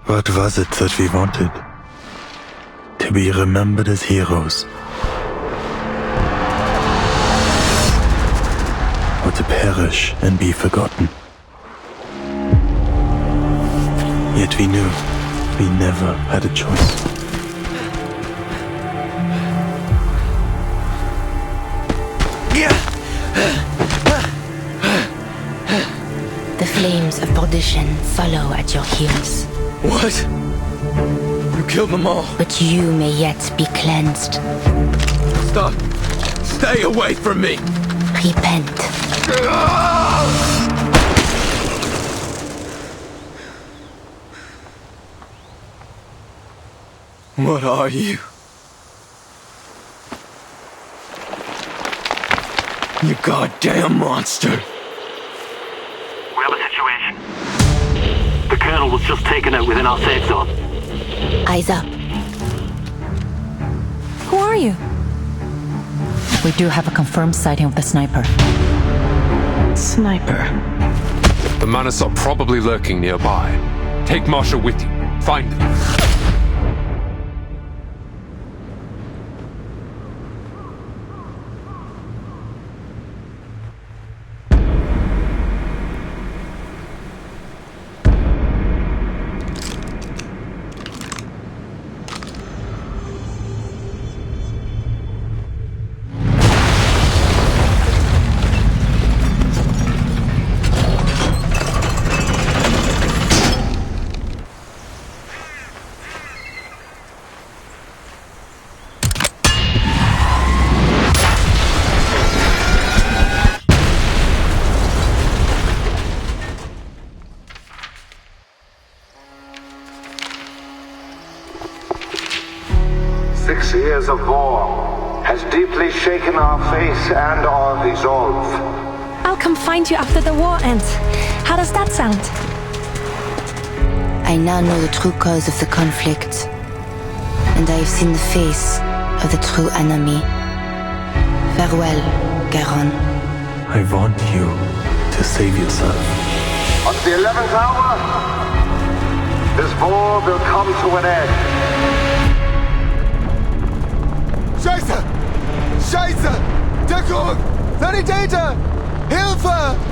What was it that we wanted? To be remembered as heroes? Or to perish and be forgotten? Yet we knew we never had a choice. The flames of perdition follow at your heels. What? You killed them all. But you may yet be cleansed. Stop. Stay away from me. Repent. What are you? You goddamn monster. We have a situation. The Colonel was just taken out within our safe zone. Eyes up. Who are you? We do have a confirmed sighting of the sniper. Sniper. The Manus are probably lurking nearby. Take Marsha with you. Find them. Years of war has deeply shaken our faith and our resolve. I'll come find you after the war ends. How does that sound? I now know the true cause of the conflict, and I have seen the face of the true enemy. Farewell, Garon. I want you to save yourself. On the 11th hour, this war will come to an end. Scheiße! Scheiße! Deckung! Sanitäter! Hilfe!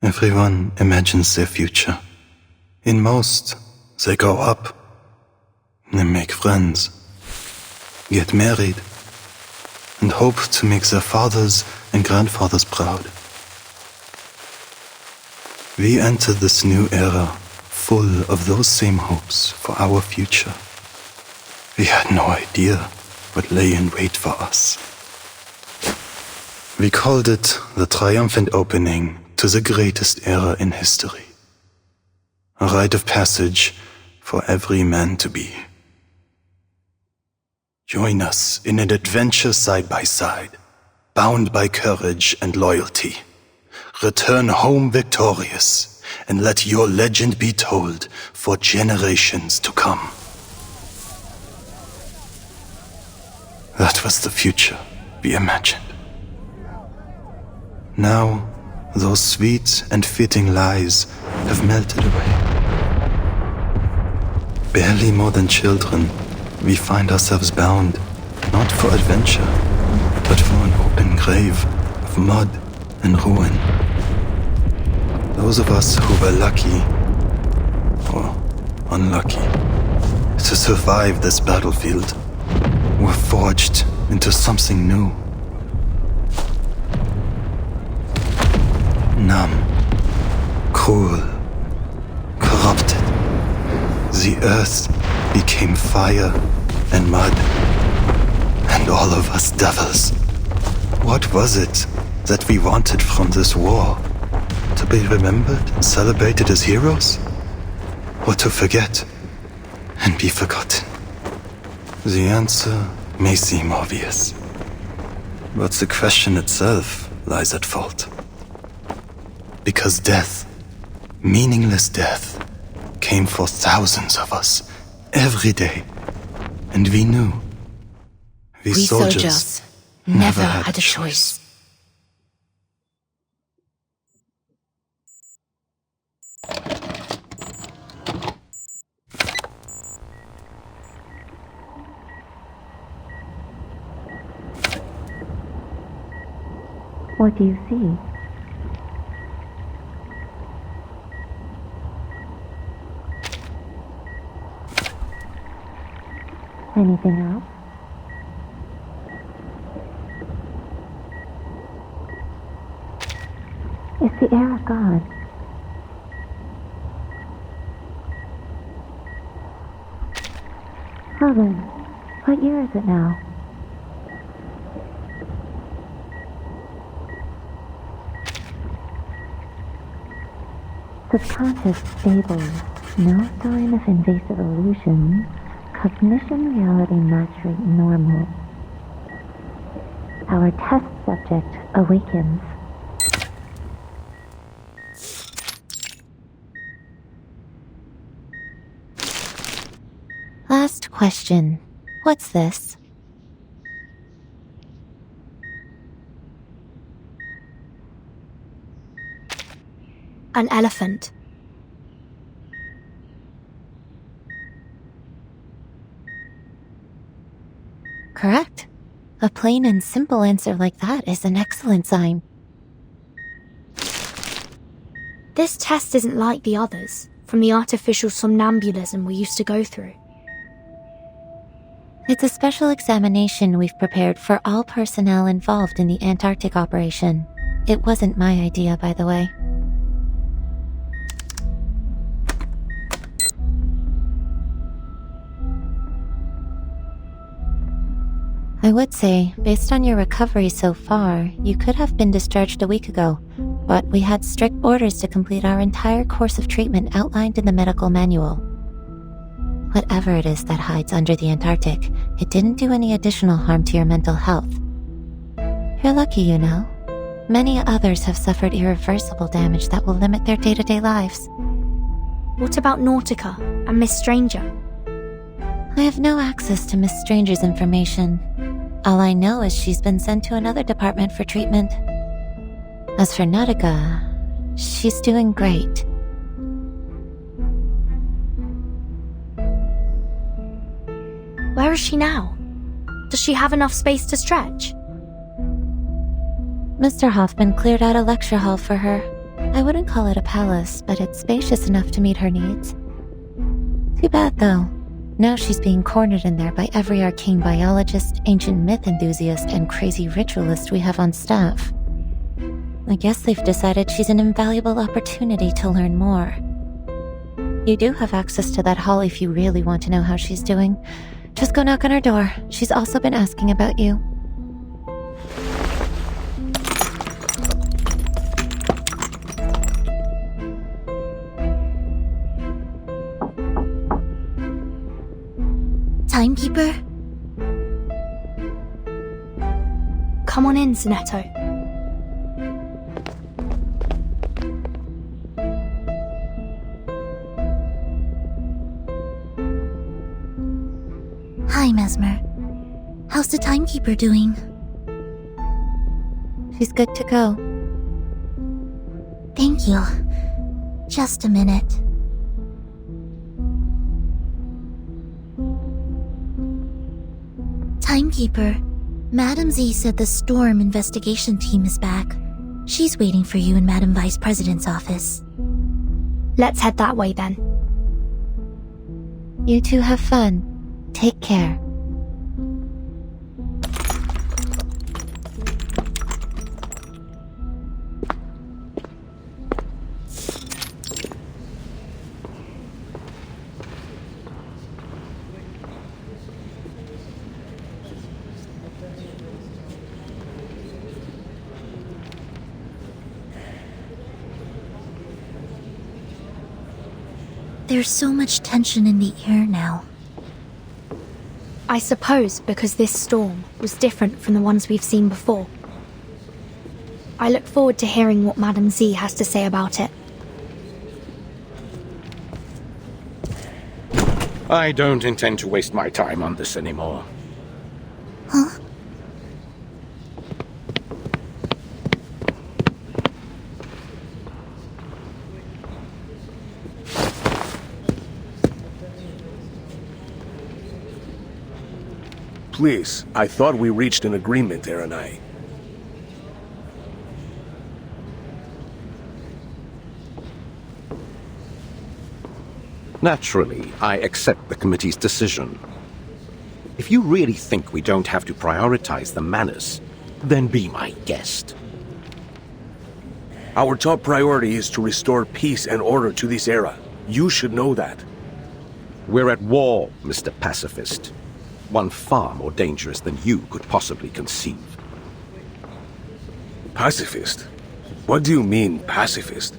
Everyone imagines their future. In most, they grow up, they make friends, get married, and hope to make their fathers and grandfathers proud. We enter this new era full of those same hopes for our future. We had no idea what lay in wait for us. We called it the triumphant opening to the greatest era in history. A rite of passage for every man to be. Join us in an adventure side by side, bound by courage and loyalty. Return home victorious, and let your legend be told for generations to come. That was the future we imagined. Now, those sweet and fitting lies have melted away. Barely more than children, we find ourselves bound, not for adventure, but for an open grave of mud and ruin. Those of us who were lucky, or unlucky, to survive this battlefield, were forged into something new. Numb, cruel, corrupted. The earth became fire and mud, and all of us devils. What was it that we wanted from this war? To be remembered and celebrated as heroes? Or to forget and be forgotten? The answer may seem obvious. But the question itself lies at fault. Because death, meaningless death, came for thousands of us, every day. And we knew. We soldiers never had a choice. What do you see? Anything else? Is the air of God? Well then, what year is it now? Subconscious stable, no sign of invasive illusion, cognition reality match rate normal. Our test subject awakens. Last question. What's this? An elephant. Correct. A plain and simple answer like that is an excellent sign. This test isn't like the others, from the artificial somnambulism we used to go through. It's a special examination we've prepared for all personnel involved in the Antarctic operation. It wasn't my idea, by the way. I would say, based on your recovery so far, you could have been discharged a week ago, but we had strict orders to complete our entire course of treatment outlined in the medical manual. Whatever it is that hides under the Antarctic, it didn't do any additional harm to your mental health. You're lucky, you know. Many others have suffered irreversible damage that will limit their day-to-day lives. What about Nautica and Miss Stranger? I have no access to Miss Stranger's information. All I know is she's been sent to another department for treatment. As for Nautica, she's doing great. Where is she now? Does she have enough space to stretch? Mr. Hoffman cleared out a lecture hall for her. I wouldn't call it a palace, but it's spacious enough to meet her needs. Too bad, though. Now she's being cornered in there by every arcane biologist, ancient myth enthusiast, and crazy ritualist we have on staff. I guess they've decided she's an invaluable opportunity to learn more. You do have access to that hall if you really want to know how she's doing. Just go knock on her door. She's also been asking about you. Timekeeper? Come on in, Zanetto. Hi, Mesmer. How's the timekeeper doing? She's good to go. Thank you. Just a minute. Timekeeper, Madam Z said the Storm investigation team is back. She's waiting for you in Madam Vice President's office. Let's head that way then. You two have fun. Take care. There's so much tension in the air now. I suppose because this storm was different from the ones we've seen before. I look forward to hearing what Madame Z has to say about it. I don't intend to waste my time on this anymore. Huh? Please, I thought we reached an agreement, Aranai. Naturally, I accept the committee's decision. If you really think we don't have to prioritize the Manus, then be my guest. Our top priority is to restore peace and order to this era. You should know that. We're at war, Mr. Pacifist. One far more dangerous than you could possibly conceive. Pacifist? What do you mean, pacifist?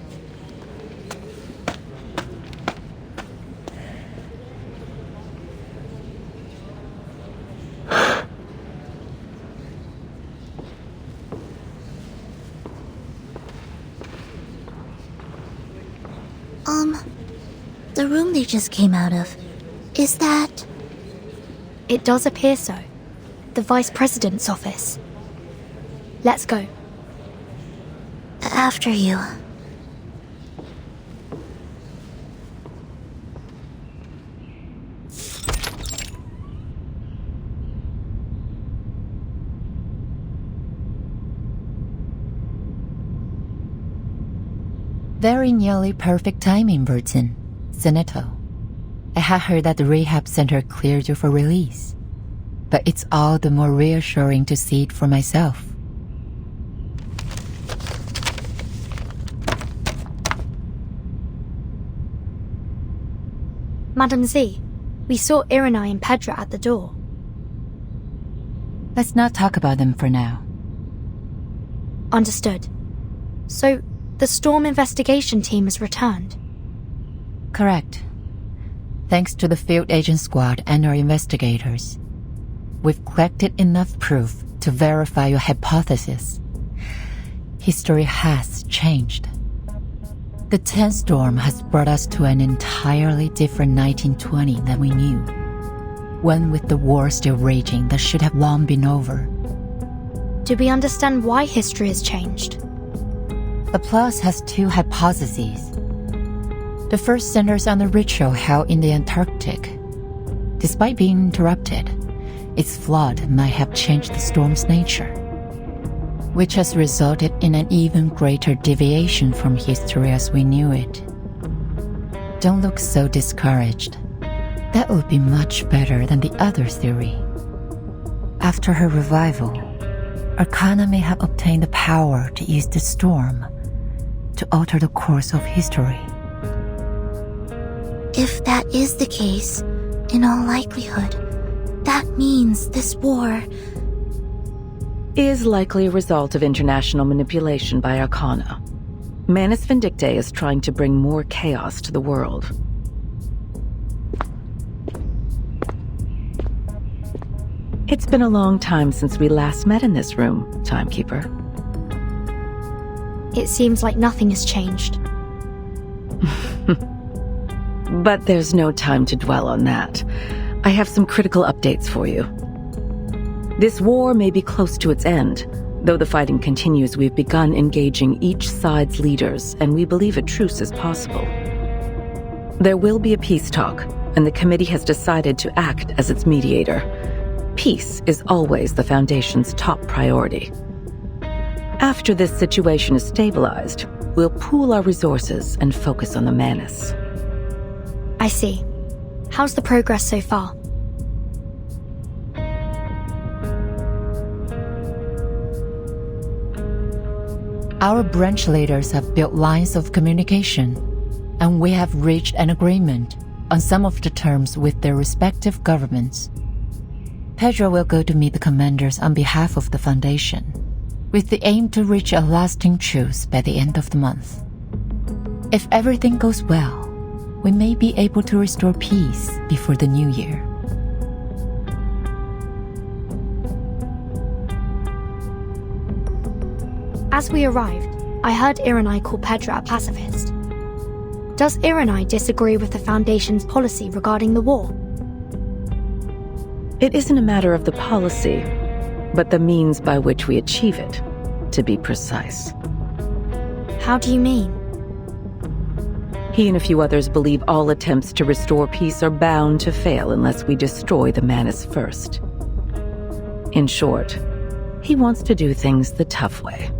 The room they just came out of, is that... It does appear so. The Vice President's office. Let's go. After you. Very nearly perfect timing, Burton. Senator, I had heard that the rehab center cleared you for release, but it's all the more reassuring to see it for myself. Madame Z, we saw Iranai and Pedra at the door. Let's not talk about them for now. Understood. So, the storm investigation team has returned. Correct. Thanks to the field agent squad and our investigators, we've collected enough proof to verify your hypothesis. History has changed. The 10th storm has brought us to an entirely different 1920 than we knew. One with the war still raging that should have long been over. Do we understand why history has changed? Laplace has two hypotheses. The first centers on the ritual held in the Antarctic. Despite being interrupted, its flood might have changed the storm's nature, which has resulted in an even greater deviation from history as we knew it. Don't look so discouraged. That would be much better than the other theory. After her revival, Arcana may have obtained the power to use the storm to alter the course of history. If that is the case, in all likelihood, that means this war is likely a result of international manipulation by Arcana. Manus Vindictae is trying to bring more chaos to the world. It's been a long time since we last met in this room, Timekeeper. It seems like nothing has changed. But there's no time to dwell on that. I have some critical updates for you. This war may be close to its end. Though the fighting continues, we've begun engaging each side's leaders, and we believe a truce is possible. There will be a peace talk, and the committee has decided to act as its mediator. Peace is always the Foundation's top priority. After this situation is stabilized, we'll pool our resources and focus on the Manus. I see. How's the progress so far? Our branch leaders have built lines of communication, and we have reached an agreement on some of the terms with their respective governments. Pedro will go to meet the commanders on behalf of the Foundation, with the aim to reach a lasting truce by the end of the month. If everything goes well, we may be able to restore peace before the new year. As we arrived, I heard Iranai call Pedra a pacifist. Does Iranai disagree with the Foundation's policy regarding the war? It isn't a matter of the policy, but the means by which we achieve it, to be precise. How do you mean? He and a few others believe all attempts to restore peace are bound to fail unless we destroy the Manus first. In short, he wants to do things the tough way.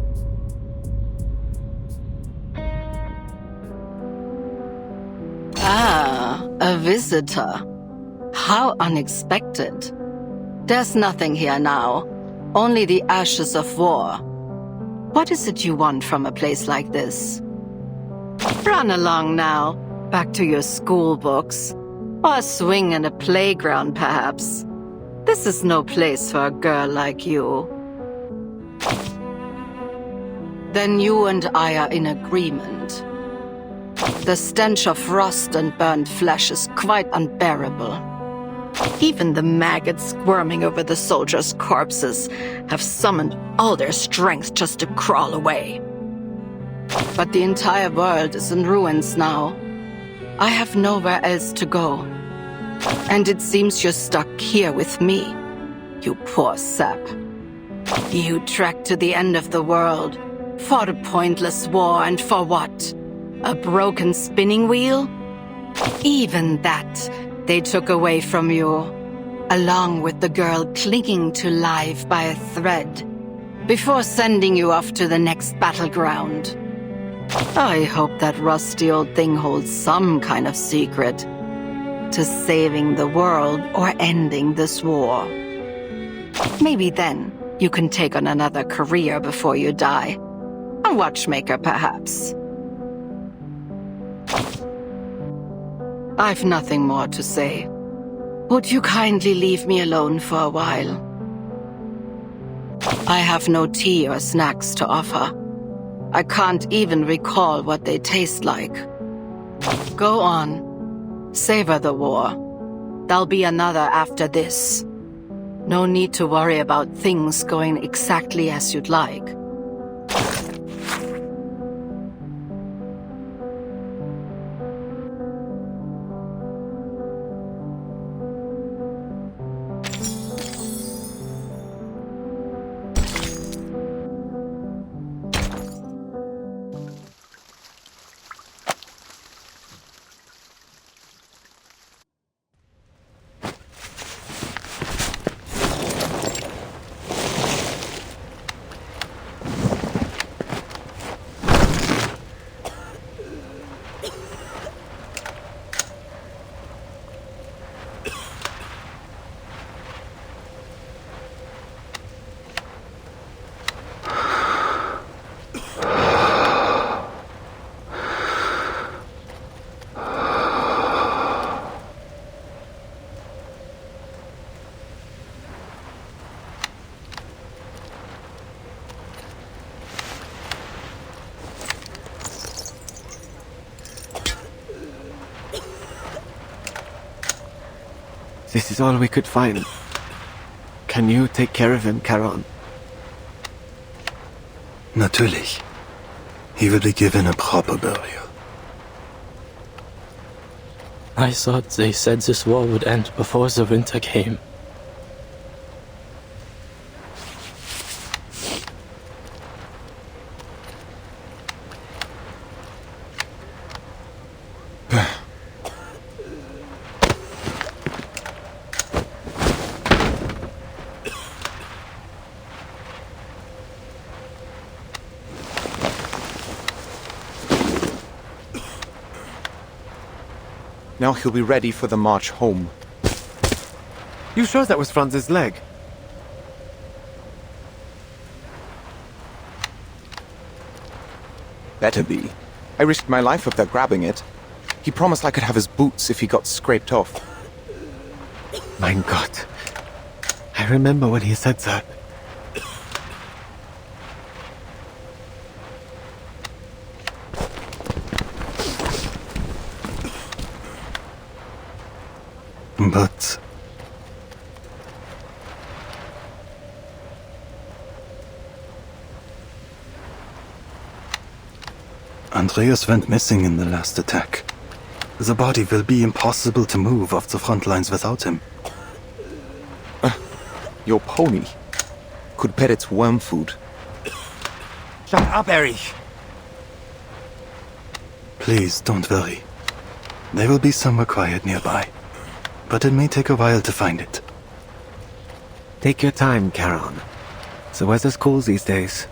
Ah, a visitor. How unexpected. There's nothing here now, only the ashes of war. What is it you want from a place like this? Run along now, back to your school books, or a swing in a playground perhaps. This is no place for a girl like you. Then you and I are in agreement. The stench of rust and burnt flesh is quite unbearable. Even the maggots squirming over the soldiers' corpses have summoned all their strength just to crawl away. But the entire world is in ruins now. I have nowhere else to go. And it seems you're stuck here with me, you poor sap. You trekked to the end of the world, fought a pointless war, and for what? A broken spinning wheel? Even that they took away from you, along with the girl clinging to life by a thread, before sending you off to the next battleground. I hope that rusty old thing holds some kind of secret to saving the world or ending this war. Maybe then you can take on another career before you die. A watchmaker, perhaps. I've nothing more to say. Would you kindly leave me alone for a while? I have no tea or snacks to offer. I can't even recall what they taste like. Go on. Savor the war. There'll be another after this. No need to worry about things going exactly as you'd like. This is all we could find. Can you take care of him, Charon? Natürlich. He will be given a proper burial. I thought they said this war would end before the winter came. Now he'll be ready for the march home. You sure that was Franz's leg? Better be. I risked my life up there grabbing it. He promised I could have his boots if he got scraped off. Mein Gott. I remember when he said that. But Andreas went missing in the last attack. The body will be impossible to move off the front lines without him. Your pony could pet its worm food. Shut up, Erich! Please, don't worry. There will be somewhere quiet nearby, but it may take a while to find it. Take your time, Charon. The weather's cool these days.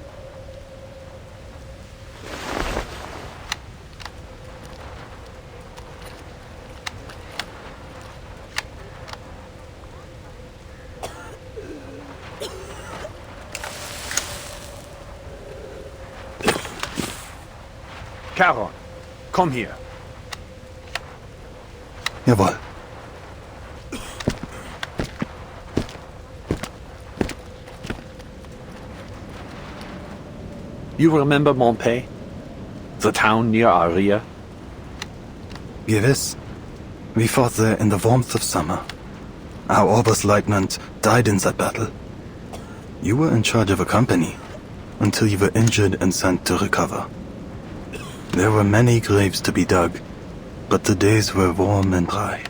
Charon, come here. Jawohl. You remember Montpaix? The town near Aria? Gewiss. We fought there in the warmth of summer. Our Oberstleutnant died in that battle. You were in charge of a company, until you were injured and sent to recover. There were many graves to be dug, but the days were warm and dry.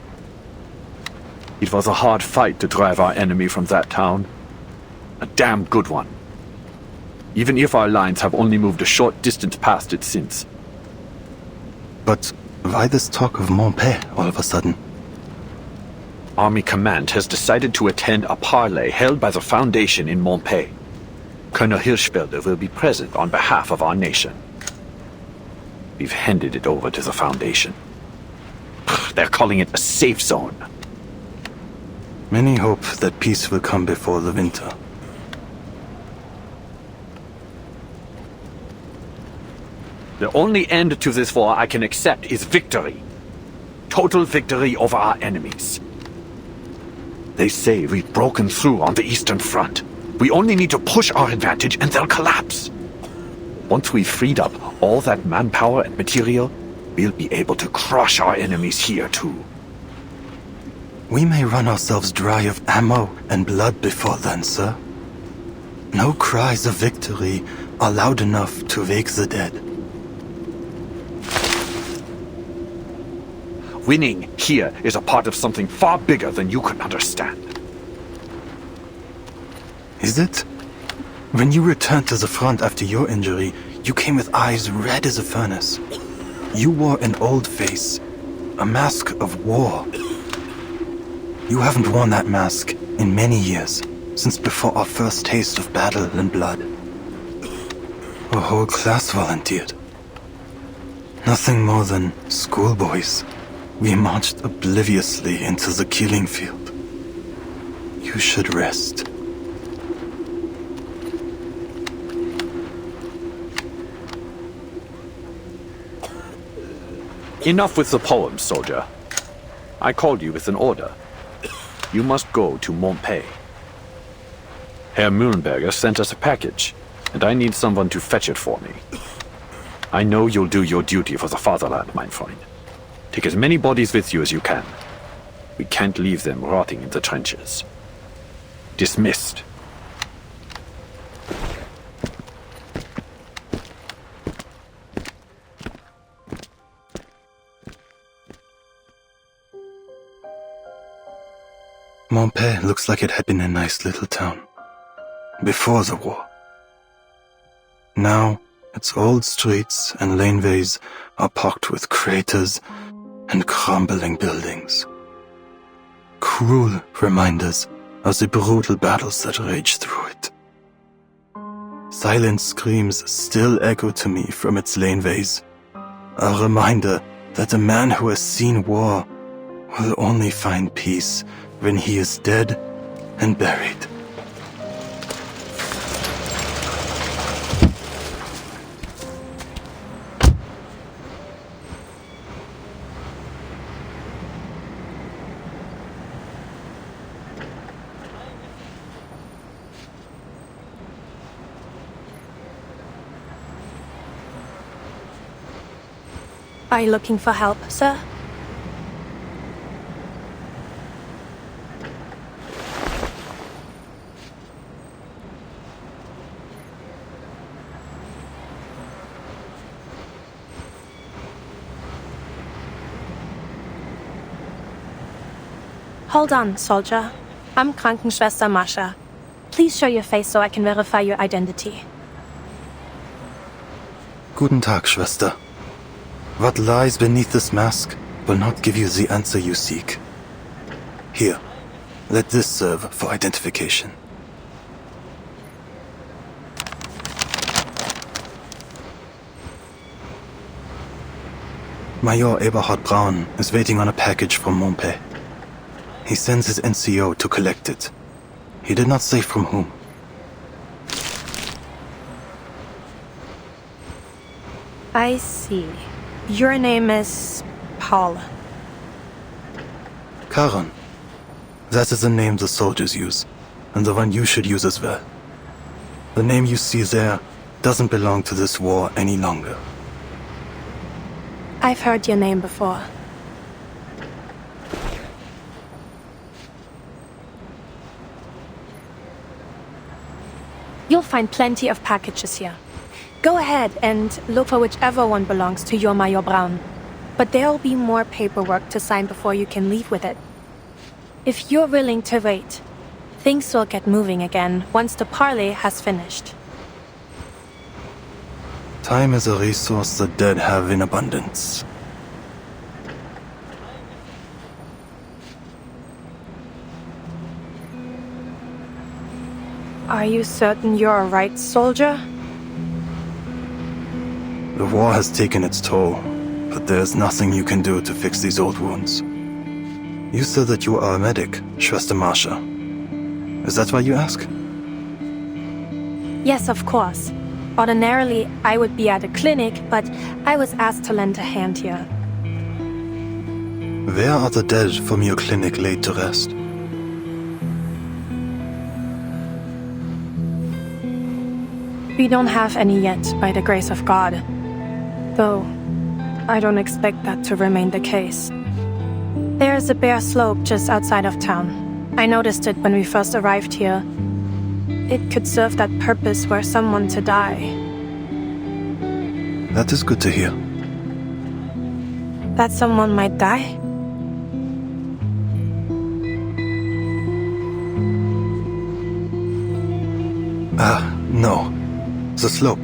It was a hard fight to drive our enemy from that town. A damn good one. Even if our lines have only moved a short distance past it since. But why this talk of Montpaix all of a sudden? Army Command has decided to attend a parley held by the Foundation in Montpaix. Colonel Hirschfelder will be present on behalf of our nation. We've handed it over to the Foundation. They're calling it a safe zone. Many hope that peace will come before the winter. The only end to this war I can accept is victory. Total victory over our enemies. They say we've broken through on the Eastern Front. We only need to push our advantage and they'll collapse. Once we've freed up all that manpower and material, we'll be able to crush our enemies here too. We may run ourselves dry of ammo and blood before then, sir. No cries of victory are loud enough to wake the dead. Winning here is a part of something far bigger than you can understand. Is it? When you returned to the front after your injury, you came with eyes red as a furnace. You wore an old face, a mask of war. You haven't worn that mask in many years, since before our first taste of battle and blood. A whole class volunteered. Nothing more than schoolboys. We marched obliviously into the killing field. You should rest. Enough with the poems, soldier. I called you with an order. You must go to Montpaix. Herr Mühlenberger sent us a package, and I need someone to fetch it for me. I know you'll do your duty for the fatherland, my friend. Take as many bodies with you as you can. We can't leave them rotting in the trenches. Dismissed. Montpaix looks like it had been a nice little town. Before the war. Now, its old streets and laneways are pocked with craters and crumbling buildings. Cruel reminders of the brutal battles that raged through it. Silent screams still echo to me from its laneways. A reminder that a man who has seen war will only find peace when he is dead and buried. Are you looking for help, sir? Hold on, soldier. I'm Krankenschwester Mascha. Please show your face so I can verify your identity. Guten Tag, Schwester. What lies beneath this mask will not give you the answer you seek. Here, let this serve for identification. Major Eberhard Braun is waiting on a package from montpaix. He sends his NCO to collect it. He did not say from whom. I see. Your name is Paul. Karan. That is the name the soldiers use, and the one you should use as well. The name you see there doesn't belong to this war any longer. I've heard your name before. You'll find plenty of packages here. Go ahead and look for whichever one belongs to your Major Braun. But there'll be more paperwork to sign before you can leave with it. If you're willing to wait, things will get moving again once the parley has finished. Time is a resource the dead have in abundance. Are you certain you're a right soldier? The war has taken its toll, but there's nothing you can do to fix these old wounds. You said that you are a medic, Schwester Mascha. Is that why you ask? Yes, of course. Ordinarily, I would be at a clinic, but I was asked to lend a hand here. Where are the dead from your clinic laid to rest? We don't have any yet, by the grace of God. Though, I don't expect that to remain the case. There's a bare slope just outside of town. I noticed it when we first arrived here. It could serve that purpose were someone to die. That is good to hear. That someone might die? No. The slope.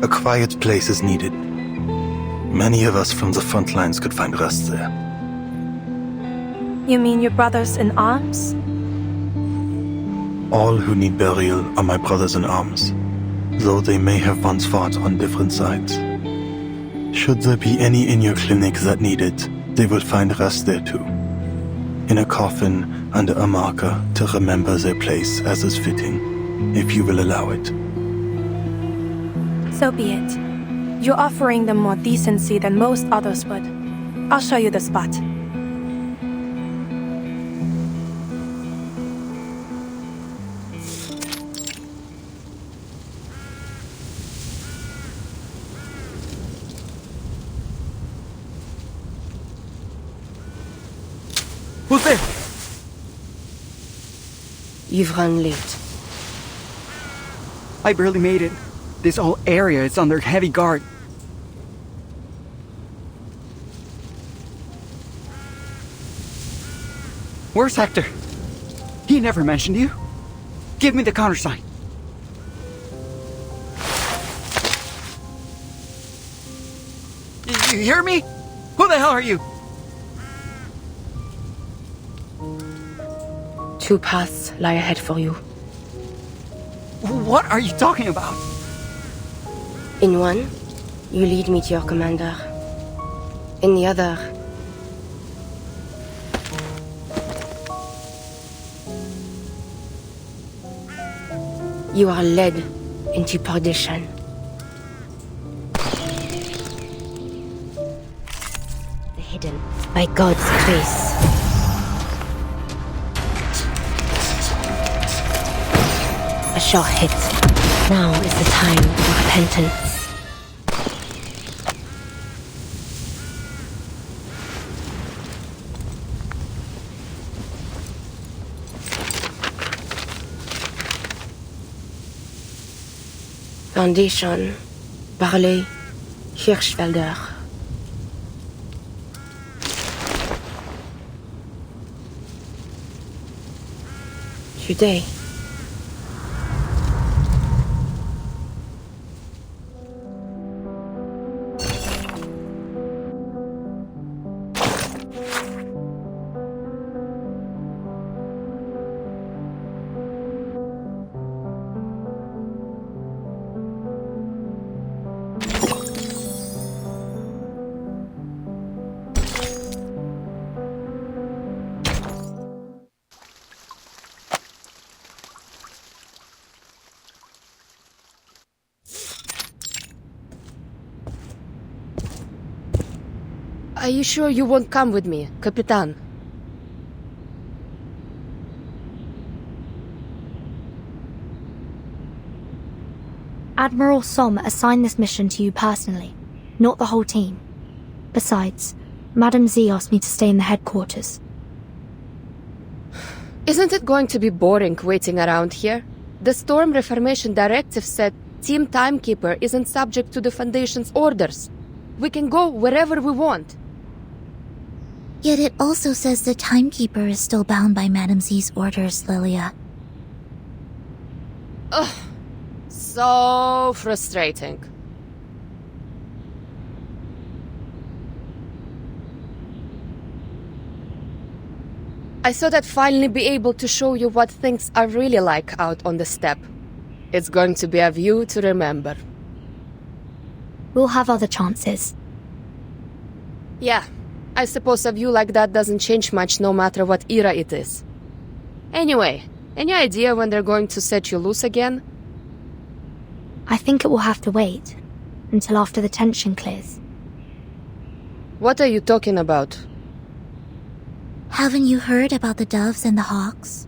A quiet place is needed. Many of us from the front lines could find rest there. You mean your brothers in arms? All who need burial are my brothers in arms, though they may have once fought on different sides. Should there be any in your clinic that need it, they will find rest there too. In a coffin under a marker to remember their place as is fitting, if you will allow it. So be it. You're offering them more decency than most others would. I'll show you the spot. Who's there? You've run late. I barely made it. This whole area is under heavy guard. Where's Hector? He never mentioned you. Give me the countersign. You hear me? Who the hell are you? 2 paths lie ahead for you. What are you talking about? In one, you lead me to your commander. In the other, you are led into perdition. The hidden by God's grace. A short hit. Now is the time for repentance. Foundation, parley, Hirschfelder. today. Are you sure you won't come with me, Capitan? Admiral Som assigned this mission to you personally, not the whole team. Besides, Madame Z asked me to stay in the headquarters. Isn't it going to be boring waiting around here? The Storm Reformation Directive said Team Timekeeper isn't subject to the Foundation's orders. We can go wherever we want. Yet it also says the Timekeeper is still bound by Madame Z's orders, Lilia. Ugh. So frustrating. I thought I'd finally be able to show you what things are really like out on the steppe. It's going to be a view to remember. We'll have other chances. Yeah, I suppose a view like that doesn't change much no matter what era it is. Anyway, any idea when they're going to set you loose again? I think it will have to wait until after the tension clears. What are you talking about? Haven't you heard about the doves and the hawks?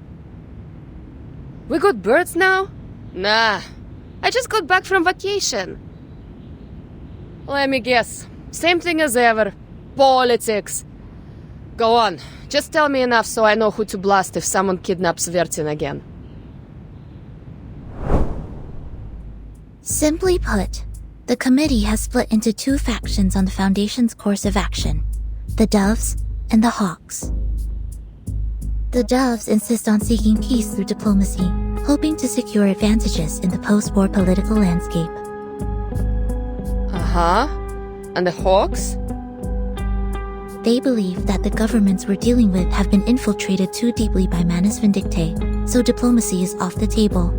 We got birds now? Nah, I just got back from vacation. Let me guess. Same thing as ever. Politics. Go on. Just tell me enough so I know who to blast if someone kidnaps Vertin again. Simply put, the committee has split into two factions on the Foundation's course of action. The Doves and the Hawks. The Doves insist on seeking peace through diplomacy, hoping to secure advantages in the post-war political landscape. Uh-huh. And the Hawks? They believe that the governments we're dealing with have been infiltrated too deeply by Manus Vindictae, so diplomacy is off the table.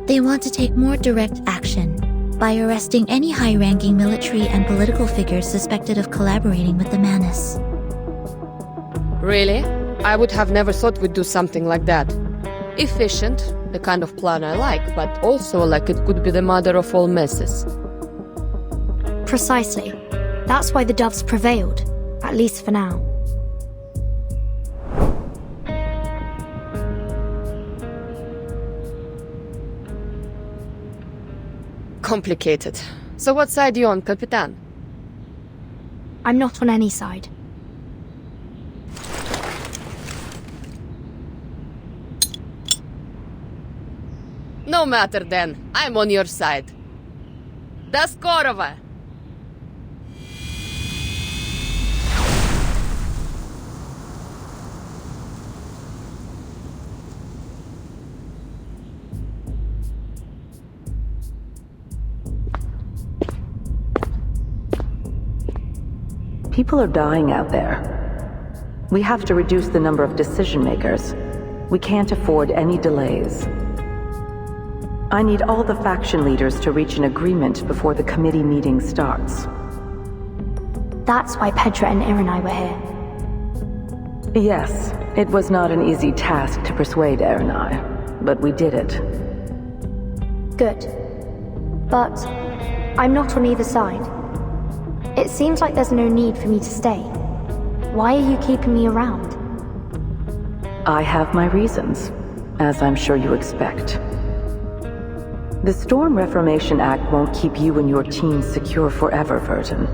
They want to take more direct action by arresting any high-ranking military and political figures suspected of collaborating with the Manus. Really? I would have never thought we'd do something like that. Efficient, the kind of plan I like, but also like it could be the mother of all messes. Precisely. That's why the Doves prevailed, at least for now. Complicated. So what side are you on, Capitan? I'm not on any side. No matter then. I'm on your side. Da Skorova! People are dying out there. We have to reduce the number of decision makers. We can't afford any delays. I need all the faction leaders to reach an agreement before the committee meeting starts. That's why Petra and Irenai were here. Yes, it was not an easy task to persuade Irenai, but we did it. Good. But I'm not on either side. It seems like there's no need for me to stay. Why are you keeping me around? I have my reasons, as I'm sure you expect. The Storm Reformation Act won't keep you and your team secure forever, Vertin.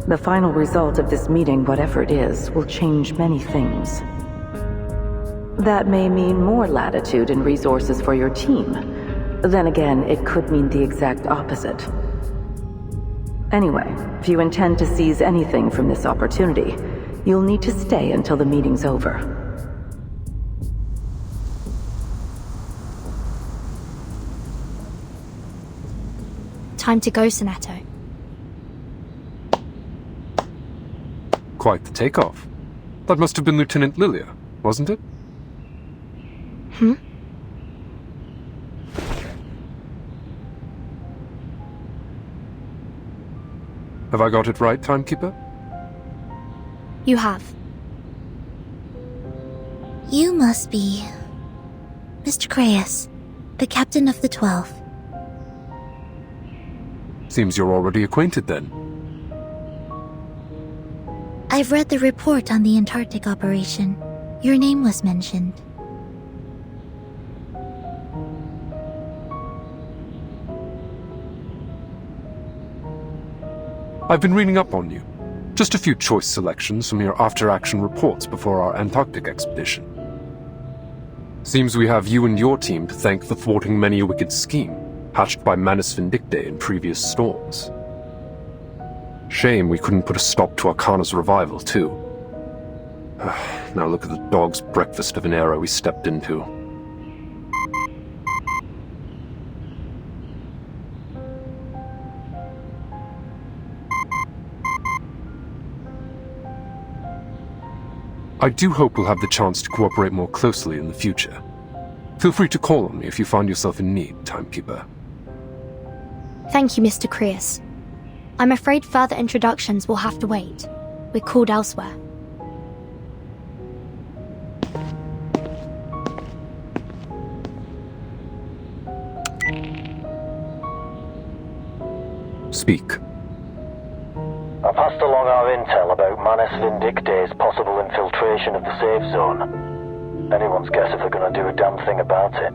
The final result of this meeting, whatever it is, will change many things. That may mean more latitude and resources for your team. Then again, it could mean the exact opposite. Anyway, if you intend to seize anything from this opportunity, you'll need to stay until the meeting's over. time to go, Sonetto. Quite the takeoff. That must have been Lieutenant Lilia, wasn't it? Hmm? Have I got it right, Timekeeper? You have. You must be Mr. Creius, the captain of the 12th. Seems you're already acquainted then. I've read the report on the Antarctic operation. Your name was mentioned. I've been reading up on you. Just a few choice selections from your after-action reports before our Antarctic expedition. Seems we have you and your team to thank for thwarting many a wicked scheme, hatched by Manus Vindictae in previous storms. Shame we couldn't put a stop to Arcana's revival, too. Now look at the dog's breakfast of an era we stepped into. I do hope we'll have the chance to cooperate more closely in the future. Feel free to call on me if you find yourself in need, Timekeeper. Thank you, Mr. Creius. I'm afraid further introductions will have to wait. We're called elsewhere. Speak. I passed along our intel about Manus Vindictae's possible infiltration of the safe zone. Anyone's guess if they're going to do a damn thing about it.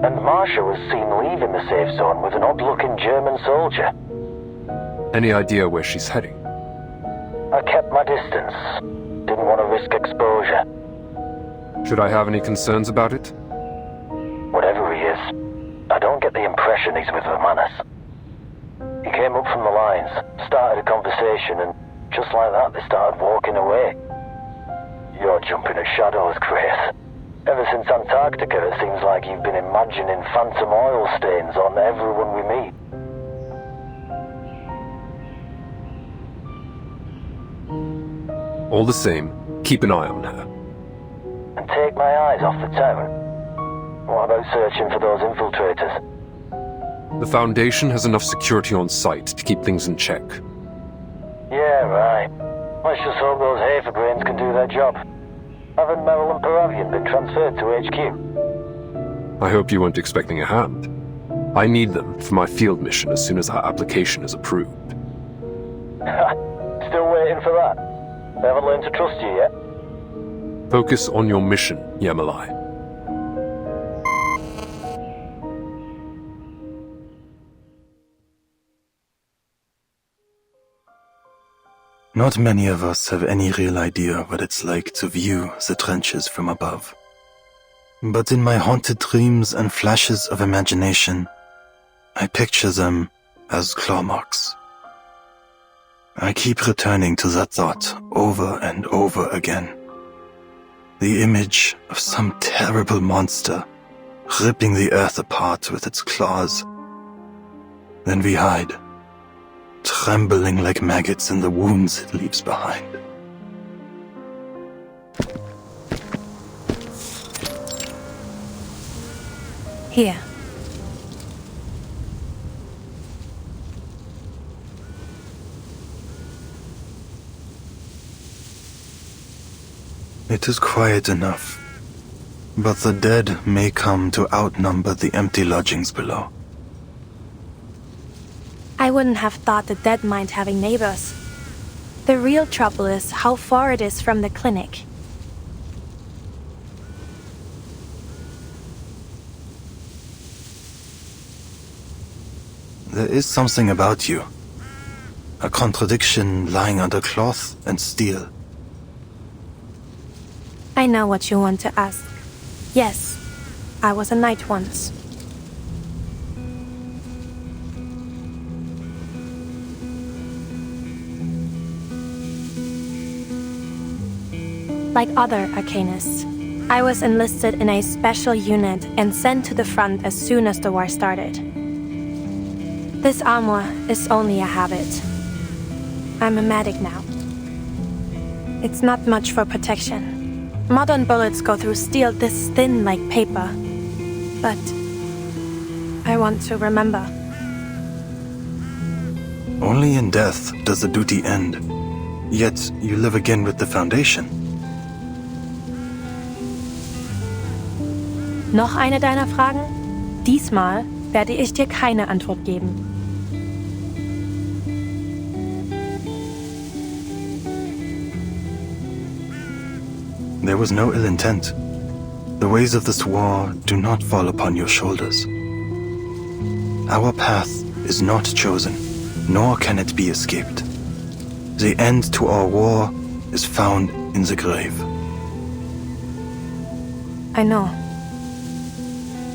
And Marsha was seen leaving the safe zone with an odd-looking German soldier. Any idea where she's heading? I kept my distance. Didn't want to risk exposure. Should I have any concerns about it? Whatever he is, I don't get the impression he's with Manus. He came up from the lines, started a conversation, and just like that they started walking away. You're jumping at shadows, Grace. Ever since Antarctica, it seems like you've been imagining phantom oil stains on everyone we meet. All the same, keep an eye on her. And take my eyes off the town. What about searching for those infiltrators? The Foundation has enough security on site to keep things in check. Yeah, right. Let's just hope those Haferbrains can do their job. Haven't Merrill and Paravian been transferred to HQ? I hope you weren't expecting a hand. I need them for my field mission as soon as our application is approved. Still waiting for that? They haven't learned to trust you yet? Focus on your mission, Yemalai. Not many of us have any real idea what it's like to view the trenches from above. But in my haunted dreams and flashes of imagination, I picture them as claw marks. I keep returning to that thought over and over again. The image of some terrible monster ripping the earth apart with its claws. Then we hide, trembling like maggots in the wounds it leaves behind. Here. It is quiet enough, but the dead may come to outnumber the empty lodgings below. I wouldn't have thought the dead mind having neighbors. The real trouble is how far it is from the clinic. There is something about you. A contradiction lying under cloth and steel. I know what you want to ask. Yes, I was a knight once. Like other arcanists, I was enlisted in a special unit and sent to the front as soon as the war started. This armor is only a habit. I'm a medic now. It's not much for protection. Modern bullets go through steel this thin like paper. But I want to remember. Only in death does the duty end. Yet you live again with the Foundation. Noch eine deiner Fragen? Diesmal werde ich dir keine Antwort geben. There was no ill intent. The ways of this war do not fall upon your shoulders. Our path is not chosen, nor can it be escaped. The end to our war is found in the grave. I know.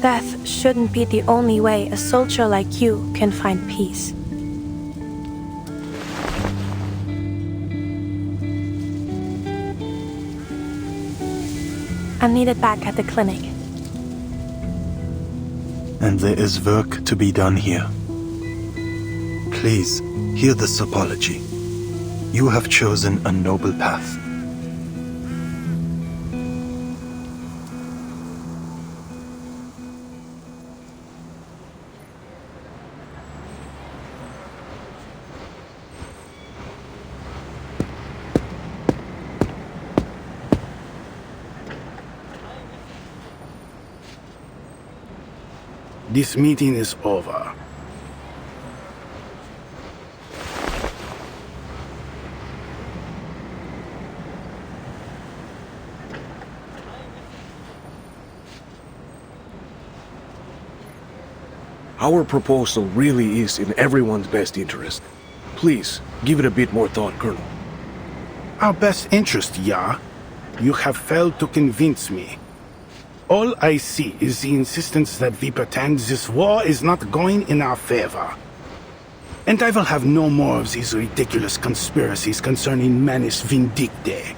Death shouldn't be the only way a soldier like you can find peace. I'm needed back at the clinic. And there is work to be done here. Please, hear this apology. You have chosen a noble path. This meeting is over. Our proposal really is in everyone's best interest. Please, give it a bit more thought, Colonel. Our best interest, yeah? You have failed to convince me. All I see is the insistence that we pretend this war is not going in our favor. And I will have no more of these ridiculous conspiracies concerning Manus Vindicte.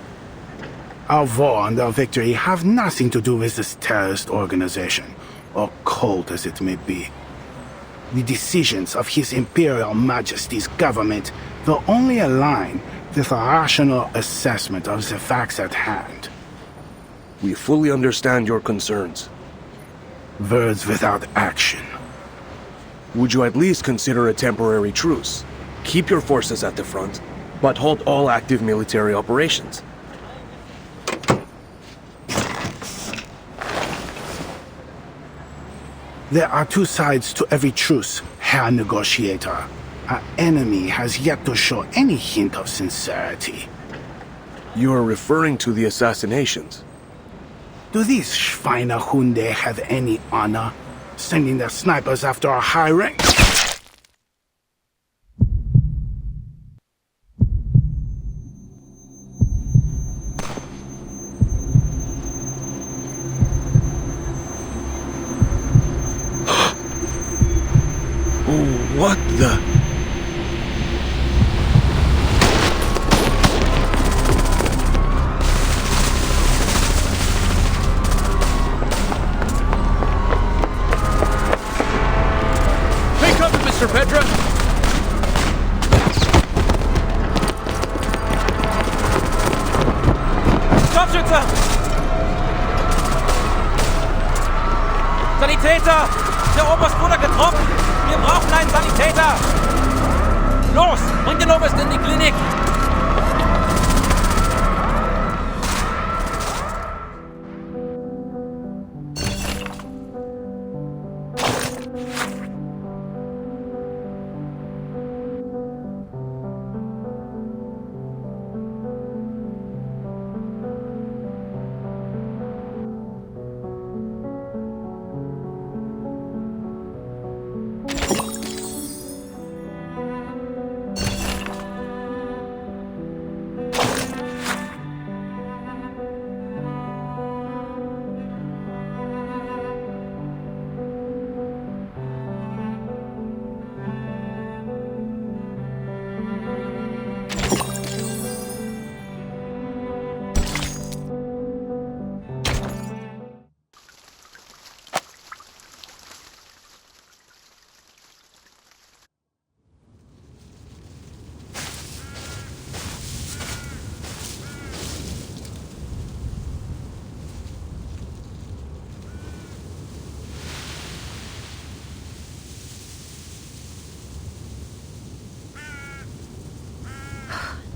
Our war and our victory have nothing to do with this terrorist organization, or cult as it may be. The decisions of His Imperial Majesty's government will only align with a rational assessment of the facts at hand. We fully understand your concerns. Words without action. Would you at least consider a temporary truce? Keep your forces at the front, but halt all active military operations. There are two sides to every truce, Herr Negotiator. Our enemy has yet to show any hint of sincerity. You are referring to the assassinations. Do these Schweinehunde have any honor, sending their snipers after our high rank? What the... Mr. Petra? Scharfschütze! Sanitäter! Der Oberst wurde getroffen! Wir brauchen einen Sanitäter! Los! Bring den Oberst in die Klinik!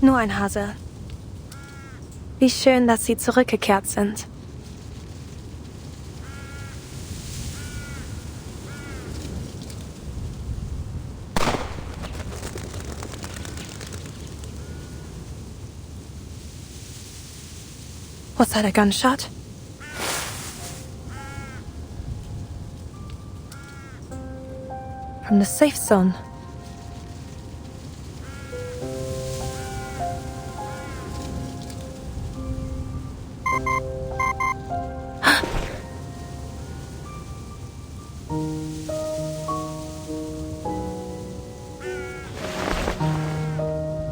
Nur ein Hase. Wie schön, dass Sie zurückgekehrt sind. Was that, a gunshot? From the safe zone.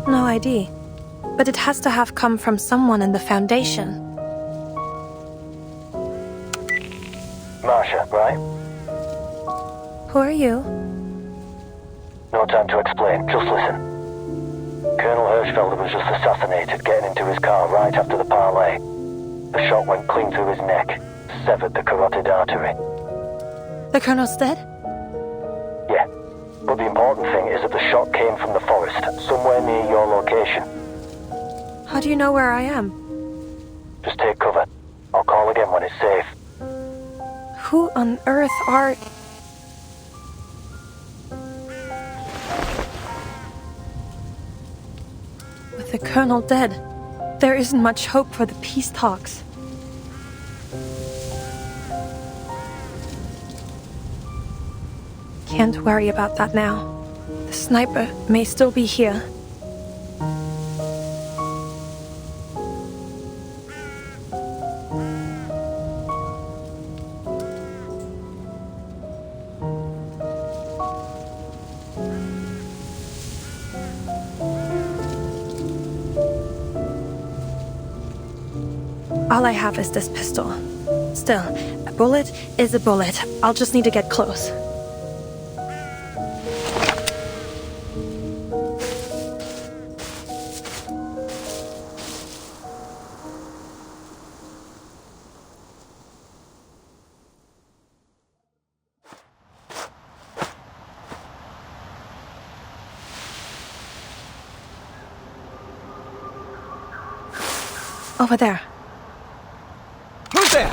No ID. But it has to have come from someone in the Foundation. Marsha, right? Who are you? No time to explain, just listen. Colonel Hirschfelder was just assassinated getting into his car right after the parley. The shot went clean through his neck, severed the carotid artery. The Colonel's dead? Yeah, but the important thing is that the shot came from the forest, somewhere near your location. How do you know where I am? Just take cover. I'll call again when it's safe. Who on earth are... With the Colonel dead, there isn't much hope for the peace talks. Can't worry about that now. The sniper may still be here. All I have is this pistol. Still, a bullet is a bullet. I'll just need to get close. Over there. Who's there?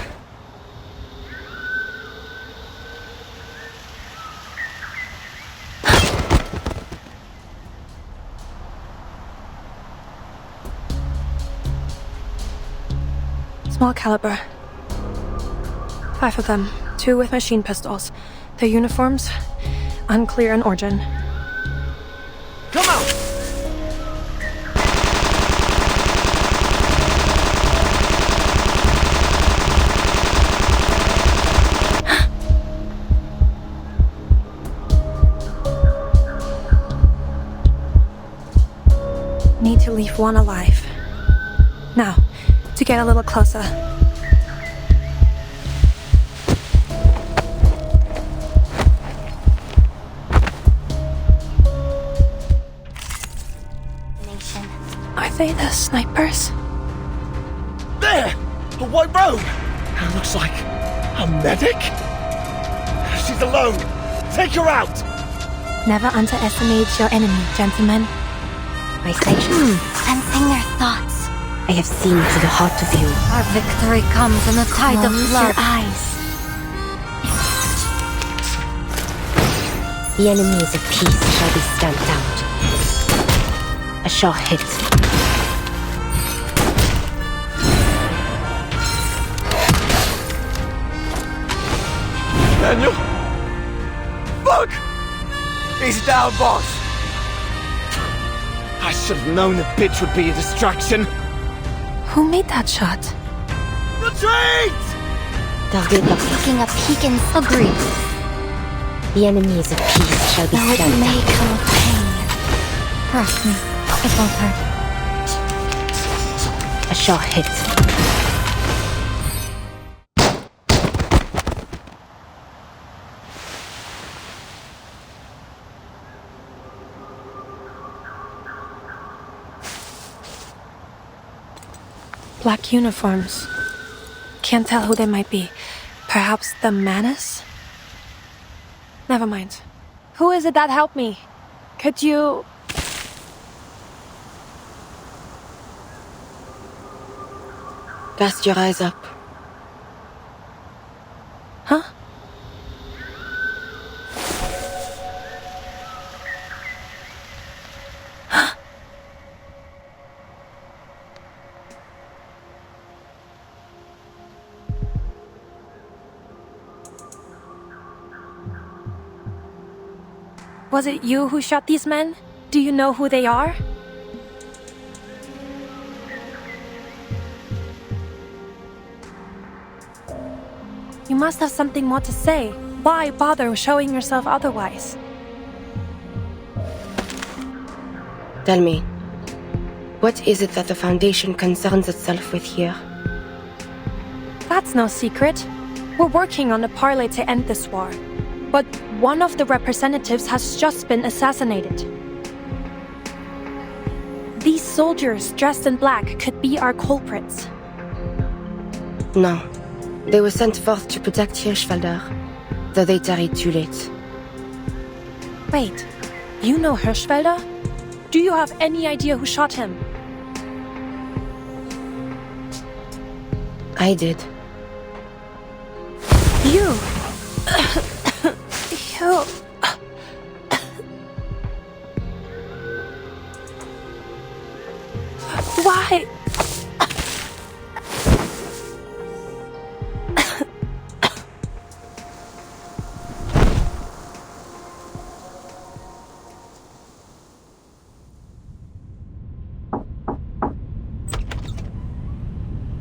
Small caliber. 5 of them, 2 with machine pistols. Their uniforms, unclear in origin. Come out! Need to leave one alive. Now, to get a little closer. Are they the snipers? There! A white robe! It looks like a medic? She's alone! Take her out! Never underestimate your enemy, gentlemen. My sight. Sensing their thoughts. I have seen to the heart of you. Our victory comes in a tide of Close blood. your eyes. The enemies of peace shall be stamped out. A shot hit. Daniel? Fuck! He's down, boss! I should have known the bitch would be a distraction. Who made that shot? Retreat! Taking a peek and agree. The enemies of peace shall be Though it stamped may out. come with pain. Trust me, it won't hurt. A shot hit. Black uniforms. Can't tell who they might be. Perhaps the Manus? Never mind. Who is it that helped me? Could you... Cast your eyes up. Huh? Was it you who shot these men? Do you know who they are? You must have something more to say. Why bother showing yourself otherwise? Tell me, what is it that the Foundation concerns itself with here? That's no secret. We're working on a parley to end this war. But one of the representatives has just been assassinated. These soldiers dressed in black could be our culprits. No. They were sent forth to protect Hirschfelder, though they tarried too late. Wait, you know Hirschfelder? Do you have any idea who shot him? I did. You! You... Why?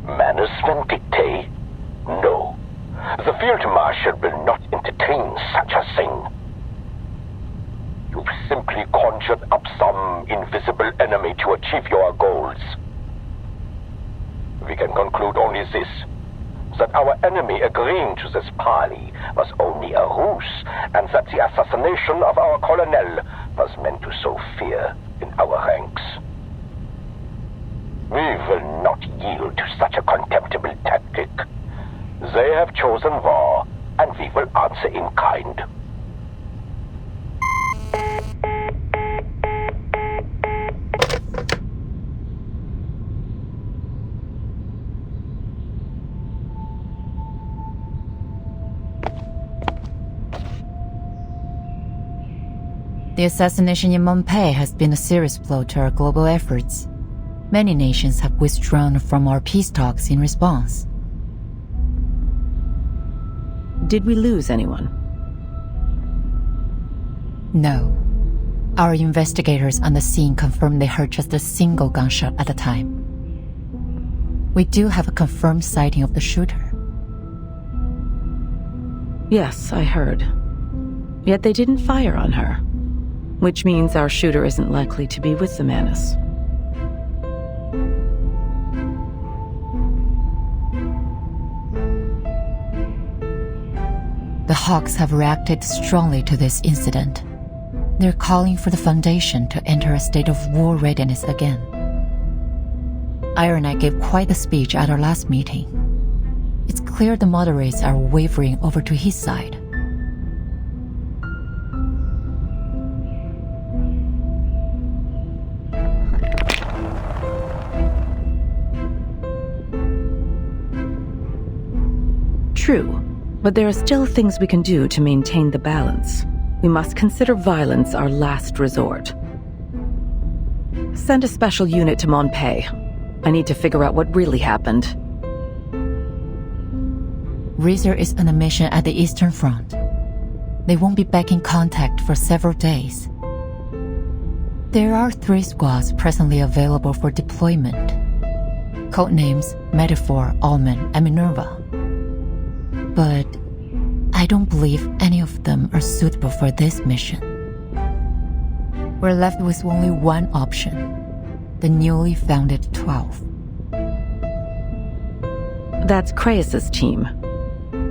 Management dictate? No. The Field Marshal will not entertain such a thing. You've simply conjured up some invisible enemy to achieve your goals. We can conclude only this, that our enemy agreeing to this parley was only a ruse, and that the assassination of our colonel was meant to sow fear in our ranks. We will not yield to such a contemptible tactic. They have chosen war, and we will answer in kind. The assassination in Montpaix has been a serious blow to our global efforts. Many nations have withdrawn from our peace talks in response. Did we lose anyone? No. Our investigators on the scene confirmed they heard just a single gunshot at the time. We do have a confirmed sighting of the shooter. Yes, I heard. Yet they didn't fire on her, which means our shooter isn't likely to be with the Manus. The Hawks have reacted strongly to this incident. They're calling for the Foundation to enter a state of war readiness again. Iron Knight gave quite the speech at our last meeting. It's clear the moderates are wavering over to his side. True, but there are still things we can do to maintain the balance. We must consider violence our last resort. Send a special unit to Montpaix. I need to figure out what really happened. Reezer is on a mission at the Eastern Front. They won't be back in contact for several days. There are 3 squads presently available for deployment. Codenames Metaphor, Almond, and Minerva. But I don't believe any of them are suitable for this mission. We're left with only one option, the newly founded 12. That's Craeus's team.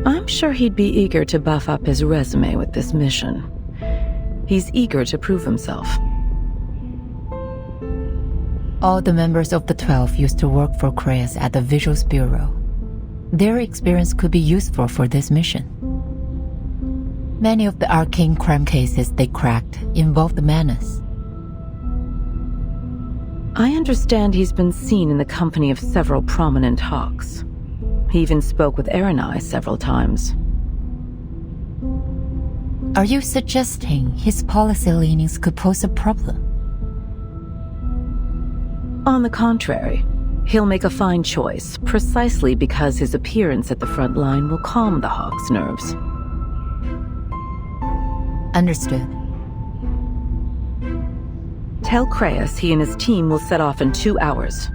I'm sure he'd be eager to buff up his resume with this mission. He's eager to prove himself. All the members of the 12 used to work for Craeus at the Visuals Bureau. Their experience could be useful for this mission. Many of the arcane crime cases they cracked involved the Manus. I understand he's been seen in the company of several prominent hawks. He even spoke with Erinai several times. Are you suggesting his policy leanings could pose a problem? On the contrary, he'll make a fine choice, precisely because his appearance at the front line will calm the hawk's nerves. Understood. Tell Kreus he and his team will set off in 2 hours.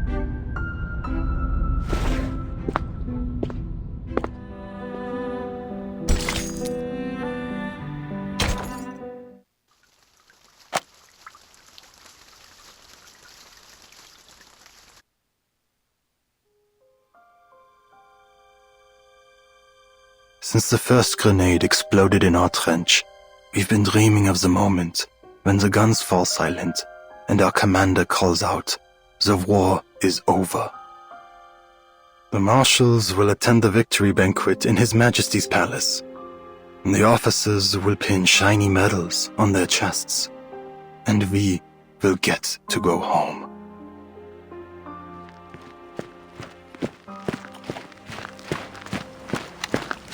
Since the first grenade exploded in our trench, we've been dreaming of the moment when the guns fall silent and our commander calls out, "The war is over." The marshals will attend the victory banquet in His Majesty's palace, and the officers will pin shiny medals on their chests, and we will get to go home.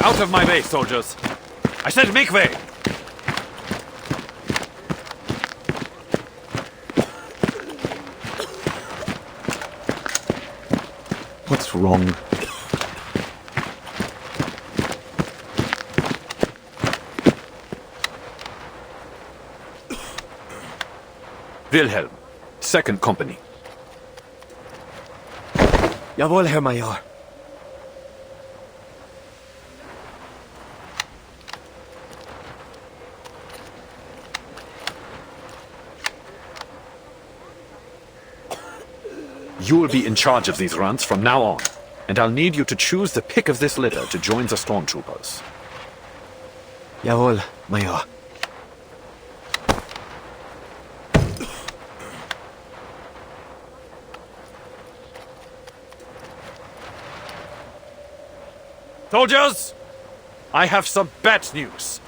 Out of my way, soldiers! I said make way! What's wrong? Wilhelm, 2nd Company. Jawohl, Herr Major. You will be in charge of these runs from now on, and I'll need you to choose the pick of this litter to join the stormtroopers. Jawohl, Major. Soldiers, I have some bad news.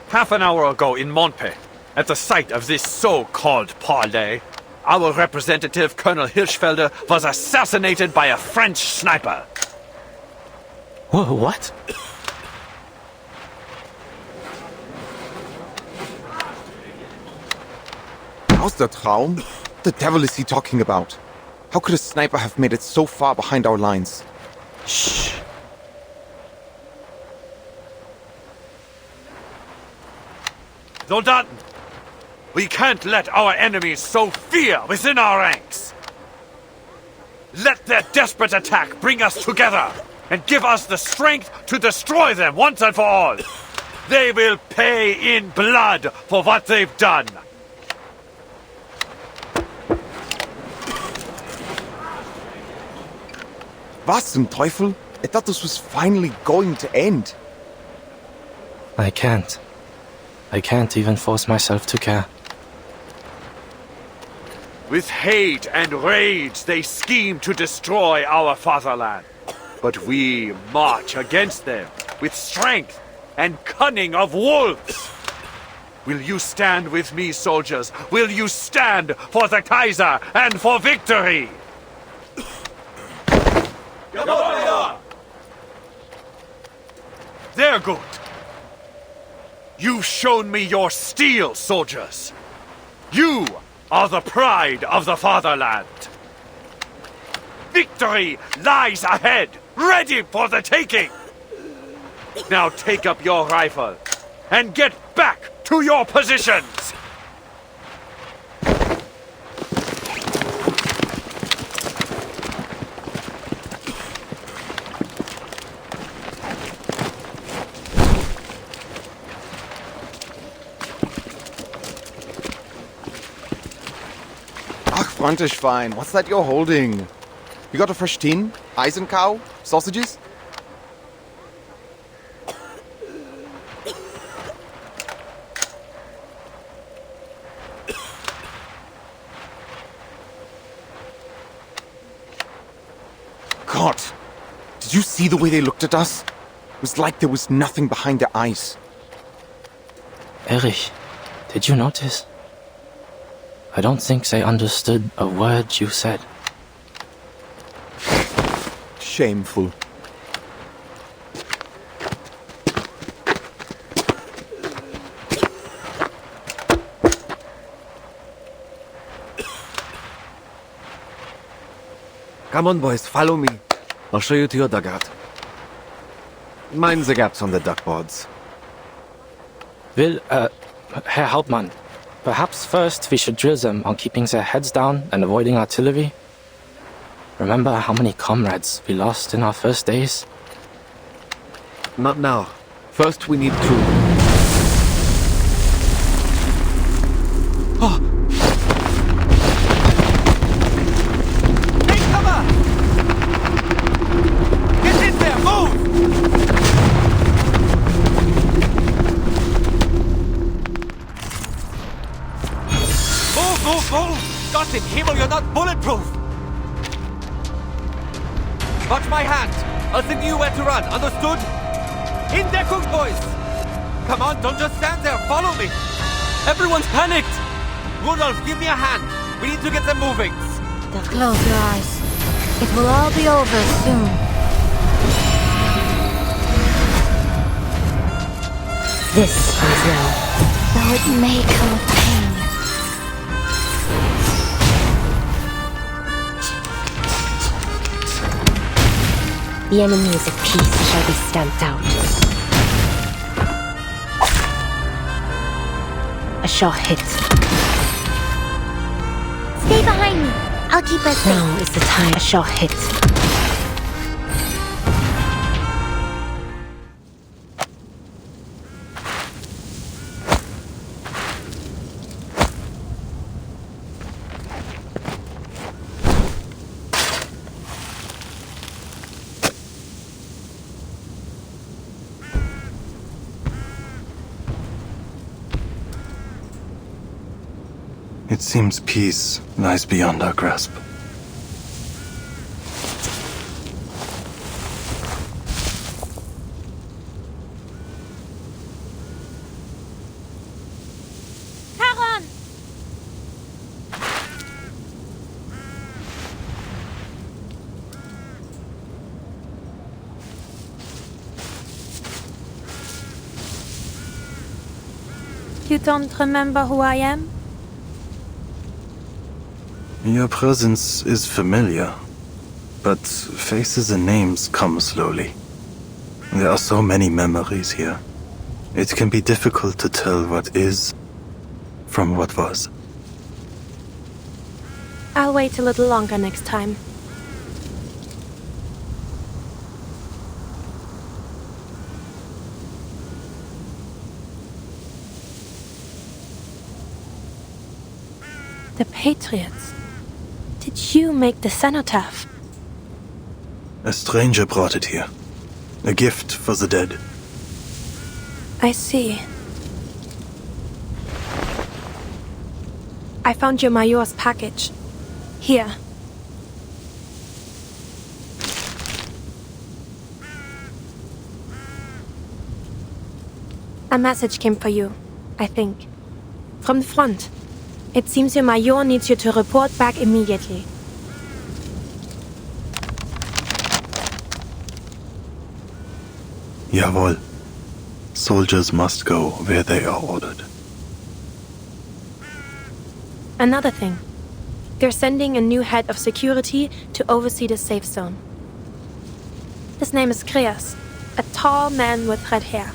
Half an hour ago in Montpaix, at the site of this so-called parley, our representative, Colonel Hirschfelder, was assassinated by a French sniper. What? How's the Traum? The devil is he talking about? How could a sniper have made it so far behind our lines? Shh. Soldaten! We can't let our enemies sow fear within our ranks! Let their desperate attack bring us together and give us the strength to destroy them once and for all! They will pay in blood for what they've done! Was zum Teufel? I thought this was finally going to end. I can't. I can't even force myself to care. With hate and rage, they scheme to destroy our fatherland. But we march against them with strength and cunning of wolves. Will you stand with me, soldiers? Will you stand for the Kaiser and for victory? They're good. You've shown me your steel, soldiers. You are the pride of the fatherland. Victory lies ahead, ready for the taking. Now take up your rifle and get back to your positions. Frontischwein, what's that you're holding? You got a fresh tin? Eisencow? Sausages? God! Did you see the way they looked at us? It was like there was nothing behind their eyes. Erich, did you notice? I don't think they understood a word you said. Shameful. Come on, boys, follow me. I'll show you to your dugout. Mind the gaps on the duckboards. Herr Hauptmann, perhaps first we should drill them on keeping their heads down and avoiding artillery. Remember how many comrades we lost in our first days? Not now. First we need to... Oh! Take cover! Get in there, move! Move! Gott im Himmel, you're not bulletproof! Watch my hand! I'll send you where to run, understood? In Deckung, boys! Come on, don't just stand there, follow me! Everyone's panicked! Rudolph, give me a hand! We need to get them moving! Close your eyes. It will all be over soon. This is now, though it may come with pain. The enemies of peace shall be stamped out. A shot hit. Stay behind me. I'll keep us safe. Now is the time. A shot hit. It seems peace lies beyond our grasp. Caron! You don't remember who I am? Your presence is familiar, but faces and names come slowly. There are so many memories here. It can be difficult to tell what is from what was. I'll wait a little longer next time. The Patriots. Did you make the cenotaph? A stranger brought it here. A gift for the dead. I see. I found your Major's package. Here. A message came for you, I think. From the front. It seems your Major needs you to report back immediately. Jawohl. Soldiers must go where they are ordered. Another thing. They're sending a new head of security to oversee the safe zone. His name is Kreas, a tall man with red hair.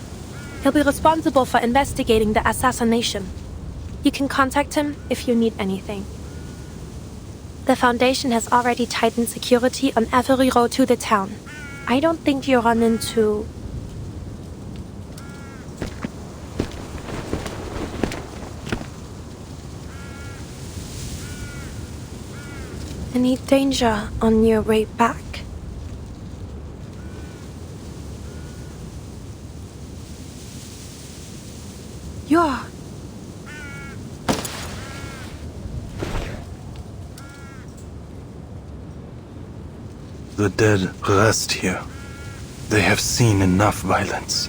He'll be responsible for investigating the assassination. You can contact him if you need anything. The Foundation has already tightened security on every road to the town. I don't think you'll run into... any danger on your way back. You're... The dead rest here. They have seen enough violence.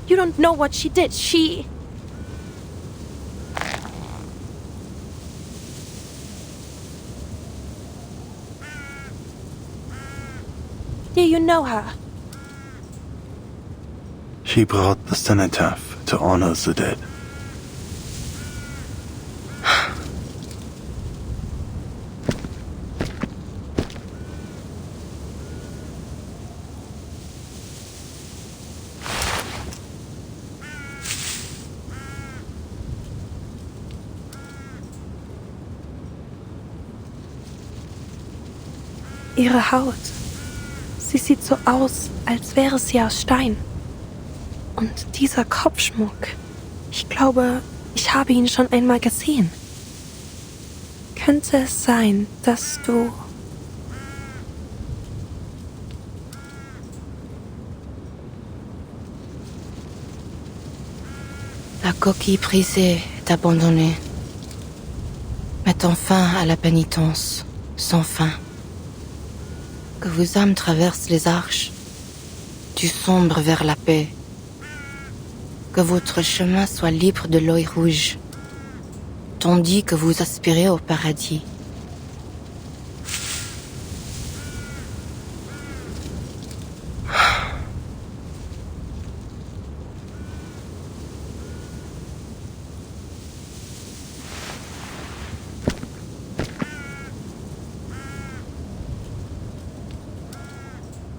You don't know what she did. She... Do you know her? She brought the cenotaph to honor the dead. Ihre Haut. Sie sieht so aus, als wäre sie aus Stein. Und dieser Kopfschmuck. Ich glaube, ich habe ihn schon einmal gesehen. Könnte es sein, dass du... La coquille brisée est abandonnée, mettant fin à la pénitence sans fin. Que vos âmes traversent les arches, du sombre vers la paix. Que votre chemin soit libre de l'œil rouge, tandis que vous aspirez au paradis.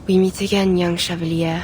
We meet again, young chevalier.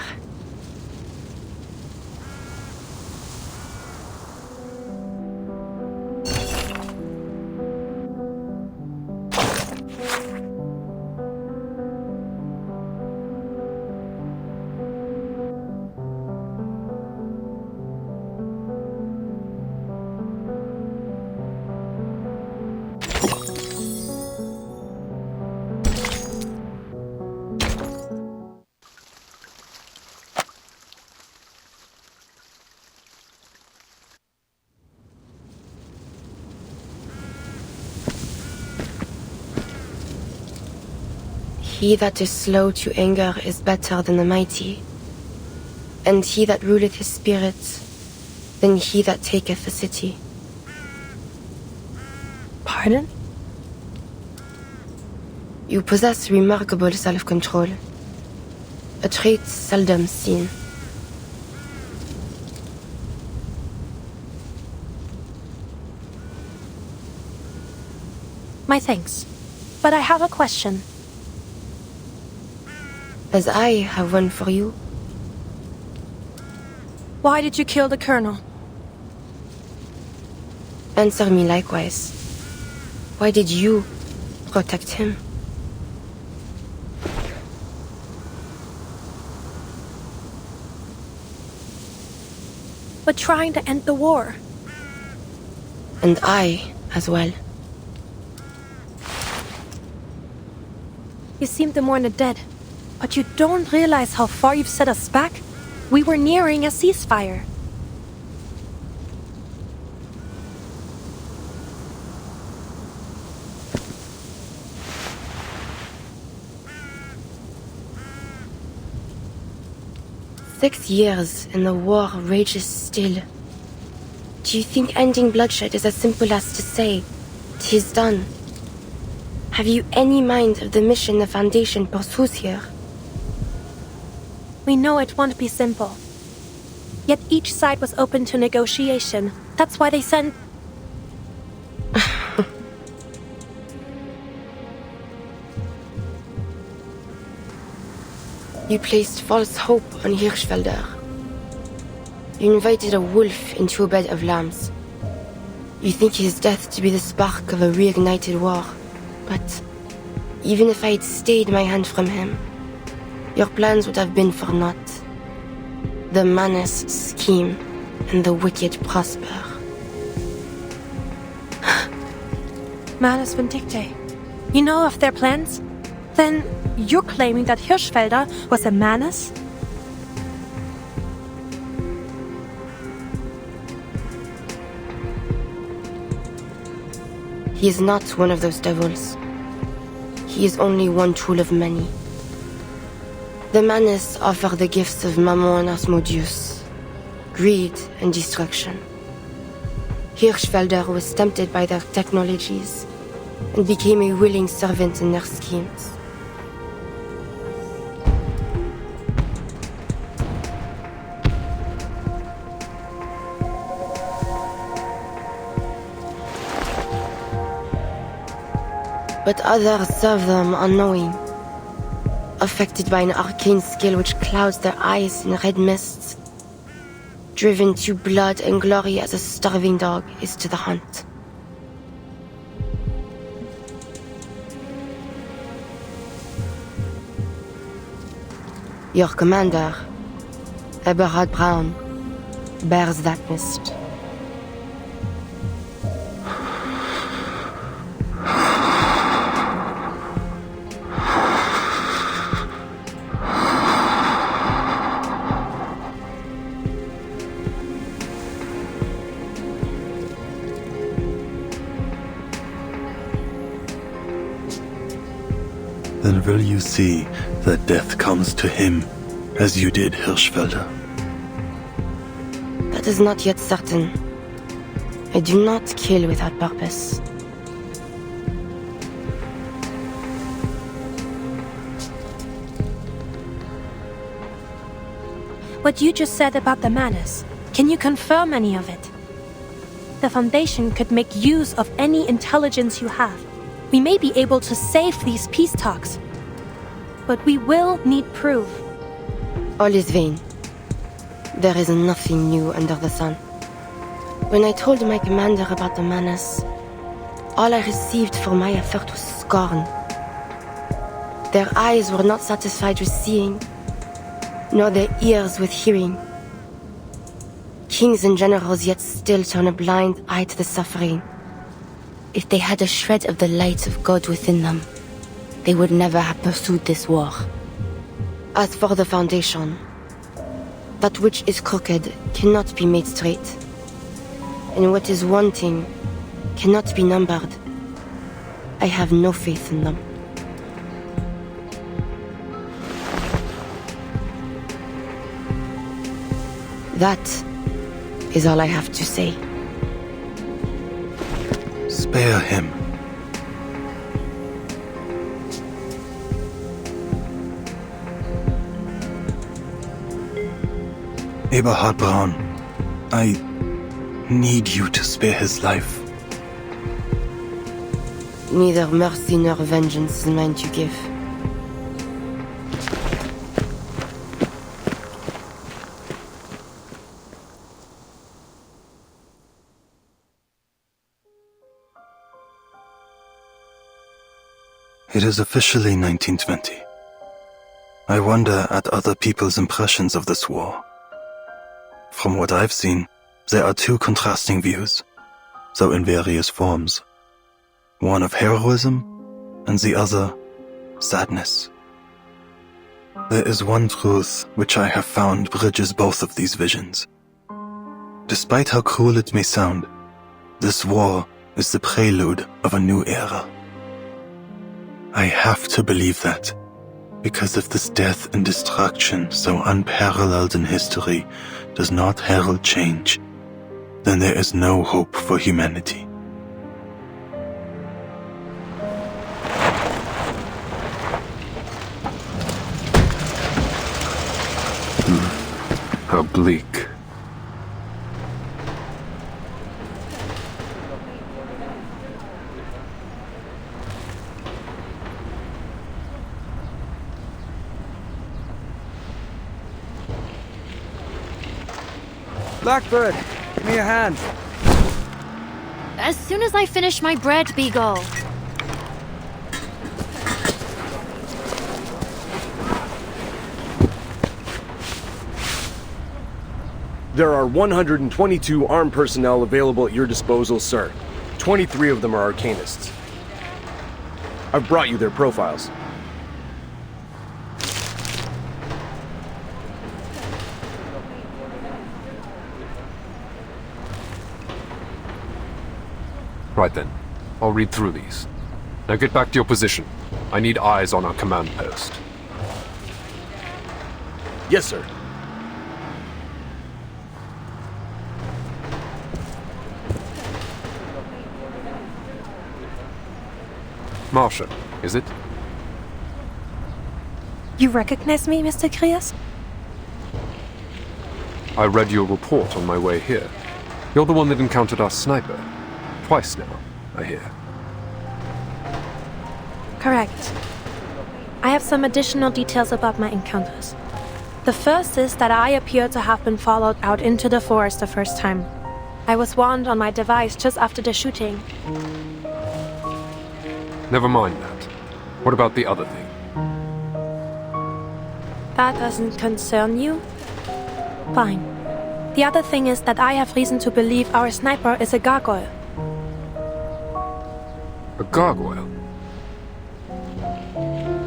He that is slow to anger is better than the mighty, and he that ruleth his spirit than he that taketh a city. Pardon? You possess remarkable self-control, a trait seldom seen. My thanks. But I have a question. As I have one for you. Why did you kill the colonel? Answer me likewise. Why did you protect him? We're trying to end the war. And I as well. You seem to mourn the dead, but you don't realize how far you've set us back. We were nearing a ceasefire. "6 years and the war rages still. Do you think ending bloodshed is as simple as to say, 'tis done? Have you any mind of the mission the Foundation pursues here? We know it won't be simple. Yet each side was open to negotiation. That's why they sent... You placed false hope on Hirschfelder. You invited a wolf into a bed of lambs. You think his death to be the spark of a reignited war. But even if I had stayed my hand from him, your plans would have been for naught. The Manus scheme, and the wicked prosper. Manus Vindicte. You know of their plans? Then you're claiming that Hirschfelder was a Manus? He is not one of those devils. He is only one tool of many. The Manus offer the gifts of Mammon and Asmodeus, greed and destruction. Hirschfelder was tempted by their technologies and became a willing servant in their schemes. but others serve them unknowing, affected by an arcane skill which clouds their eyes in red mists, driven to blood and glory as a starving dog is to the hunt. Your commander, Eberhard Braun, bears that mist. Then will you see that death comes to him, as you did Hirschfelder? That is not yet certain. I do not kill without purpose. What you just said about the Manus, can you confirm any of it? The Foundation could make use of any intelligence you have. We may be able to save these peace talks. But we will need proof. All is vain. There is nothing new under the sun. When I told my commander about the Manus, all I received for my effort was scorn. Their eyes were not satisfied with seeing, nor their ears with hearing. Kings and generals yet still turn a blind eye to the suffering. If they had a shred of the light of God within them, they would never have pursued this war. As for the Foundation, that which is crooked cannot be made straight, and what is wanting cannot be numbered. I have no faith in them. That is all I have to say. Spare him. Eberhard Braun, I need you to spare his life. Neither mercy nor vengeance is mine to give. It is officially 1920. I wonder at other people's impressions of this war. From what I've seen, there are two contrasting views, though in various forms. One of heroism, and the other, sadness. There is one truth which I have found bridges both of these visions. Despite how cruel it may sound, this war is the prelude of a new era. I have to believe that, because if this death and destruction so unparalleled in history does not herald change, then there is no hope for humanity. How bleak. Blackbird, give me a hand. As soon as I finish my bread, Beagle. There are 122 armed personnel available at your disposal, sir. 23 of them are arcanists. I've brought you their profiles. Right then. I'll read through these. Now get back to your position. I need eyes on our command post. Yes, sir. Marcia, is it? You recognize me, Mr. Krias? I read your report on my way here. You're the one that encountered our sniper. Twice now, I hear. Correct. I have some additional details about my encounters. The first is that I appear to have been followed out into the forest the first time. I was warned on my device just after the shooting. Never mind that. What about the other thing? That doesn't concern you? Fine. The other thing is that I have reason to believe our sniper is a gargoyle. A gargoyle?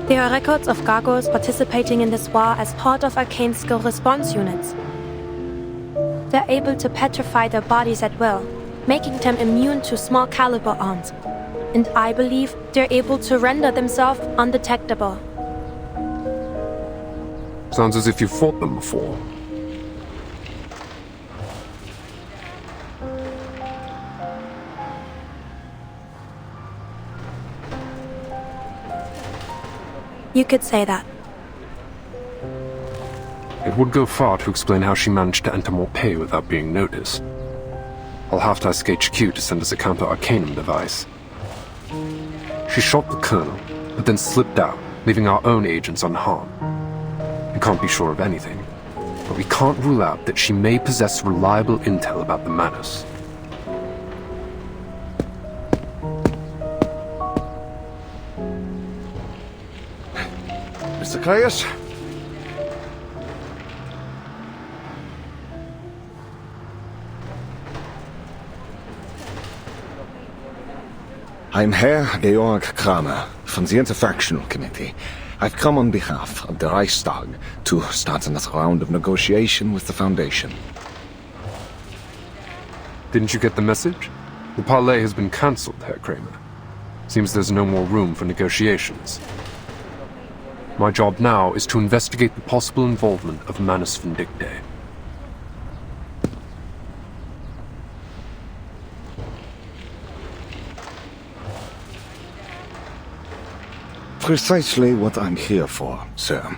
There are records of gargoyles participating in this war as part of arcane skill response units. They're able to petrify their bodies at will, making them immune to small caliber arms. And I believe they're able to render themselves undetectable. Sounds as if you fought them before. You could say that. It would go far to explain how she managed to enter montpaix without being noticed. I'll have to ask HQ to send us a counter-arcanum device. She shot the colonel, but then slipped out, leaving our own agents unharmed. We can't be sure of anything, but we can't rule out that she may possess reliable intel about the Manus. Mr. Caius? I'm Herr Georg Kramer from the Interfactional Committee. I've come on behalf of the Reichstag to start another round of negotiation with the Foundation. Didn't you get the message? The parley has been cancelled, Herr Kramer. Seems there's no more room for negotiations. My job now is to investigate the possible involvement of Manus Vindictae. Precisely what I'm here for, sir.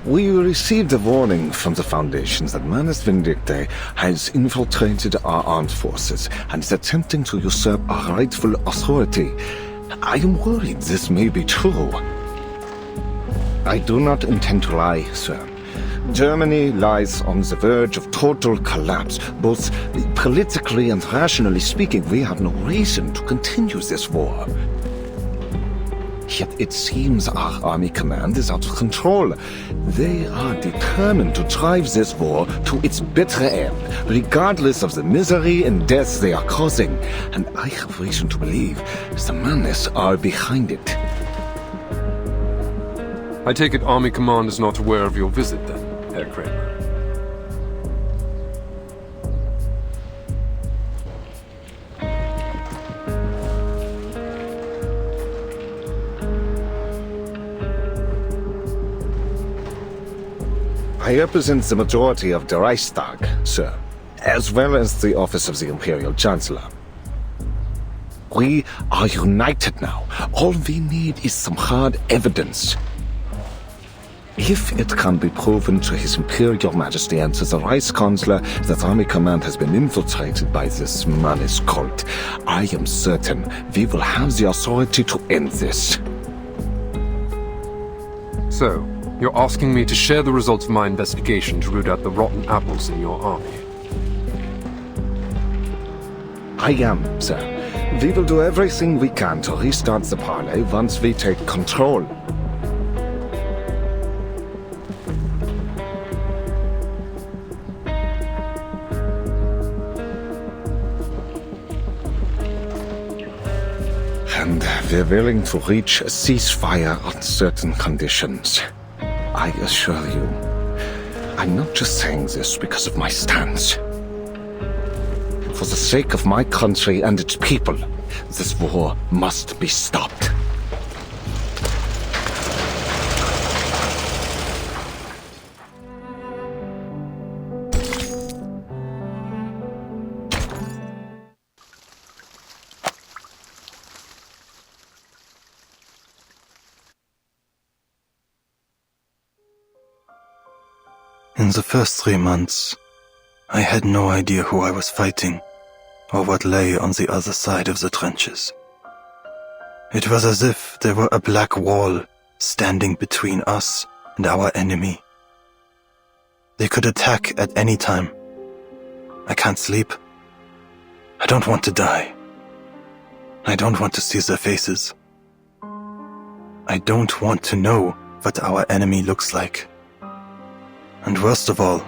We received a warning from the Foundation that Manus Vindictae has infiltrated our armed forces and is attempting to usurp our rightful authority. I am worried this may be true. I do not intend to lie, sir. Germany lies on the verge of total collapse. Both politically and rationally speaking, we have no reason to continue this war. Yet it seems our army command is out of control. They are determined to drive this war to its bitter end, regardless of the misery and death they are causing. And I have reason to believe the Manus are behind it. I take it Army Command is not aware of your visit then, Herr Kramer. I represent the majority of the Reichstag, sir, as well as the office of the Imperial Chancellor. We are united now. All we need is some hard evidence. If it can be proven to His Imperial Majesty and to the Reichskanzler that Army Command has been infiltrated by this Manus cult, I am certain we will have the authority to end this. So, you're asking me to share the results of my investigation to root out the rotten apples in your army? I am, sir. We will do everything we can to restart the parley once we take control. And we're willing to reach a ceasefire on certain conditions. I assure you, I'm not just saying this because of my stance. For the sake of my country and its people, this war must be stopped. In the first 3 months, I had no idea who I was fighting or what lay on the other side of the trenches. It was as if there were a black wall standing between us and our enemy. They could attack at any time. I can't sleep. I don't want to die. I don't want to see their faces. I don't want to know what our enemy looks like. And worst of all,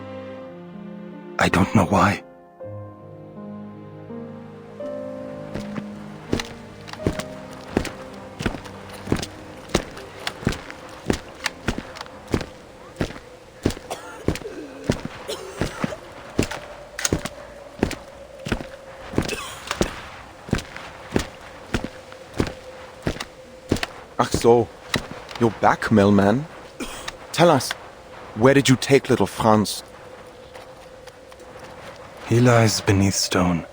I don't know why. Ach so, you're back, mailman. Tell us, where did you take little Franz? He lies beneath stone,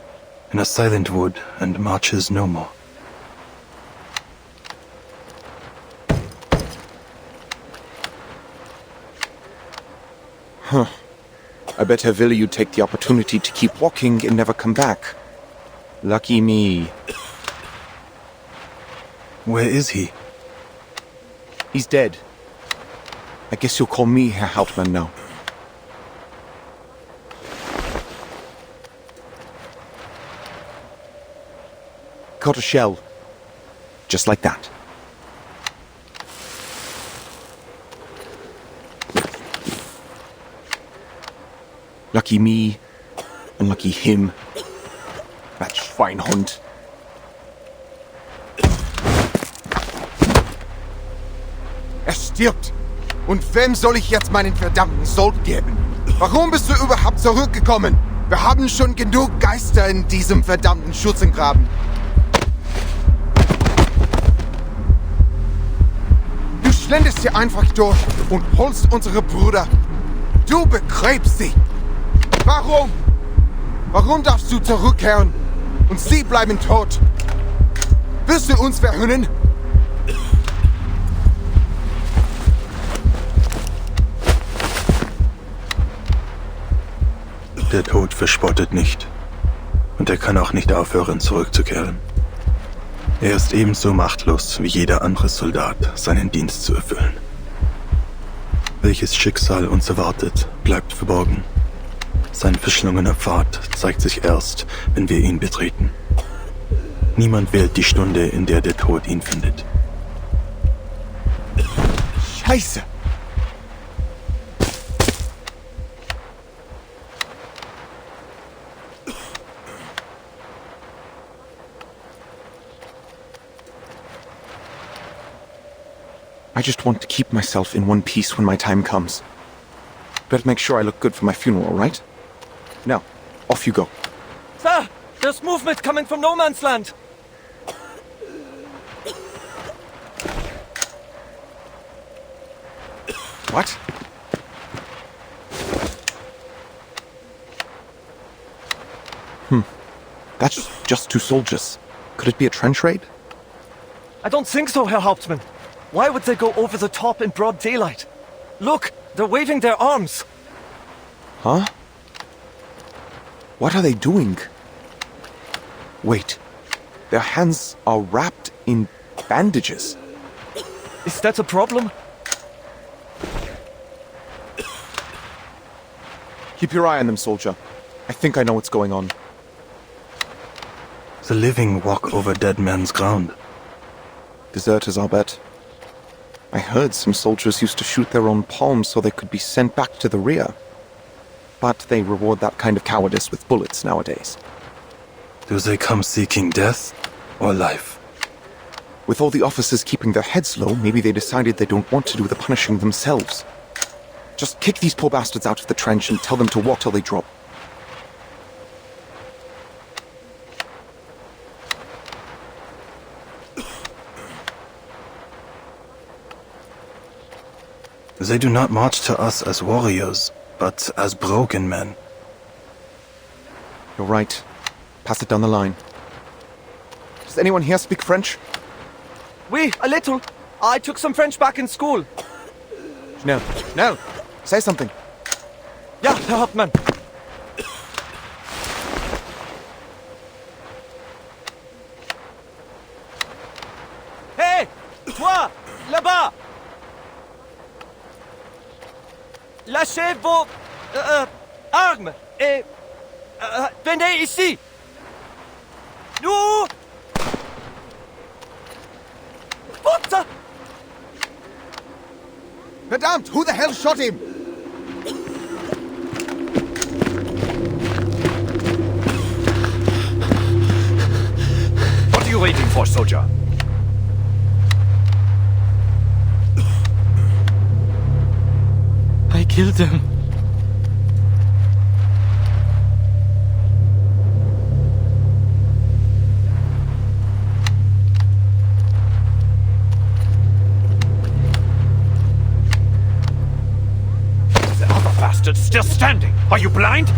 in a silent wood, and marches no more. Huh. I bet Herr Wille you'd take the opportunity to keep walking and never come back. Lucky me. Where is he? He's dead. I guess you'll call me Herr Hauptmann now. Caught a shell. Just like that. Lucky me. Unlucky him. That Schweinhund. Er stirbt. Und wem soll ich jetzt meinen verdammten Sold geben? Warum bist du überhaupt zurückgekommen? Wir haben schon genug Geister in diesem verdammten Schützengraben. Du schlendest hier einfach durch und holst unsere Brüder. Du begräbst sie. Warum? Warum darfst du zurückkehren und sie bleiben tot? Willst du uns verhöhnen? Der Tod verspottet nicht. Und er kann auch nicht aufhören, zurückzukehren. Er ist ebenso machtlos wie jeder andere Soldat, seinen Dienst zu erfüllen. Welches Schicksal uns erwartet, bleibt verborgen. Sein verschlungener Pfad zeigt sich erst, wenn wir ihn betreten. Niemand wählt die Stunde, in der der Tod ihn findet. Scheiße! I just want to keep myself in one piece when my time comes. Better make sure I look good for my funeral, right? Now, off you go. Sir, there's movement coming from no man's land. What? That's just 2 soldiers. Could it be a trench raid? I don't think so, Herr Hauptmann. Why would they go over the top in broad daylight? Look, they're waving their arms. Huh? What are they doing? Wait. Their hands are wrapped in bandages. Is that a problem? Keep your eye on them, soldier. I think I know what's going on. The living walk over dead men's ground. Deserters, I'll bet. I heard some soldiers used to shoot their own palms so they could be sent back to the rear. But they reward that kind of cowardice with bullets nowadays. Do they come seeking death or life? With all the officers keeping their heads low, maybe they decided they don't want to do the punishing themselves. Just kick these poor bastards out of the trench and tell them to walk till they drop. They do not march to us as warriors, but as broken men. You're right. Pass it down the line. Does anyone here speak French? Oui, a little. I took some French back in school. Schnell, schnell! Say something. Ja, Herr Hauptmann. lâchez vos armes et venez ici. Nous. What? Verdammt, who the hell shot him? What are you waiting for, soldier? I killed him. The other bastard's still standing. Are you blind?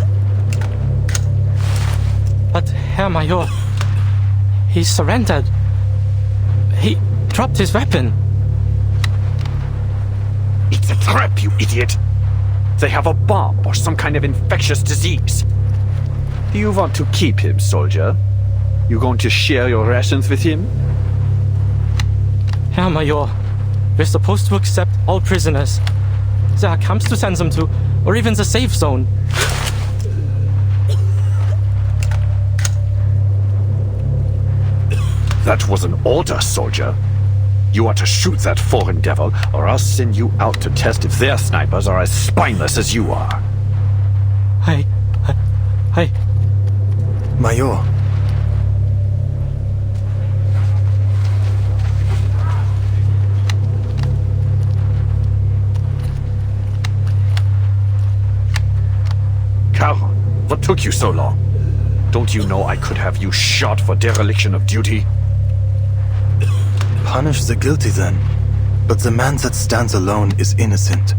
But, Herr Major, he surrendered. He dropped his weapon. It's a trap, you idiot! They have a bomb or some kind of infectious disease. Do you want to keep him, soldier? You going to share your rations with him? Herr Major, we're supposed to accept all prisoners. There are camps to send them to, or even the safe zone. That was an order, soldier. You are to shoot that foreign devil, or I'll send you out to test if their snipers are as spineless as you are. Hey. Major. Carl, what took you so long? Don't you know I could have you shot for dereliction of duty? Punish the guilty then. But the man that stands alone is innocent.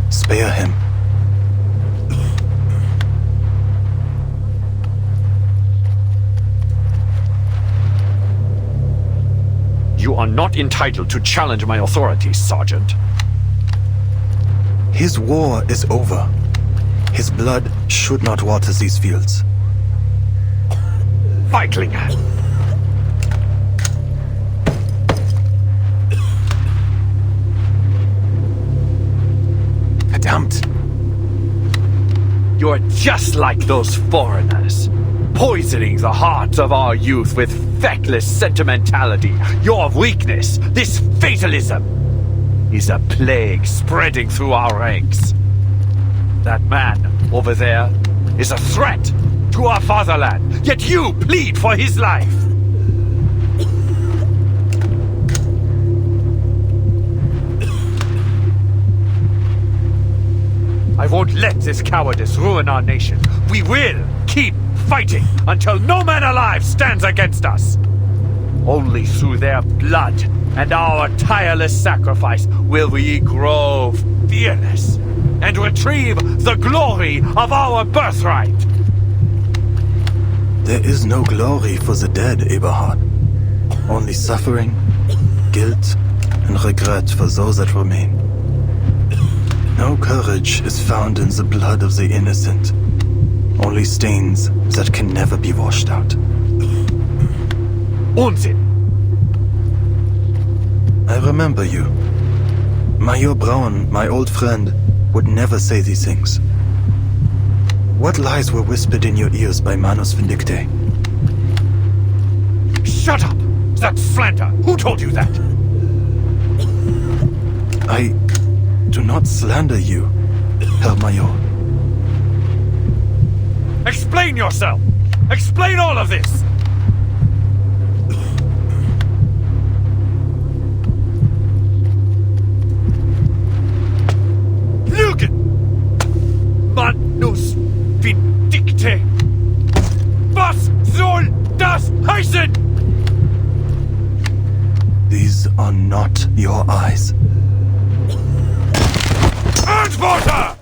Spare him. You are not entitled to challenge my authority, Sergeant. His war is over. His blood should not water these fields. Feigling! Verdammt! You're just like those foreigners, poisoning the hearts of our youth with feckless sentimentality. Your weakness, this fatalism, is a plague spreading through our ranks. That man over there is a threat to our fatherland, yet you plead for his life. I won't let this cowardice ruin our nation. We will keep fighting until no man alive stands against us. Only through their blood and our tireless sacrifice will we grow fearless and retrieve the glory of our birthright. There is no glory for the dead, Eberhard. Only suffering, guilt, and regret for those that remain. No courage is found in the blood of the innocent. Only stains that can never be washed out. Unsinn! I remember you. Major Braun, my old friend, would never say these things. What lies were whispered in your ears by Manus Vindicte? Shut up! That's slander! Who told you that? I do not slander you, Herr Major. Explain yourself! Explain all of this! Lügen! Manus Vindicte! Was soll das heißen? These are not your eyes. Antworter!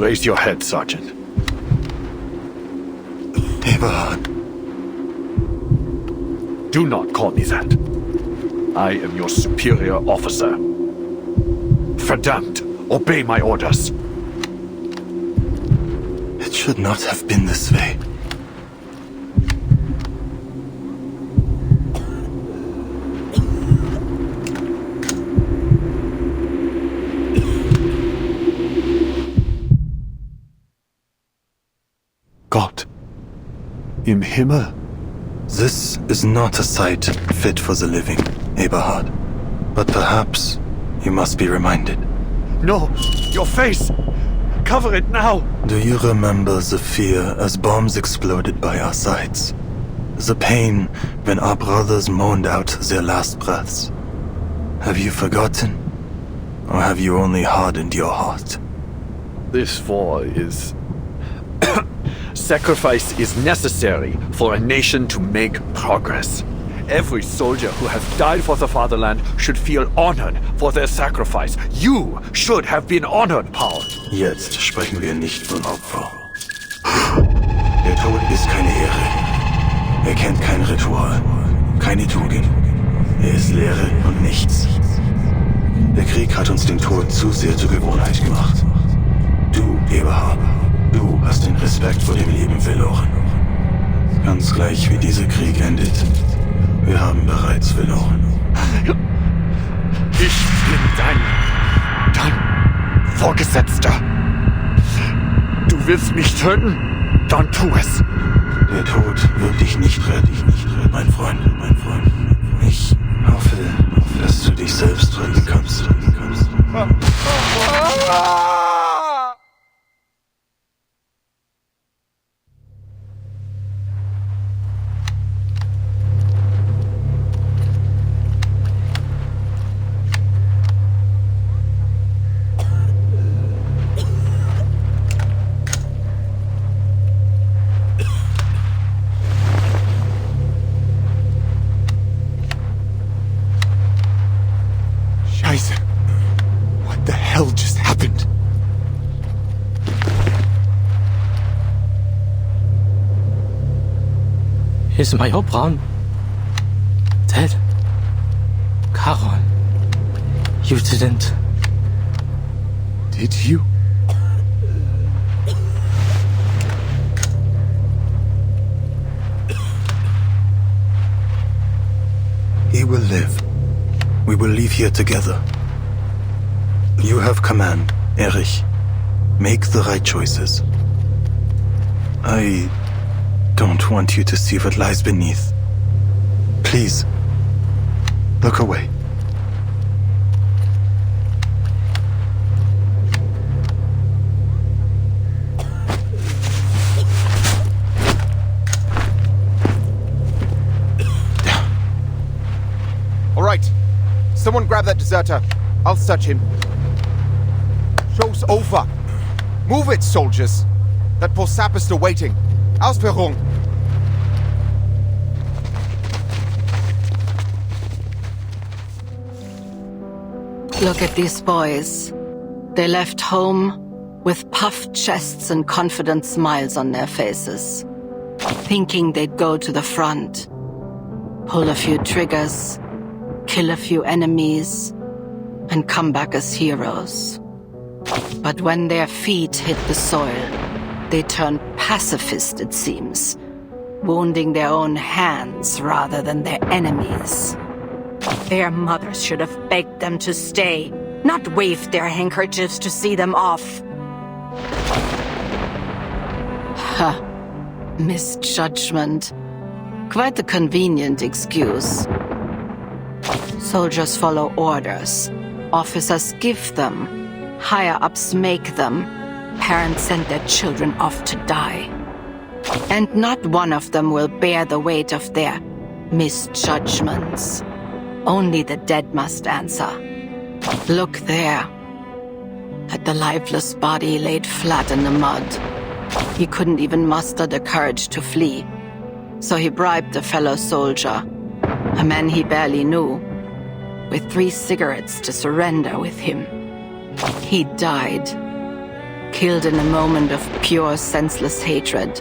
Raise your head, Sergeant. Eberhard. Do not call me that. I am your superior officer. Verdammt! Obey my orders. It should not have been this way. Gott. Im Himmel. This is not a sight fit for the living, Eberhard. But perhaps you must be reminded. No! Your face! Cover it now! Do you remember the fear as bombs exploded by our sides? The pain when our brothers moaned out their last breaths? Have you forgotten? Or have you only hardened your heart? This war is... Sacrifice is necessary for a nation to make progress. Every soldier who has died for the fatherland should feel honored for their sacrifice. You should have been honored, Paul. Jetzt sprechen wir nicht von Opfer. Der Tod ist keine Ehre. Er kennt kein Ritual, keine Tugend. Er ist Leere und nichts. Der Krieg hat uns den Tod zu sehr zur Gewohnheit gemacht. Du, Eberhard, du hast den Respekt vor dem Leben verloren. Ganz gleich wie dieser Krieg endet. Wir haben bereits verloren. Ich bin dein Vorgesetzter. Du willst mich töten? Dann tu es. Der Tod wird dich nicht retten, mein Freund. Ich hoffe, dass du dich selbst retten kannst. Scheiße. What the hell just happened? Is Major Braun dead? Carol, you didn't... Did you? He will live. We will leave here together. You have command, Erich. Make the right choices. I don't want you to see what lies beneath. Please, look away. All right. Someone grab that deserter. I'll search him. Show's over. Move it, soldiers. That poor sap is still waiting. Ausführung. Look at these boys. They left home with puffed chests and confident smiles on their faces, thinking they'd go to the front, pull a few triggers, kill a few enemies, and come back as heroes. But when their feet hit the soil, they turned pacifist, it seems, wounding their own hands rather than their enemies. Their mothers should have begged them to stay, not waved their handkerchiefs to see them off. Ha! Misjudgment. Quite a convenient excuse. Soldiers follow orders. Officers give them. Higher-ups make them. Parents send their children off to die. And not one of them will bear the weight of their misjudgments. Only the dead must answer. Look there. At the lifeless body laid flat in the mud. He couldn't even muster the courage to flee. So he bribed a fellow soldier, a man he barely knew, with 3 cigarettes to surrender with him. He died. killed in a moment of pure senseless hatred.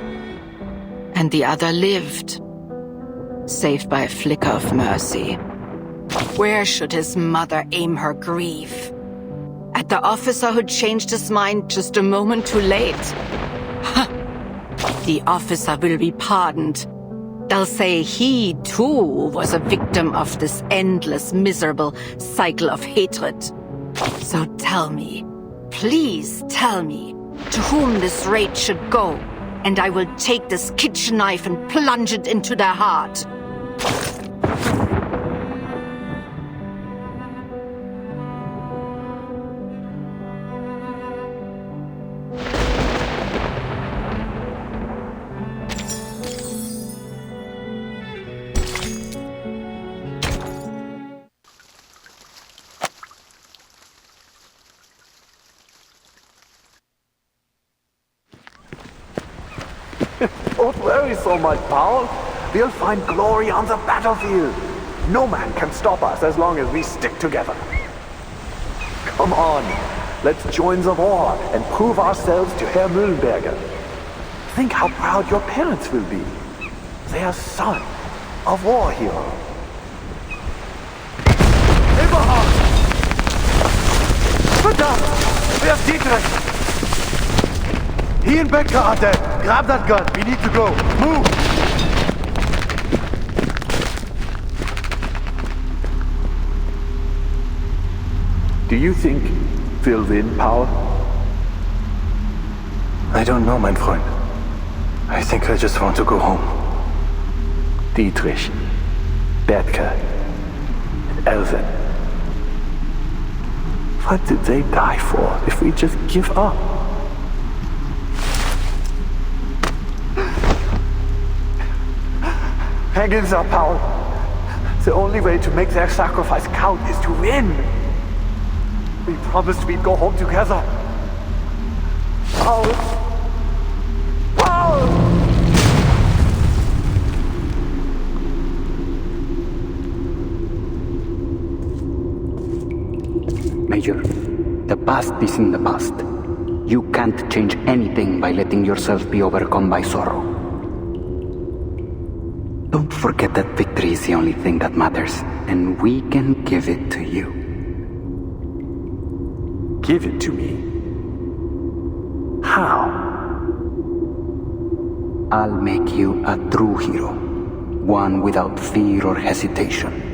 And the other lived, saved by a flicker of mercy. Where should his mother aim her grief? At the officer who changed his mind just a moment too late? The officer will be pardoned. They'll say he, too, was a victim of this endless, miserable cycle of hatred. So tell me, please tell me, to whom this rage should go, and I will take this kitchen knife and plunge it into their heart. Don't worry so much, Paul. We'll find glory on the battlefield. No man can stop us as long as we stick together. Come on, let's join the war and prove ourselves to Herr Mühlenberger. Think how proud your parents will be. Their son, a war hero. Eberhard! Verdammt! Where's Dietrich? He and Becker are dead. Grab that gun. We need to go. Move! Do you think we'll win, Paul? I don't know, mein Freund. I think I just want to go home. Dietrich, Becker, and Elvin. What did they die for if we just give up? Hang in there, Paul. The only way to make their sacrifice count is to win. We promised we'd go home together. Paul! Paul! Major, the past is in the past. You can't change anything by letting yourself be overcome by sorrow. Don't forget that victory is the only thing that matters, and we can give it to you. Give it to me? How? I'll make you a true hero, one without fear or hesitation.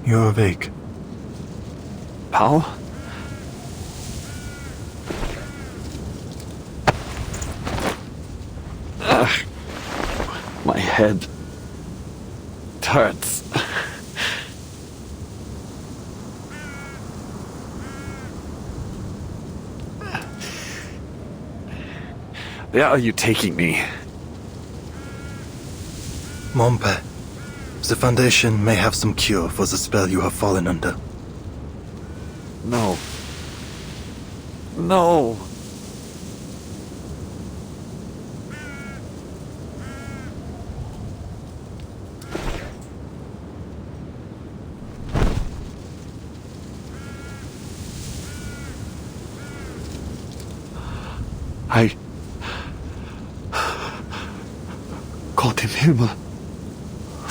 You're awake. Paul? My head hurts. Where are you taking me? Montpaix. The Foundation may have some cure for the spell you have fallen under. No. No. Gott im Himmel.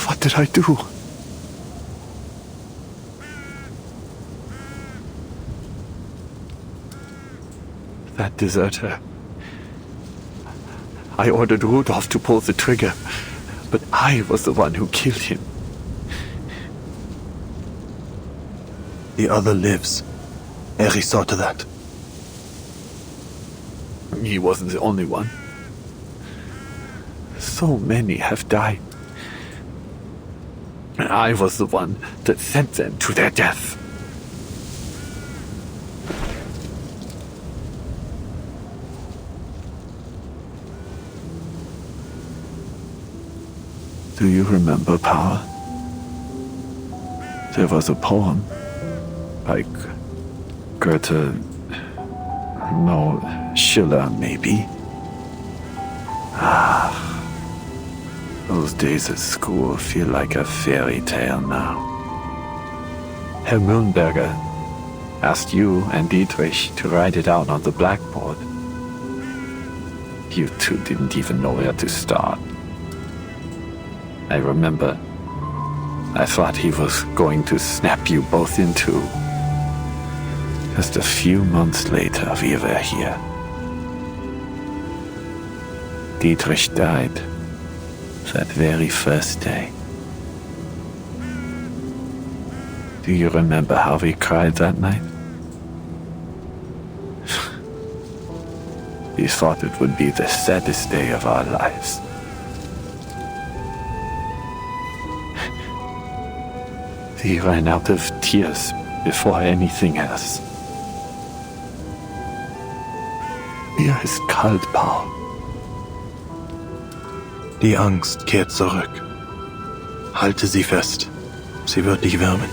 What did I do? That deserter. I ordered Rudolph to pull the trigger, but I was the one who killed him. The other lives. Eri saw to that. He wasn't the only one. So many have died. And I was the one that sent them to their death. Do you remember, Paul? There was a poem by Goethe. No, Schiller, maybe. Those days at school feel like a fairy tale now. Herr Mühlenberger asked you and Dietrich to write it out on the blackboard. You two didn't even know where to start. I remember I thought he was going to snap you both in two. Just a few months later, we were here. Dietrich died that very first day. Do you remember how we cried that night? We thought it would be the saddest day of our lives. We ran out of tears before anything else. Mir ist kalt, Paul. Die Angst kehrt zurück. Halte sie fest. Sie wird dich wärmen.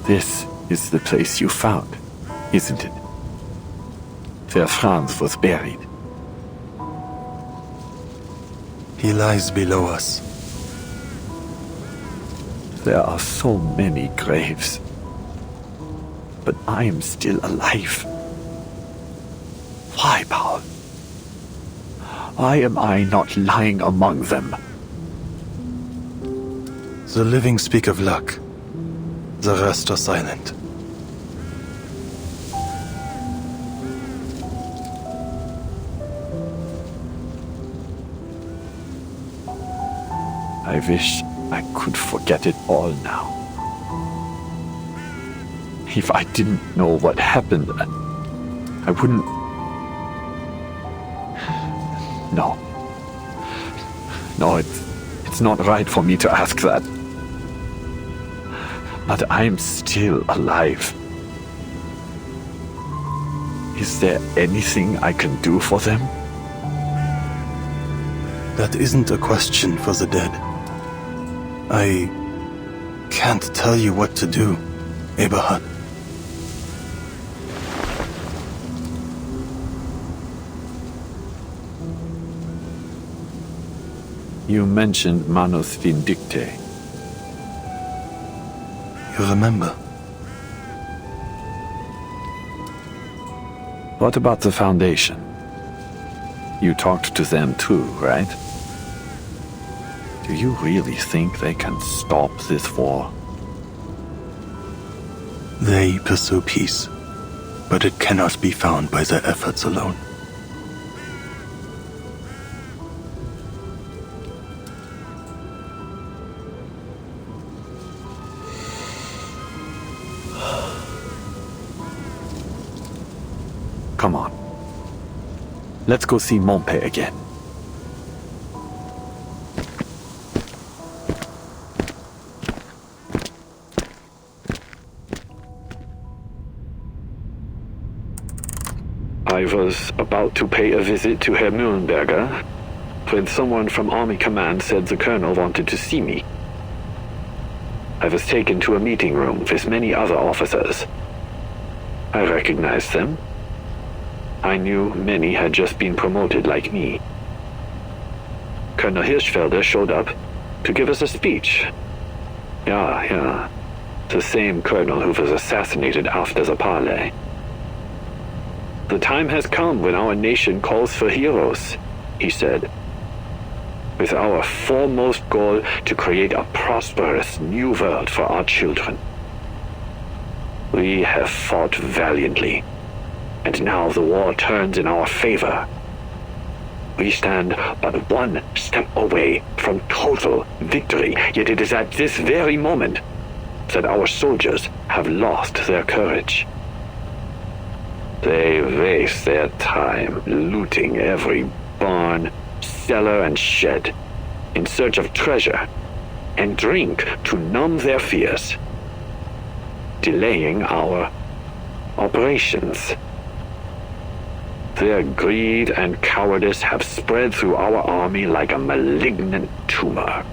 This is the place you found, isn't it? Where Franz was buried. He lies below us. There are so many graves. But I am still alive. Why, Paul? Why am I not lying among them? The living speak of luck. The rest are silent. I wish I could forget it all now. If I didn't know what happened, I wouldn't... No. No, it's not right for me to ask that. But I'm still alive. Is there anything I can do for them? That isn't a question for the dead. I can't tell you what to do, Eberhard. You mentioned Manus Vindicte. You remember? What about the Foundation? You talked to them too, right? Do you really think they can stop this war? They pursue peace, but it cannot be found by their efforts alone. Come on. Let's go see Montpaix again. I was about to pay a visit to Herr Mühlenberger when someone from Army Command said the colonel wanted to see me. I was taken to a meeting room with many other officers. I recognized them. I knew many had just been promoted like me. Colonel Hirschfelder showed up to give us a speech. Yeah. The same colonel who was assassinated after the parley. The time has come when our nation calls for heroes, he said. With our foremost goal to create a prosperous new world for our children. We have fought valiantly. And now the war turns in our favor. We stand but one step away from total victory, yet it is at this very moment that our soldiers have lost their courage. They waste their time looting every barn, cellar, and shed in search of treasure and drink to numb their fears. delaying our operations. Their greed and cowardice have spread through our army like a malignant tumor.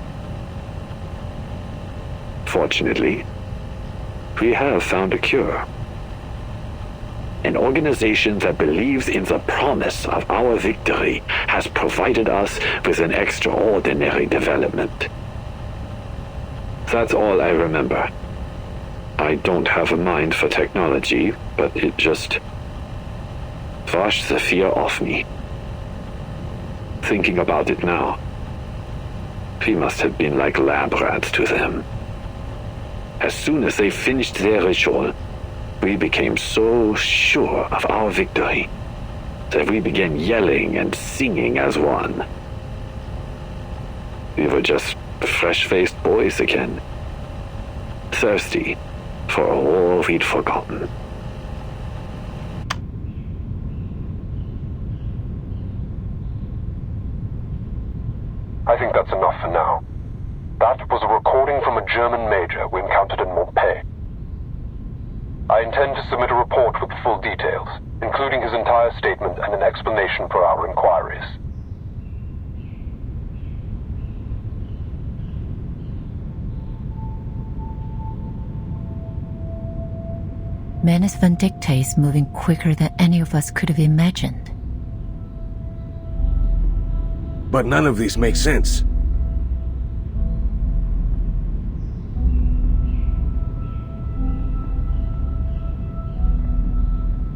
Fortunately, we have found a cure. An organization that believes in the promise of our victory has provided us with an extraordinary development. That's all I remember. I don't have a mind for technology, but it just washed the fear off me. Thinking about it now, we must have been like lab rats to them. As soon as they finished their ritual, we became so sure of our victory that we began yelling and singing as one. We were just fresh-faced boys again, thirsty for a war we'd forgotten. I think that's enough for now. That was a recording from a German major we encountered in Montpaix. I intend to submit a report with full details, including his entire statement and an explanation for our inquiries. Manus Vindicta is moving quicker than any of us could have imagined. But none of this makes sense.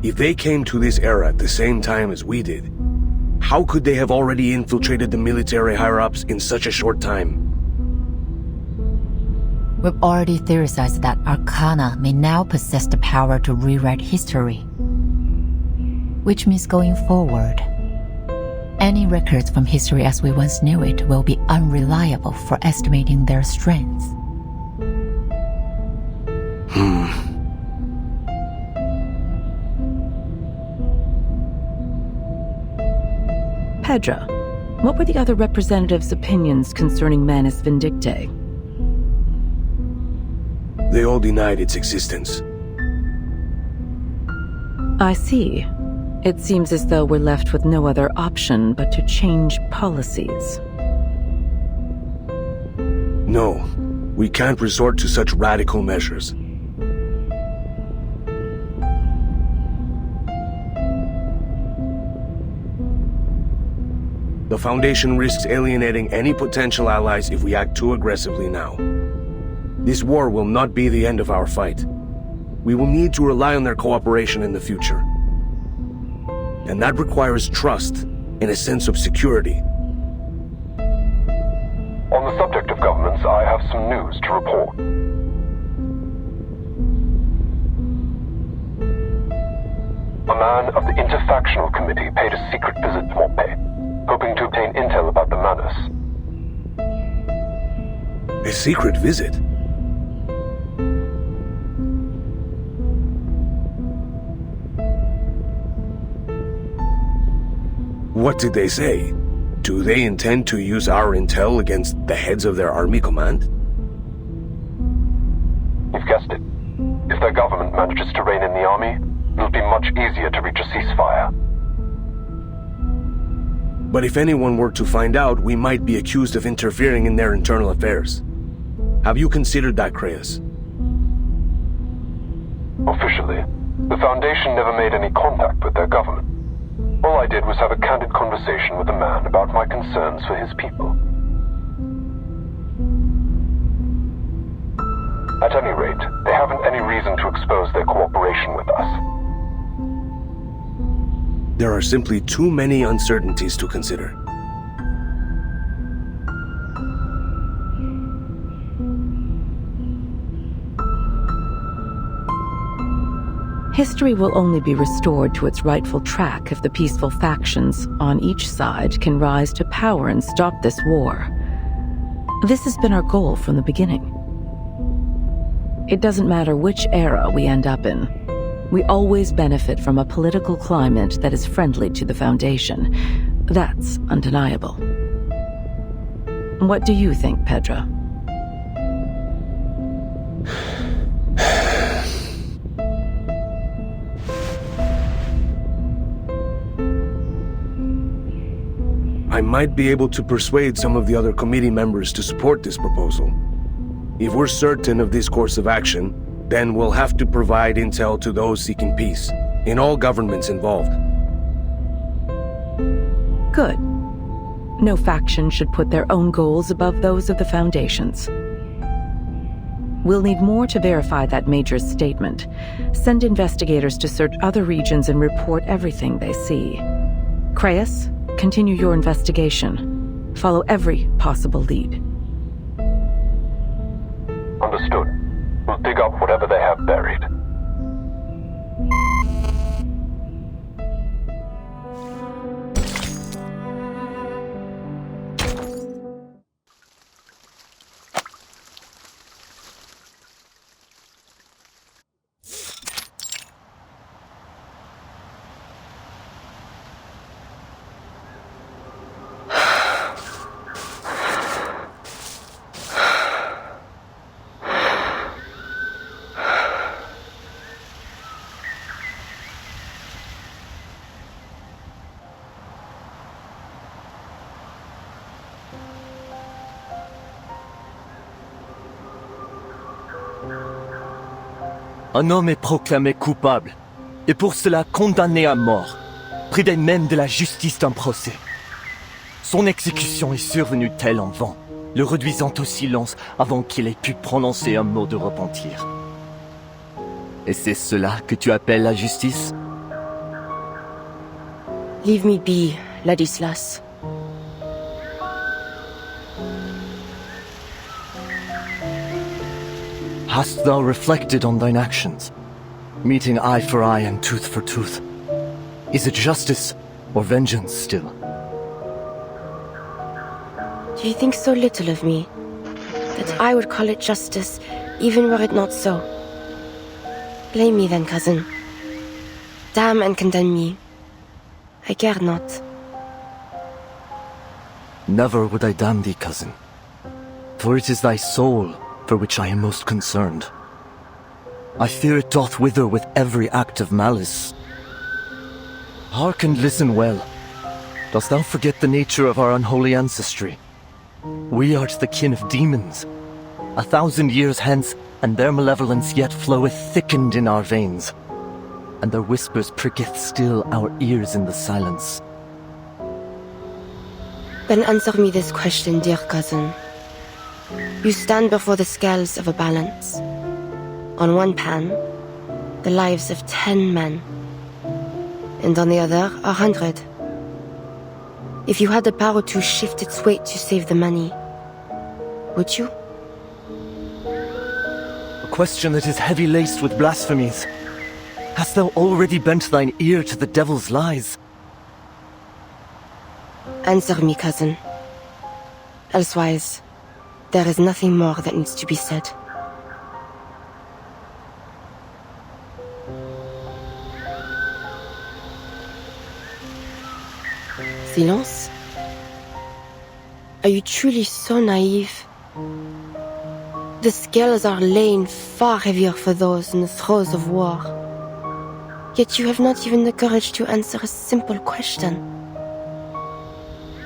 If they came to this era at the same time as we did, how could they have already infiltrated the military higher-ups in such a short time? We've already theorized that Arcana may now possess the power to rewrite history. Which means going forward, any records from history as we once knew it will be unreliable for estimating their strengths. Pedro, what were the other representatives' opinions concerning Manus Vindicta? They all denied its existence. I see. It seems as though we're left with no other option but to change policies. No, we can't resort to such radical measures. The Foundation risks alienating any potential allies if we act too aggressively now. This war will not be the end of our fight. We will need to rely on their cooperation in the future. And that requires trust and a sense of security. On the subject of governments, I have some news to report. A man of the Interfactional Committee paid a secret visit to Montpaix, hoping to obtain intel about the Manus. A secret visit? What did they say? Do they intend to use our intel against the heads of their army command? You've guessed it. If their government manages to rein in the army, it'll be much easier to reach a ceasefire. But if anyone were to find out, we might be accused of interfering in their internal affairs. Have you considered that, Creus? Officially, the Foundation never made any contact with their government. All I did was have a candid conversation with a man about my concerns for his people. At any rate, they haven't any reason to expose their cooperation with us. There are simply too many uncertainties to consider. History will only be restored to its rightful track if the peaceful factions on each side can rise to power and stop this war. This has been our goal from the beginning. It doesn't matter which era we end up in. We always benefit from a political climate that is friendly to the Foundation. That's undeniable. What do you think, Pedro? I might be able to persuade some of the other committee members to support this proposal. If we're certain of this course of action, then we'll have to provide intel to those seeking peace, in all governments involved. Good. No faction should put their own goals above those of the Foundation's. We'll need more to verify that Major's statement. Send investigators to search other regions and report everything they see. Creus, continue your investigation. Follow every possible lead. Understood. We'll dig up whatever they have buried. Un homme est proclamé coupable, et pour cela condamné à mort, près même de la justice d'un procès. Son exécution est survenue telle en vain, le réduisant au silence avant qu'il ait pu prononcer un mot de repentir. Et c'est cela que tu appelles la justice? Leave me be, Ladislas. Hast thou reflected on thine actions? Meeting eye for eye and tooth for tooth. Is it justice or vengeance still? Do you think so little of me, that I would call it justice, even were it not so? Blame me then, cousin. Damn and condemn me. I care not. Never would I damn thee, cousin. For it is thy soul for which I am most concerned. I fear it doth wither with every act of malice. Hark and listen well. Dost thou forget the nature of our unholy ancestry? We are the kin of demons. 1,000 years hence, and their malevolence yet floweth thickened in our veins, and their whispers pricketh still our ears in the silence. Then answer me this question, dear cousin. You stand before the scales of a balance. On one pan, the lives of 10 men, and on the other, 100. If you had the power to shift its weight to save the money, would you? A question that is heavy-laced with blasphemies. Hast thou already bent thine ear to the devil's lies? Answer me, cousin. Elsewise, there is nothing more that needs to be said. Silence? Are you truly so naive? The scales are laying far heavier for those in the throes of war. Yet you have not even the courage to answer a simple question.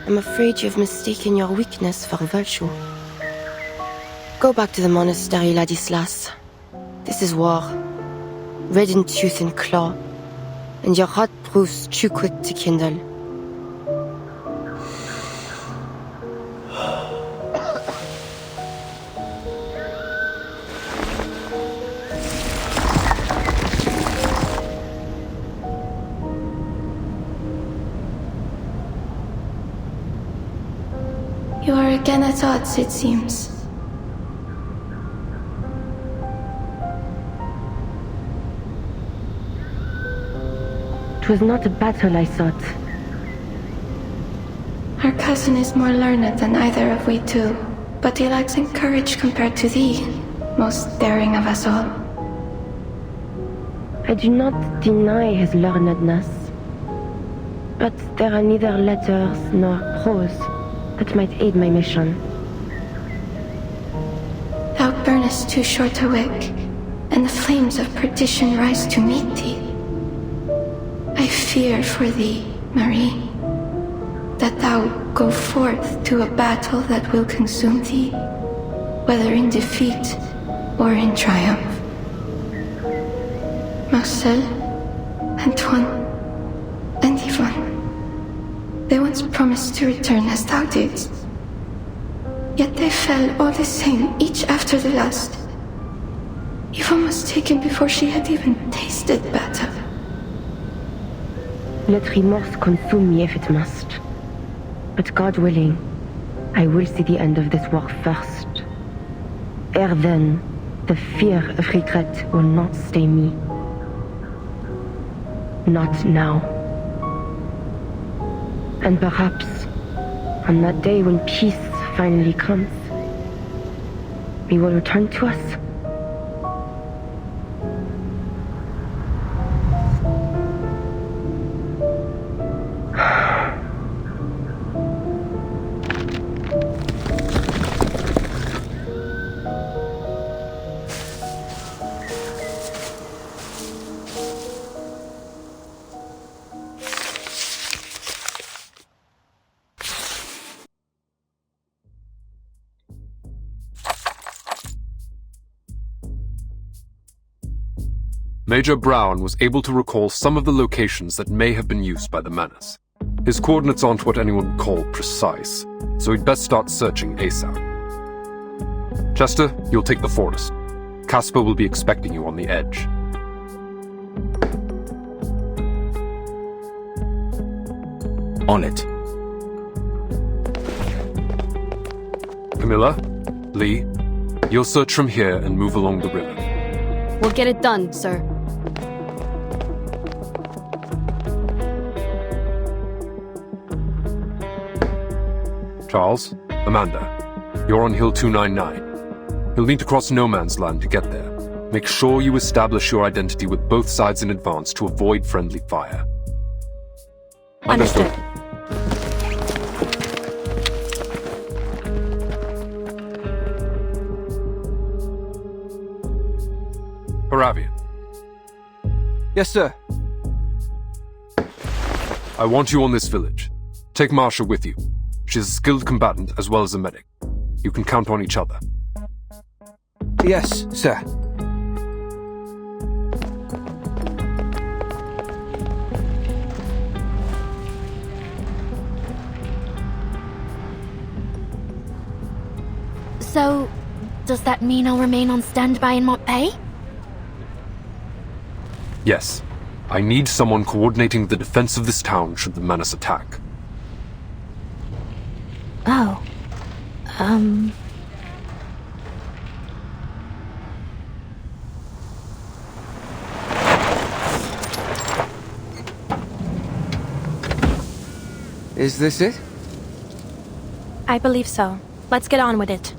I'm afraid you have mistaken your weakness for virtue. Go back to the monastery, Ladislas. This is war. Red in tooth and claw. And your heart proves too quick to kindle. You are again at odds, it seems. It was not a battle, I thought. Our cousin is more learned than either of we two, but he lacks in courage compared to thee, most daring of us all. I do not deny his learnedness, but there are neither letters nor prose that might aid my mission. Thou burnest too short a wick, and the flames of perdition rise to meet thee. I fear for thee, Marie. that thou go forth to a battle that will consume thee, whether in defeat or in triumph. Marcel, Antoine, and Yvonne, they once promised to return as thou didst. Yet they fell all the same, each after the last. Yvonne was taken before she had even tasted battle. Let remorse consume me if it must. But God willing, I will see the end of this war first. Ere then, the fear of regret will not stay me. Not now. And perhaps, on that day when peace finally comes, we will return to us. Major Brown was able to recall some of the locations that may have been used by the menace. His coordinates aren't what anyone would call precise, so he'd best start searching ASAP. Chester, you'll take the forest. Casper will be expecting you on the edge. On it. Camilla, Lee, you'll search from here and move along the river. We'll get it done, sir. Charles, Amanda, you're on Hill 299. You'll need to cross no man's land to get there. Make sure you establish your identity with both sides in advance to avoid friendly fire. Understood. Paravian. Yes, sir. I want you on this village. Take Marsha with you. She's a skilled combatant as well as a medic. You can count on each other. Yes, sir. So, does that mean I'll remain on standby in Montpaix? Yes. I need someone coordinating the defense of this town should the menace attack. Oh. Is this it? I believe so. Let's get on with it.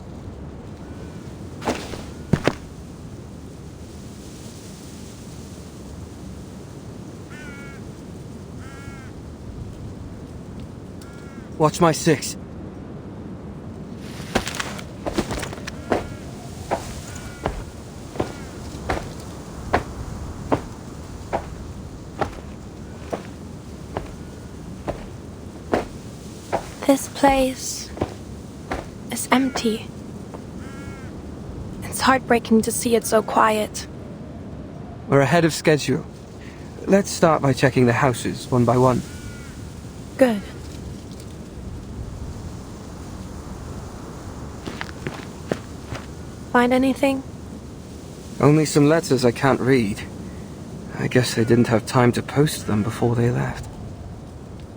Watch my 6. This place is empty. It's heartbreaking to see it so quiet. We're ahead of schedule. Let's start by checking the houses one by one. Good. Find anything? Only some letters I can't read. I guess they didn't have time to post them before they left.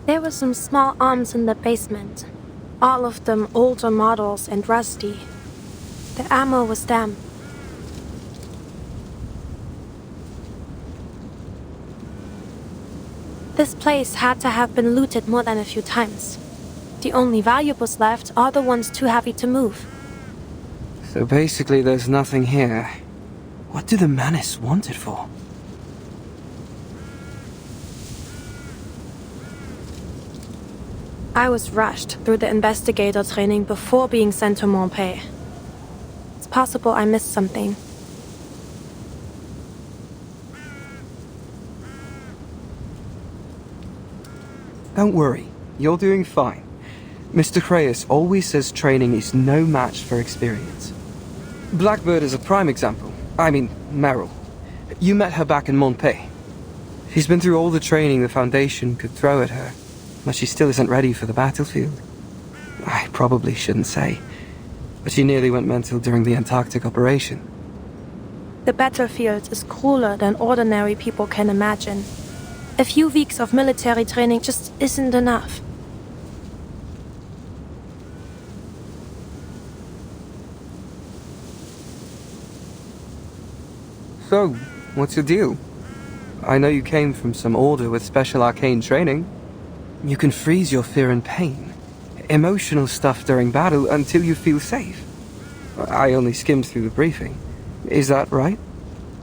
There were some small arms in the basement. All of them older models and rusty. The ammo was damp. This place had to have been looted more than a few times. The only valuables left are the ones too heavy to move. So basically there's nothing here. What do the Manus want it for? I was rushed through the investigator training before being sent to Montpaix. It's possible I missed something. Don't worry. You're doing fine. Mr. Creyas always says training is no match for experience. Blackbird is a prime example. I mean, Meryl. You met her back in Montpaix. She's been through all the training the Foundation could throw at her, but she still isn't ready for the battlefield. I probably shouldn't say, but she nearly went mental during the Antarctic operation. The battlefield is crueler than ordinary people can imagine. A few weeks of military training just isn't enough. So, what's your deal? I know you came from some order with special arcane training. You can freeze your fear and pain, emotional stuff during battle until you feel safe. I only skimmed through the briefing. Is that right?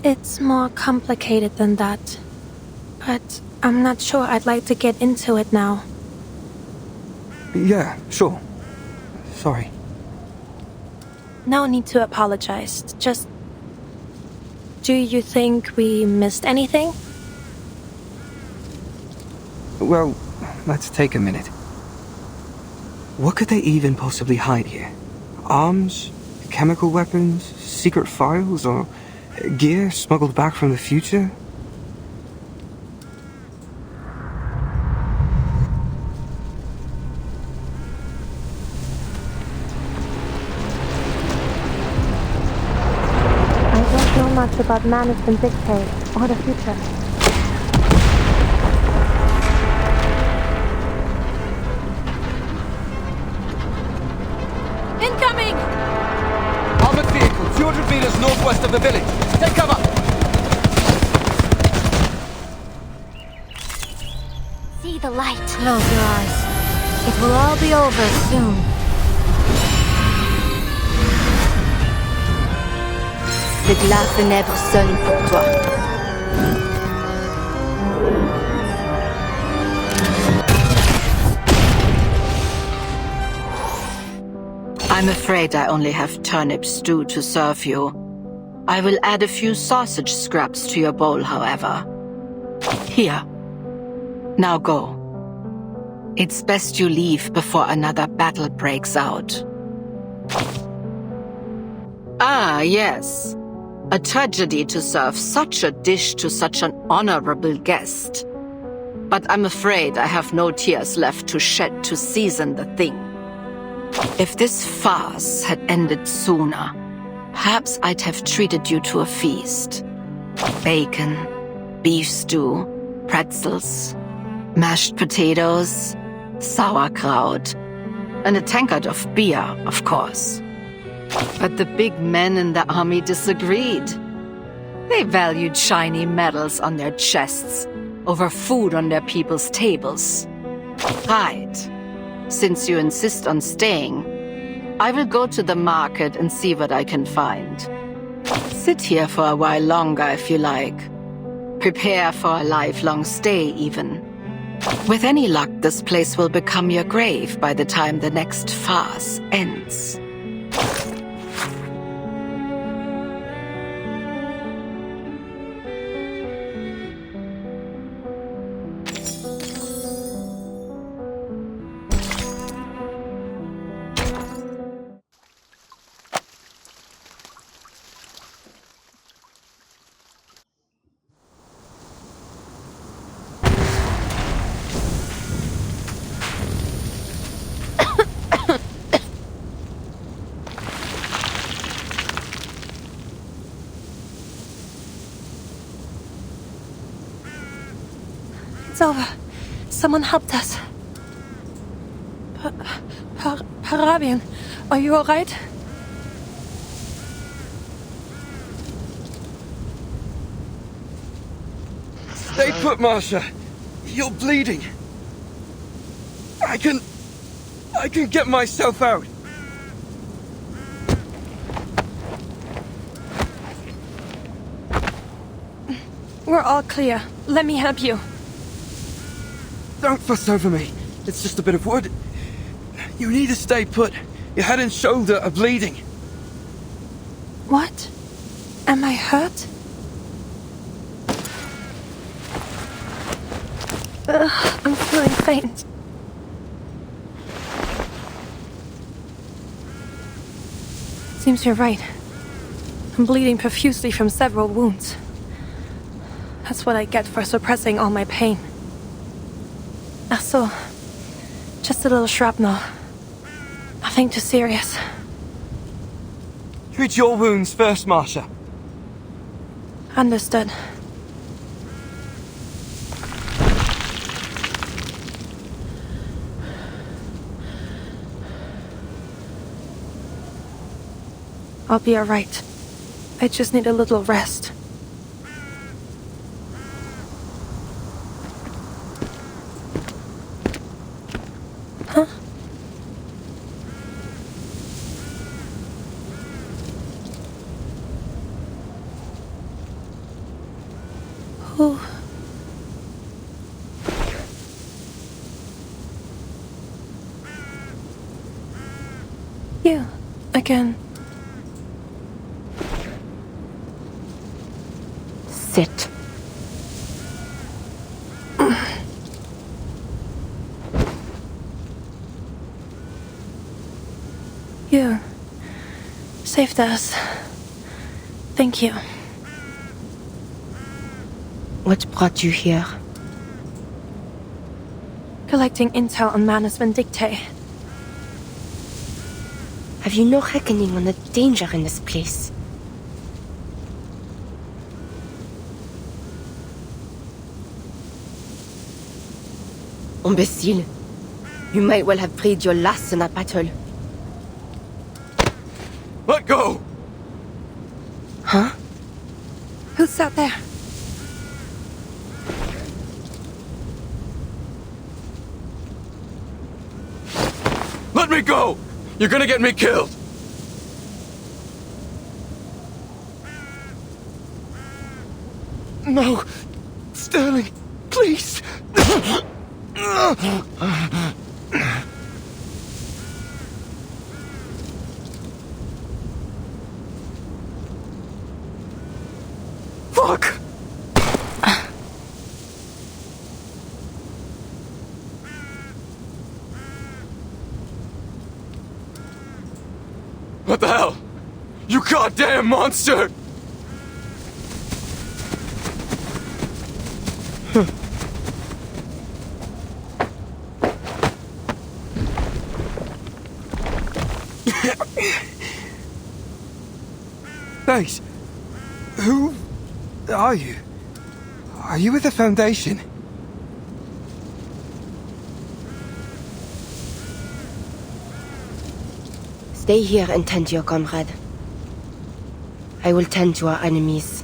It's more complicated than that. But I'm not sure I'd like to get into it now. Yeah, sure. Sorry. No need to apologize. Just... Do you think we missed anything? Well, let's take a minute. What could they even possibly hide here? Arms? Chemical weapons? Secret files? Or gear smuggled back from the future? I don't know much about management dictate or the future. Incoming! Armored vehicle, 200 meters northwest of the village. Take cover! See the light. Close your eyes. It will all be over soon. Le glas funèbre sonne pour toi. I'm afraid I only have turnip stew to serve you. I will add a few sausage scraps to your bowl, however. Here. Now go. It's best you leave before another battle breaks out. Ah, yes. A tragedy to serve such a dish to such an honorable guest. But I'm afraid I have no tears left to shed to season the thing. If this farce had ended sooner, perhaps I'd have treated you to a feast. Bacon, beef stew, pretzels, mashed potatoes, sauerkraut, and a tankard of beer, of course. But the big men in the army disagreed. They valued shiny medals on their chests over food on their people's tables. Right. Since you insist on staying, I will go to the market and see what I can find. Sit here for a while longer if you like. Prepare for a lifelong stay, even. With any luck, this place will become your grave by the time the next farce ends. It's over. Someone helped us. Parabian, are you alright? Stay put, Marsha. You're bleeding. I can get myself out. We're all clear. Let me help you. Don't fuss over me. It's just a bit of wood. You need to stay put. Your head and shoulder are bleeding. What? Am I hurt? I'm feeling faint. Seems you're right. I'm bleeding profusely from several wounds. That's what I get for suppressing all my pain. So, just a little shrapnel. Nothing too serious. Treat your wounds first, Marsha. Understood. I'll be alright. I just need a little rest. Huh? Who? You, again. Sit. You saved us. Thank you. What brought you here? Collecting intel on Manus Vindictae. Have you no reckoning on the danger in this place? Imbecile. You might well have breathed your last in that battle. Let go! Huh? Who's out there? Let me go! You're gonna get me killed! No! Sterling, please! Fuck! What the hell? You goddamn monster! Thanks. Who are you? Are you with the Foundation? Stay here and tend to your comrade. I will tend to our enemies.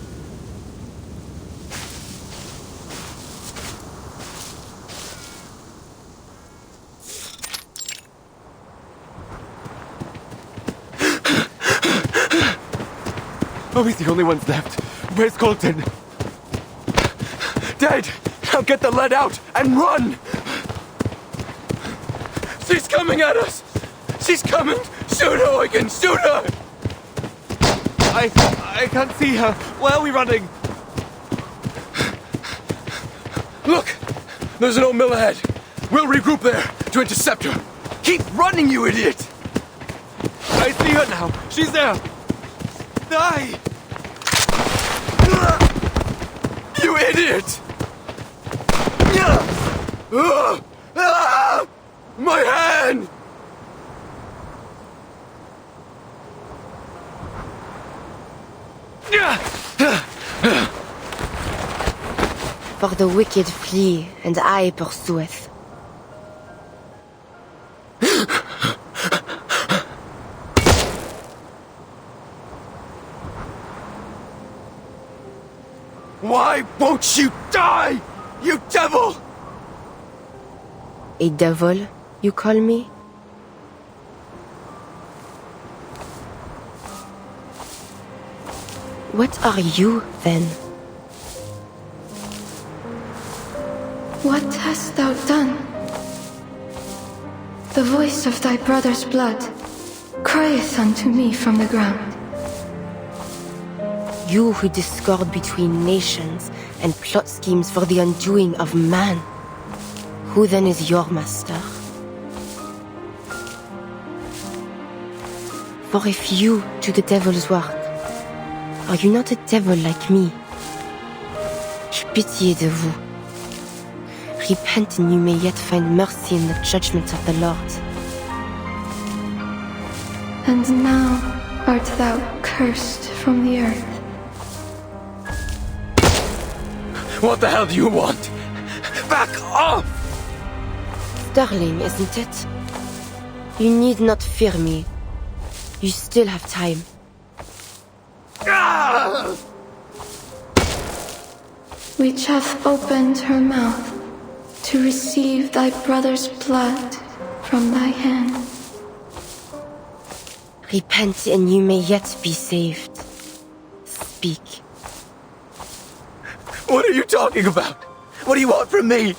Are we the only ones left? Where's Colton? Dead! Now get the lead out and run! She's coming at us! She's coming! Shoot her, Eugen! Shoot her! I can't see her. Where are we running? Look! There's an old mill ahead. We'll regroup there to intercept her. Keep running, you idiot! I see her now. She's there. Die! You idiot! My hand! For the wicked flee, and I pursueth. Why won't you die, you devil? A devil, you call me? What are you, then? What hast thou done? The voice of thy brother's blood crieth unto me from the ground. You who discord between nations and plot schemes for the undoing of man. Who then is your master? For if you do the devil's work, are you not a devil like me? J'ai pitié de vous. Repent and you may yet find mercy in the judgment of the Lord. And now art thou cursed from the earth. What the hell do you want? Back off! Sterling, isn't it? You need not fear me. You still have time. Which hath opened her mouth to receive thy brother's blood from thy hand. Repent and you may yet be saved. Speak. What are you talking about? What do you want from me?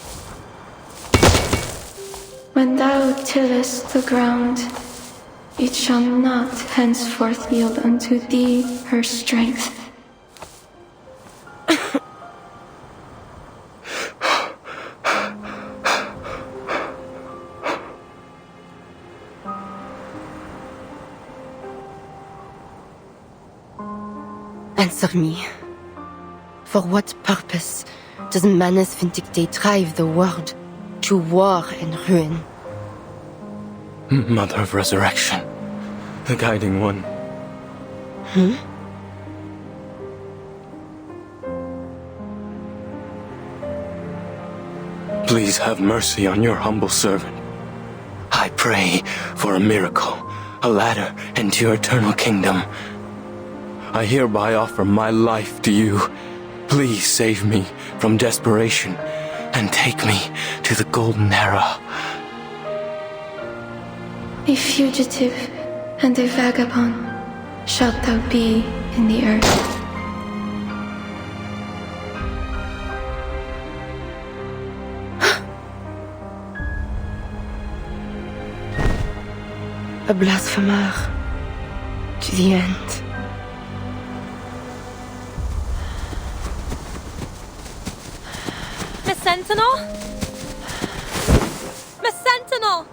When thou tillest the ground, it shall not henceforth yield unto thee her strength. Answer me. For what purpose does Manus Vindicte drive the world to war and ruin? Mother of Resurrection, the guiding one. Please have mercy on your humble servant. I pray for a miracle, a ladder into your eternal kingdom. I hereby offer my life to you. Please save me from desperation and take me to the golden era. A fugitive and a vagabond shalt thou be in the earth. A blasphemer to the end. Miss Sentinel? Miss Sentinel!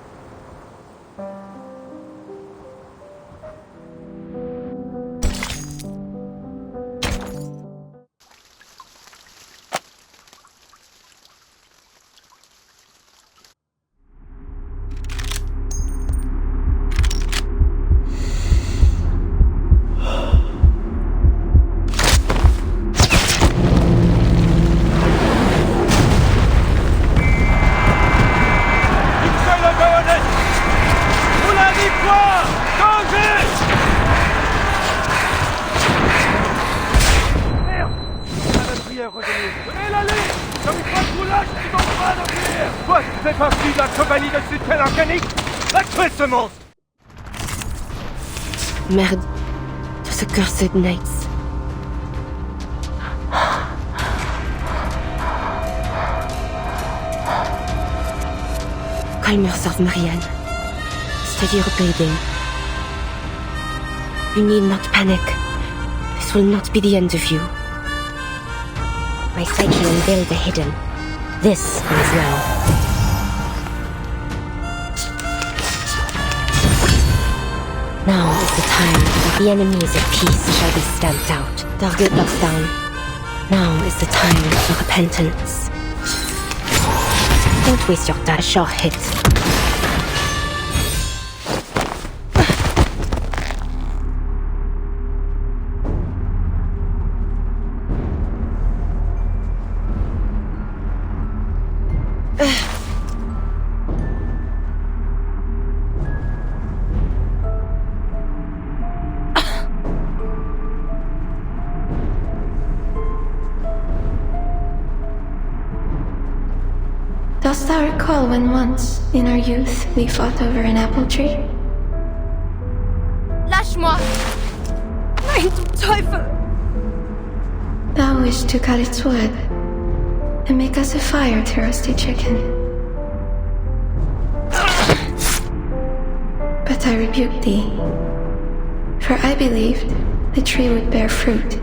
Merde. Those accursed knights. Calm yourself, Marianne. Steady your breathing. You need not panic. This will not be the end of you. My psyche unveiled the hidden. This is now. Now is the time that the enemies of peace shall be stamped out. Target locked down. Now is the time for repentance. Don't waste your time. A short hit. Dost thou recall when once, in our youth, we fought over an apple tree? Lâche-moi! Nein, du Teufel! Thou wished to cut its wood and make us a fire to roast a chicken. But I rebuked thee, for I believed the tree would bear fruit,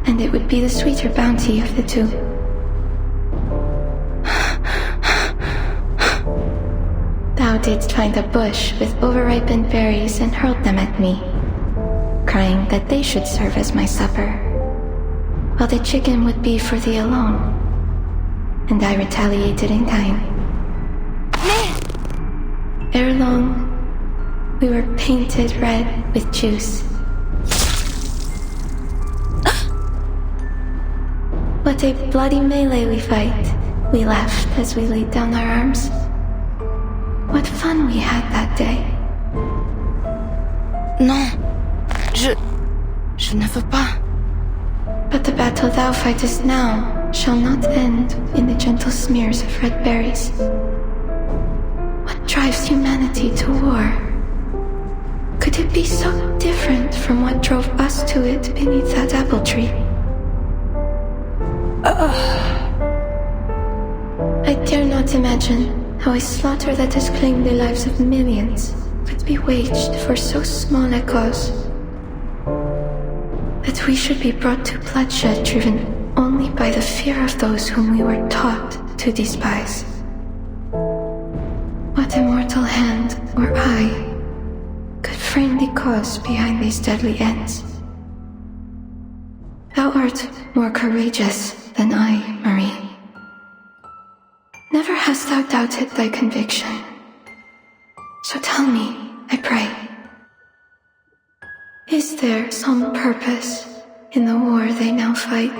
and it would be the sweeter bounty of the two. Thou thou didst find a bush with overripened berries and hurled them at me, crying that they should serve as my supper, while the chicken would be for thee alone. And I retaliated in kind. Ere long, we were painted red with juice. What a bloody melee we fight, we laughed as we laid down our arms. What fun we had that day. Non, je ne veux pas. But the battle thou fightest now shall not end in the gentle smears of red berries. What drives humanity to war? Could it be so different from what drove us to it beneath that apple tree? I dare not imagine how a slaughter that has claimed the lives of millions could be waged for so small a cause. That we should be brought to bloodshed driven only by the fear of those whom we were taught to despise. What immortal hand or eye could frame the cause behind these deadly ends? Thou art more courageous than I, Marie. Never hast thou doubted thy conviction. So tell me, I pray, is there some purpose in the war they now fight?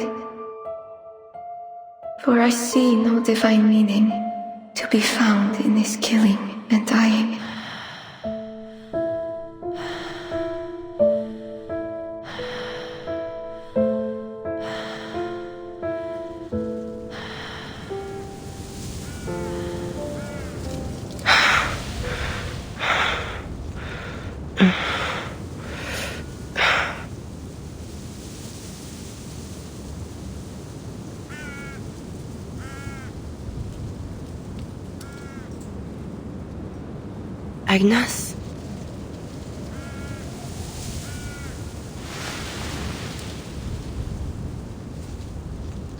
For I see no divine meaning to be found in this killing and dying. Agnes?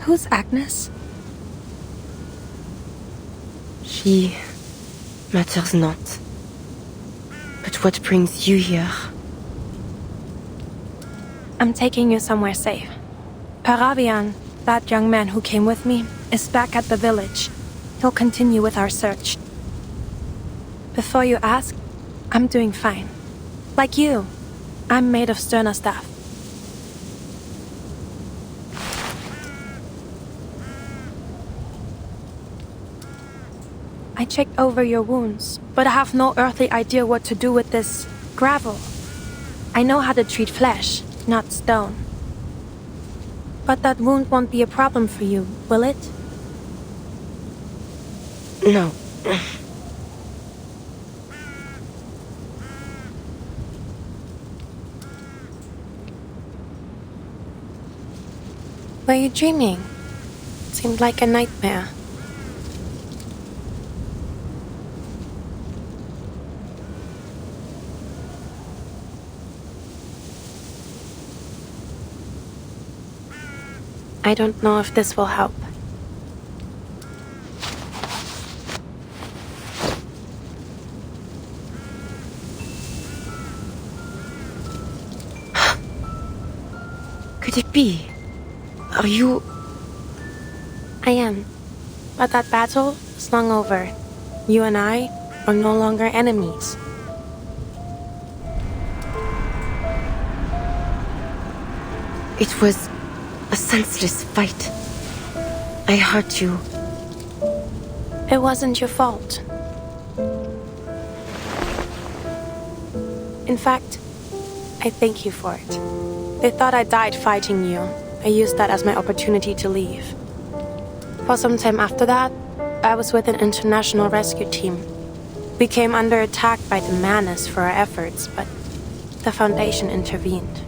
Who's Agnes? She matters not. But what brings you here? I'm taking you somewhere safe. Paravian, that young man who came with me, is back at the village. He'll continue with our search. Before you ask, I'm doing fine. Like you, I'm made of sterner stuff. I checked over your wounds, but I have no earthly idea what to do with this gravel. I know how to treat flesh, not stone. But that wound won't be a problem for you, will it? No. Were you dreaming? Seemed like a nightmare. I don't know if this will help. Could it be? Are you... I am. But that battle is long over. You and I are no longer enemies. It was a senseless fight. I hurt you. It wasn't your fault. In fact, I thank you for it. They thought I died fighting you. I used that as my opportunity to leave. For some time after that, I was with an international rescue team. We came under attack by the Manus for our efforts, but the Foundation intervened.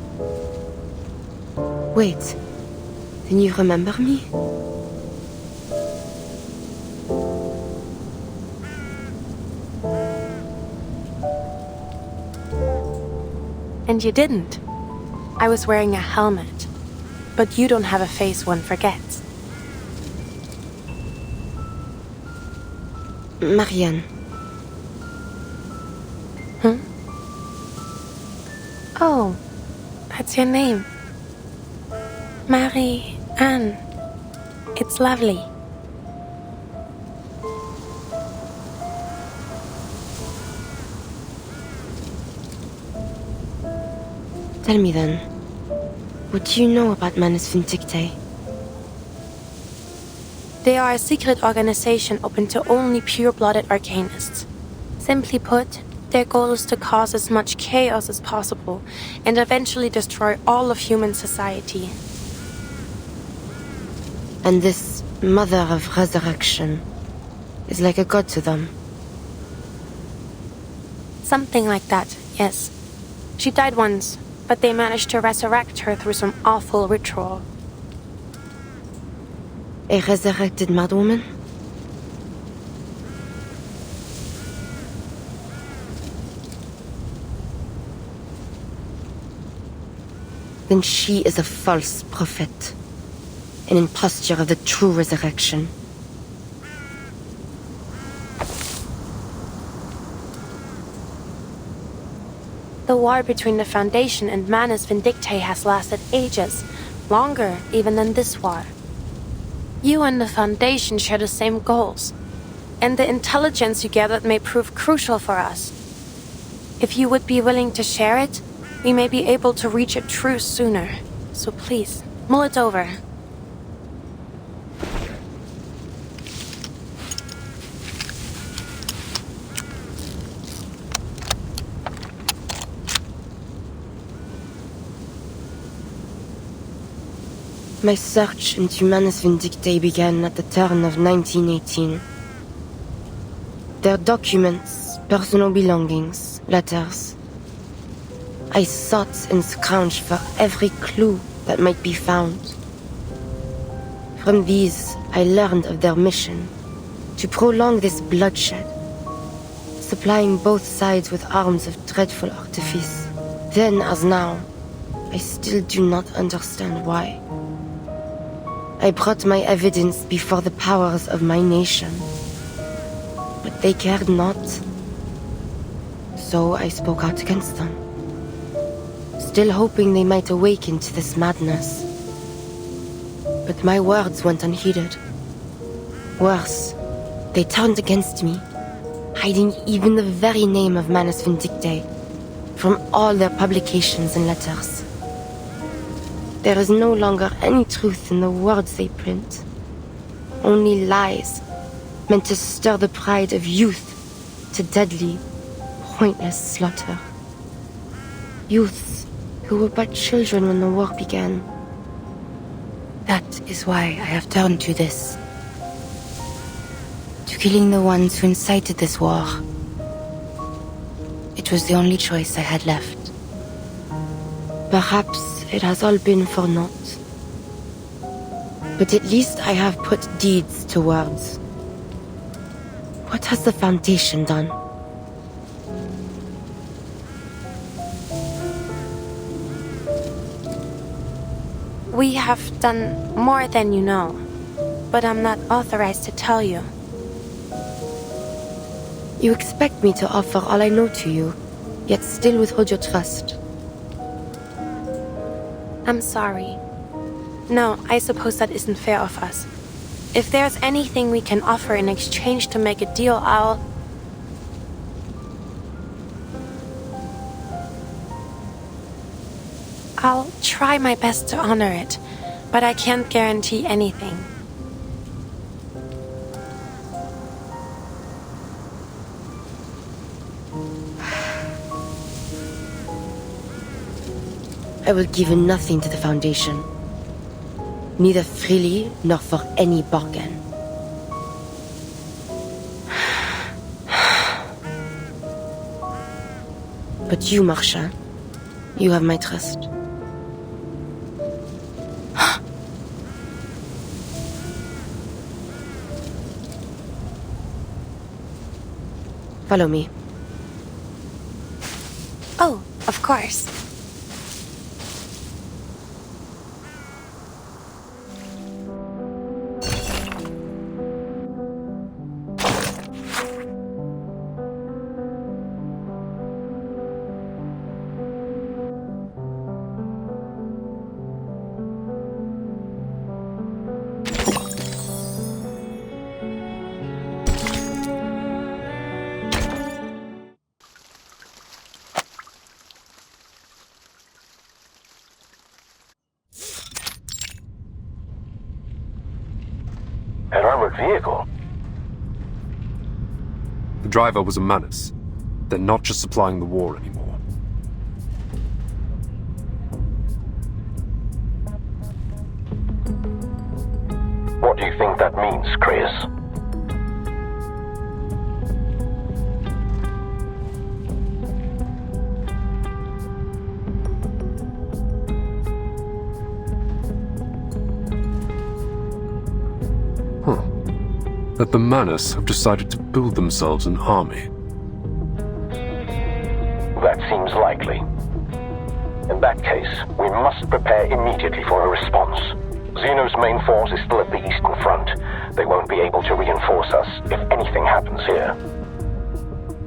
Wait, then you remember me? And you didn't. I was wearing a helmet. But you don't have a face one forgets. Marianne. What's your name? Marie Anne. It's lovely. Tell me then, what do you know about Manus Vindictae? They are a secret organization open to only pure-blooded arcanists. Simply put, their goal is to cause as much chaos as possible and eventually destroy all of human society. And this Mother of Resurrection is like a god to them. Something like that, yes. She died once, but they managed to resurrect her through some awful ritual. A resurrected madwoman? Then she is a false prophet. An imposture of the true resurrection. The war between the Foundation and Manus Vindictae has lasted ages, longer even than this war. You and the Foundation share the same goals, and the intelligence you gathered may prove crucial for us. If you would be willing to share it, we may be able to reach a truce sooner. So please, mull it over. My search into Manus Vindictae began at the turn of 1918. Their documents, personal belongings, letters. I sought and scrounged for every clue that might be found. From these, I learned of their mission, to prolong this bloodshed, supplying both sides with arms of dreadful artifice. Then, as now, I still do not understand why. I brought my evidence before the powers of my nation, but they cared not. So I spoke out against them, still hoping they might awaken to this madness. But my words went unheeded. Worse, they turned against me, hiding even the very name of Manus Vindictae from all their publications and letters. There is no longer any truth in the words they print. Only lies, meant to stir the pride of youth to deadly, pointless slaughter. Youths who were but children when the war began. That is why I have turned to this. To killing the ones who incited this war. It was the only choice I had left. Perhaps it has all been for naught. But at least I have put deeds to words. What has the Foundation done? We have done more than you know, but I'm not authorized to tell you. You expect me to offer all I know to you, yet still withhold your trust. I'm sorry. No, I suppose that isn't fair of us. If there's anything we can offer in exchange to make a deal, I'll try my best to honor it, but I can't guarantee anything. I will give nothing to the Foundation. Neither freely nor for any bargain. But you, Marcia, you have my trust. Follow me. Oh, of course. vehicle? The driver was a menace. They're not just supplying the war anymore. What do you think that means, Chris? That the Manus have decided to build themselves an army. That seems likely. In that case, we must prepare immediately for a response. Xeno's main force is still at the Eastern Front. They won't be able to reinforce us if anything happens here.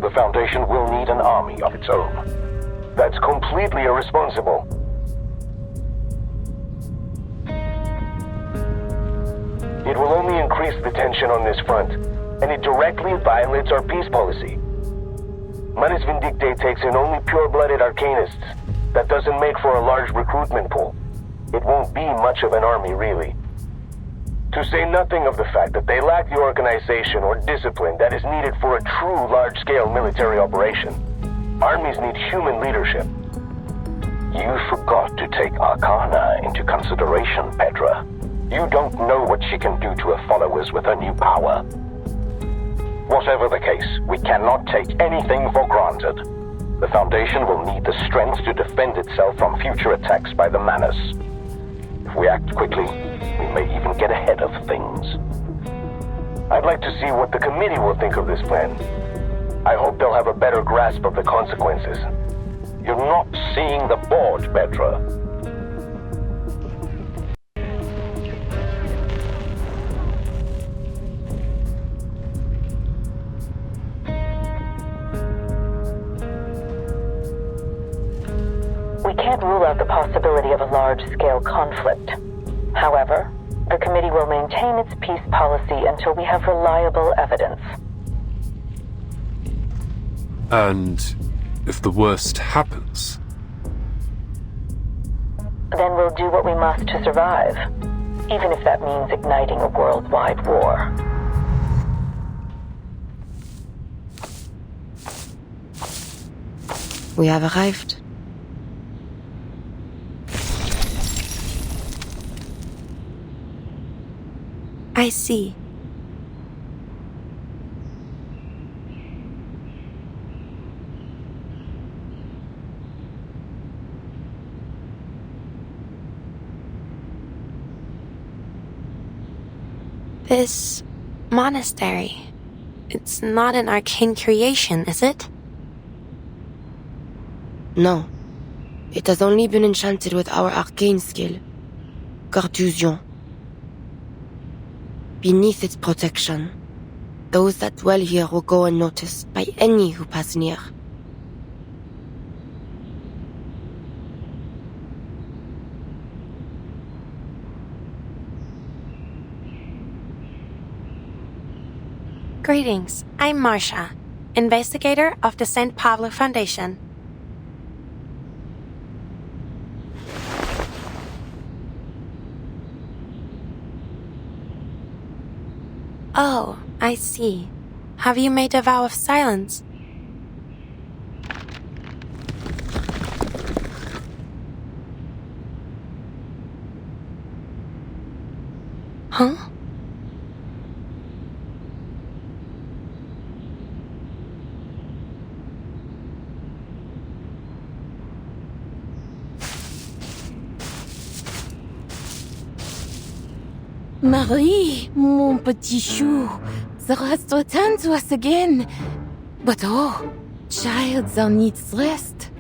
The Foundation will need an army of its own. That's completely irresponsible. It will only increase the tension on this front, and it directly violates our peace policy. Manus Vindicte takes in only pure-blooded arcanists. That doesn't make for a large recruitment pool. It won't be much of an army, really. To say nothing of the fact that they lack the organization or discipline that is needed for a true large-scale military operation. Armies need human leadership. You forgot to take Arcana into consideration, Petra. You don't know what she can do to her followers with her new power. Whatever the case, we cannot take anything for granted. The Foundation will need the strength to defend itself from future attacks by the Manus. If we act quickly, we may even get ahead of things. I'd like to see what the committee will think of this plan. I hope they'll have a better grasp of the consequences. You're not seeing the board, Petra. We can't rule out the possibility of a large-scale conflict. However, the committee will maintain its peace policy until we have reliable evidence. And if the worst happens? Then we'll do what we must to survive, even if that means igniting a worldwide war. We have arrived. I see. This monastery, it's not an arcane creation, is it? No. It has only been enchanted with our arcane skill, Carthusian. Beneath its protection, those that dwell here will go unnoticed by any who pass near. Greetings, I'm Marcia, investigator of the St. Pablo Foundation. Oh, I see. Have you made a vow of silence? Huh? Marie, mon petit chou, the rest return to us again. But oh, child, thou needs rest.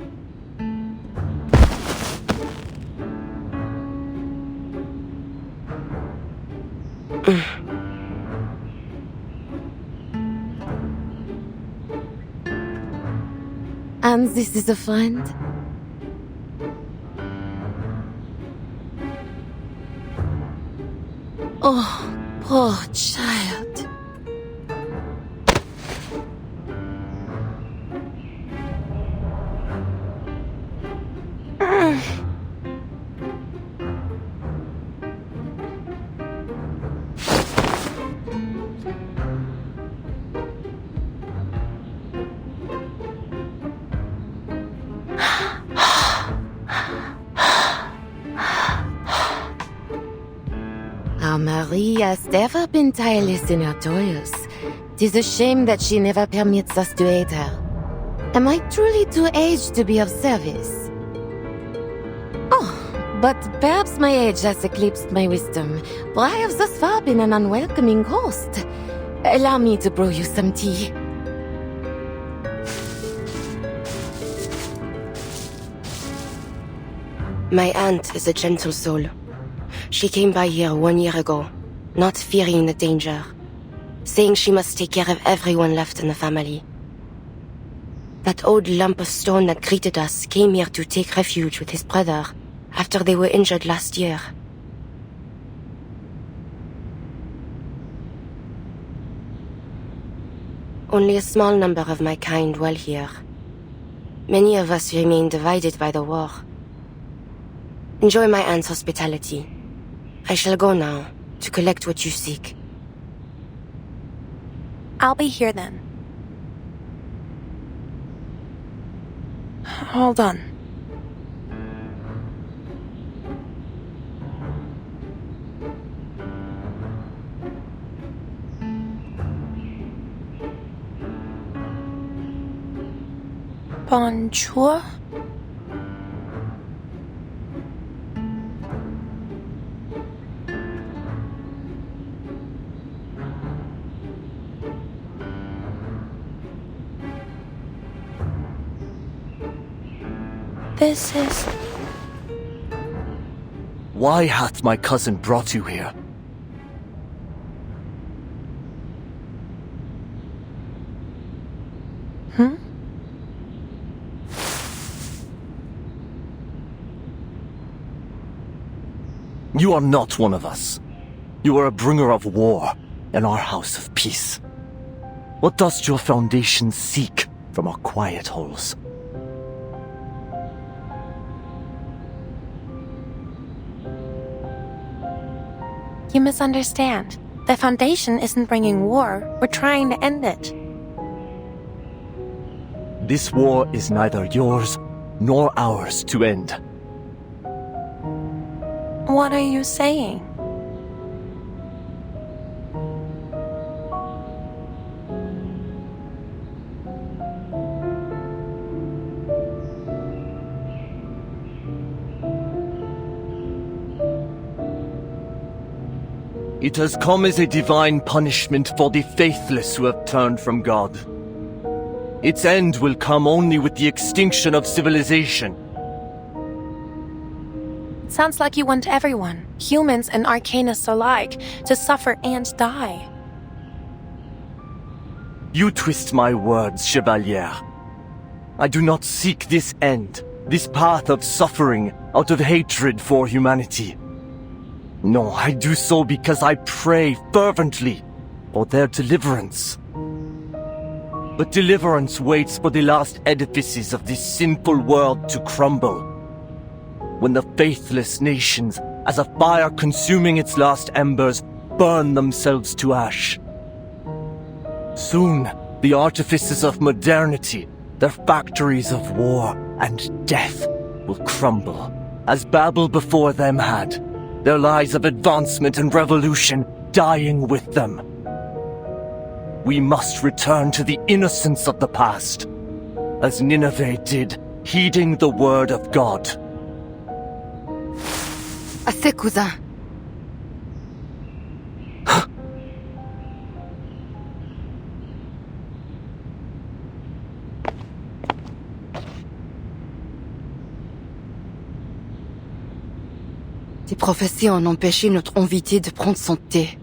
And this is a friend? Oh, poor child. Marie has never been tireless in her toils. 'Tis a shame that she never permits us to aid her. Am I truly too aged to be of service? Oh, but perhaps my age has eclipsed my wisdom, for I have thus far been an unwelcoming host. Allow me to brew you some tea. My aunt is a gentle soul. She came by here 1 year ago, not fearing the danger, saying she must take care of everyone left in the family. That old lump of stone that greeted us came here to take refuge with his brother after they were injured last year. Only a small number of my kind dwell here. Many of us remain divided by the war. Enjoy my aunt's hospitality. I shall go now to collect what you seek. I'll be here then. Hold on. Bonjour. This is... Why hath my cousin brought you here? You are not one of us. You are a bringer of war in our house of peace. What does your foundation seek from our quiet holes? You misunderstand. The Foundation isn't bringing war. We're trying to end it. This war is neither yours nor ours to end. What are you saying? It has come as a divine punishment for the faithless who have turned from God. Its end will come only with the extinction of civilization. It sounds like you want everyone, humans and arcanists alike, to suffer and die. You twist my words, Chevalier. I do not seek this end, this path of suffering, out of hatred for humanity. No, I do so because I pray fervently for their deliverance. But deliverance waits for the last edifices of this sinful world to crumble. When the faithless nations, as a fire consuming its last embers, burn themselves to ash. Soon, the artifices of modernity, their factories of war and death, will crumble, as Babel before them had. Their lies of advancement and revolution dying with them. We must return to the innocence of the past, as Nineveh did, heeding the word of God. Assez, cousin. Tes prophéties ont empêché notre invité de prendre son thé.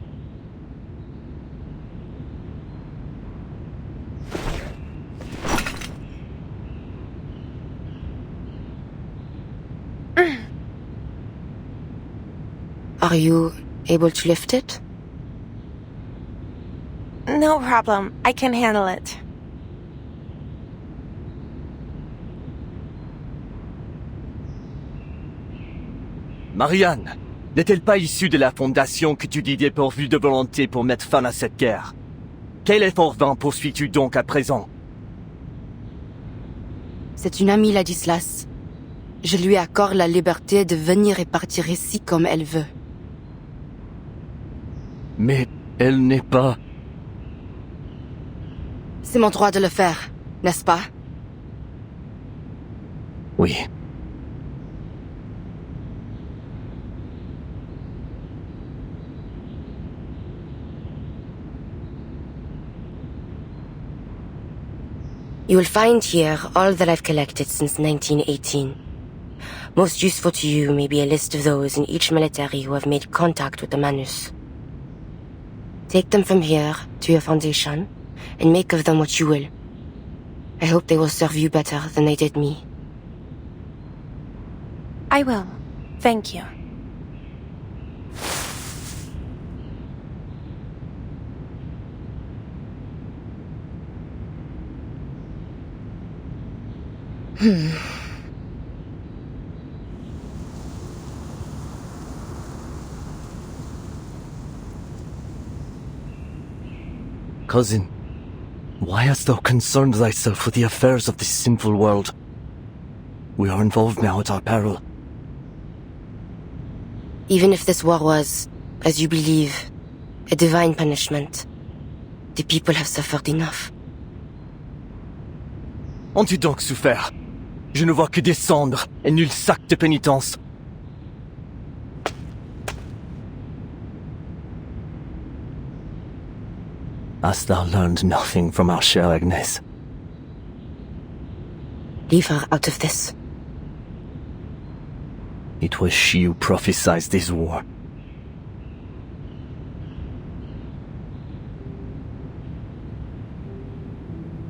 Are you able to lift it? No problem. I can handle it. Marianne, n'est-elle pas issue de la Fondation que tu dis dépourvue de volonté pour mettre fin à cette guerre? Quel effort vain poursuis-tu donc à présent? C'est une amie, Ladislas. Je lui accorde la liberté de venir et partir ici comme elle veut. Mais elle n'est pas... C'est mon droit de le faire, n'est-ce pas? Oui. You will find here all that I've collected since 1918. Most useful to you may be a list of those in each military who have made contact with the Manus. Take them from here to your foundation, and make of them what you will. I hope they will serve you better than they did me. I will. Thank you. Cousin, why hast thou concerned thyself with the affairs of this sinful world? We are involved now at our peril. Even if this war was, as you believe, a divine punishment, the people have suffered enough. Ont-tu donc souffert? Je ne vois que des cendres et nul sac de pénitence. Hast thou learned nothing from our chère Agnès? Leave her out of this. It was she who prophesied this war.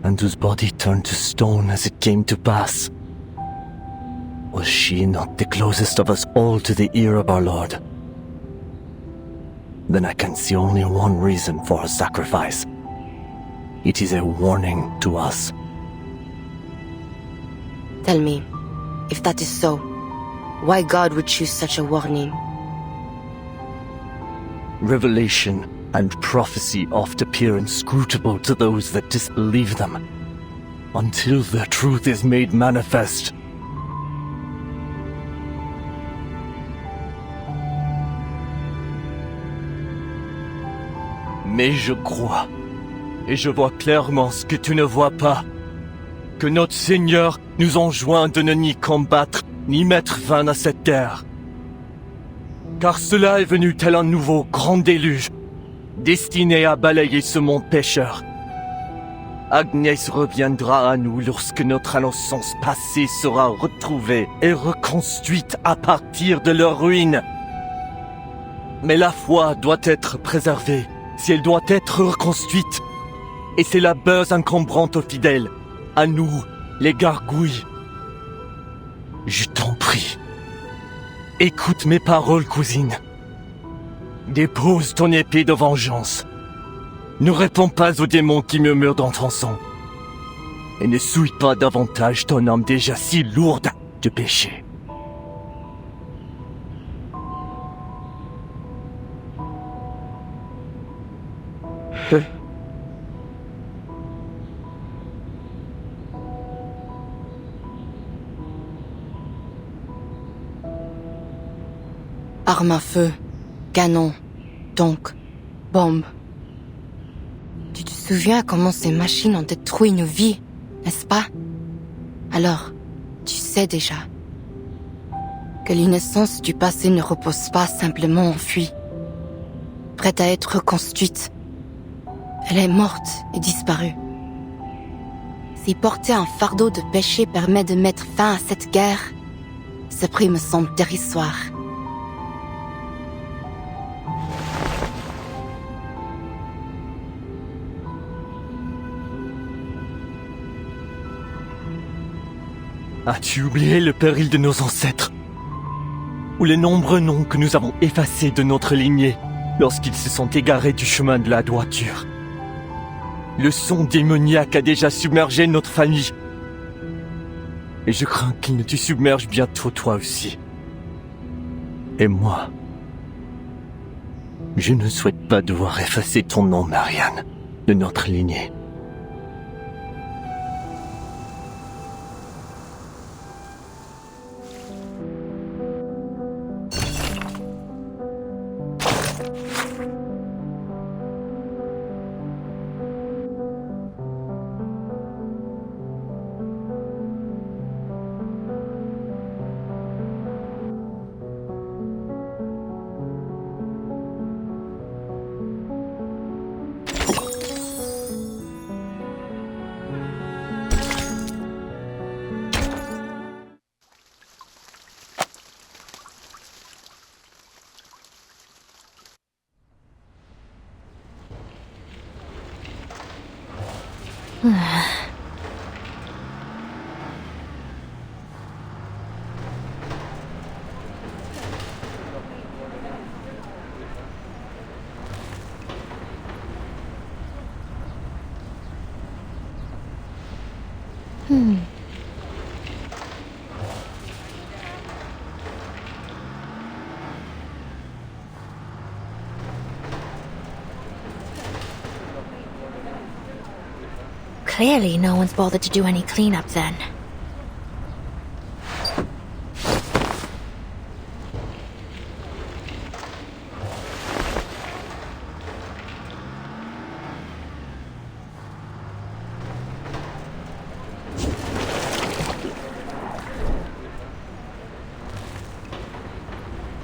And whose body turned to stone as it came to pass. Was she not the closest of us all to the ear of our Lord? Then I can see only one reason for her sacrifice. It is a warning to us. Tell me, if that is so, why God would choose such a warning? Revelation and prophecy oft appear inscrutable to those that disbelieve them, until the truth is made manifest. Mais je crois, et je vois clairement ce que tu ne vois pas, que notre Seigneur nous enjoint de ne ni combattre, ni mettre fin à cette terre. Car cela est venu tel un nouveau grand déluge, destiné à balayer ce monde pécheur. Agnès reviendra à nous lorsque notre innocence passée sera retrouvée et reconstruite à partir de leur ruine. Mais la foi doit être préservée si elle doit être reconstruite. Et c'est la base encombrante aux fidèles, à nous, les gargouilles. Je t'en prie, écoute mes paroles, cousine. Dépose ton épée de vengeance. Ne réponds pas aux démons qui murmurent dans ton sang. Et ne souille pas davantage ton âme déjà si lourde de péché. Armes à feu, canons, tanks, bombes. Tu te souviens comment ces machines ont détruit nos vies, n'est-ce pas? Alors, tu sais déjà que l'innocence du passé ne repose pas simplement enfuie, prête à être reconstruite. Elle est morte et disparue. Si porter un fardeau de péché permet de mettre fin à cette guerre, ce prix me semble dérisoire. As-tu oublié le péril de nos ancêtres? Ou les nombreux noms que nous avons effacés de notre lignée lorsqu'ils se sont égarés du chemin de la droiture? Le son démoniaque a déjà submergé notre famille. Et je crains qu'il ne te submerge bientôt toi aussi. Et moi, je ne souhaite pas devoir effacer ton nom, Marianne, de notre lignée. Clearly, no one's bothered to do any cleanup then.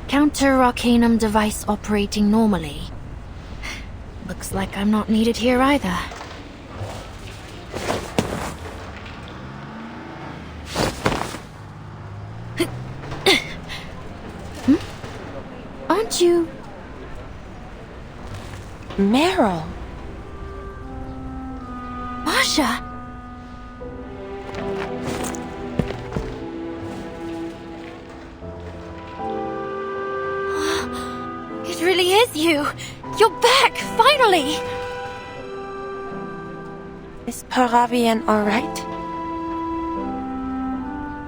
Counter-Arcanum device operating normally. Looks like I'm not needed here either. Aren't you... Meryl? Masha! It really is you! You're back, finally! Is Paravian alright?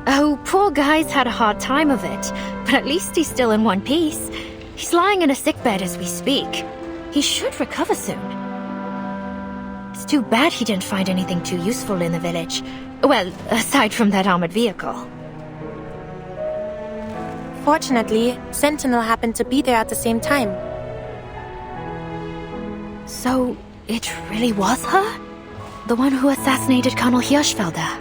Oh, poor guy's had a hard time of it, but at least he's still in one piece. He's lying in a sickbed as we speak. He should recover soon. It's too bad he didn't find anything too useful in the village. Well, aside from that armored vehicle. Fortunately, Sentinel happened to be there at the same time. So, it really was her? The one who assassinated Colonel Hirschfelder?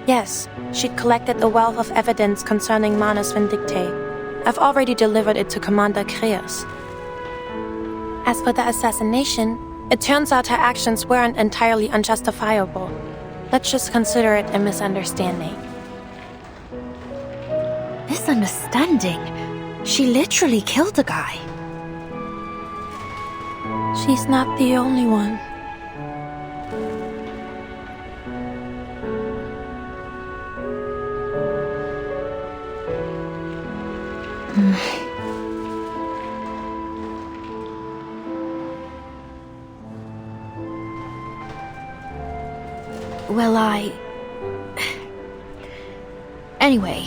Yes, she'd collected a wealth of evidence concerning Manus Vindictae. I've already delivered it to Commander Kreas. As for the assassination, it turns out her actions weren't entirely unjustifiable. Let's just consider it a misunderstanding. Misunderstanding? She literally killed a guy. She's not the only one. Well, Anyway,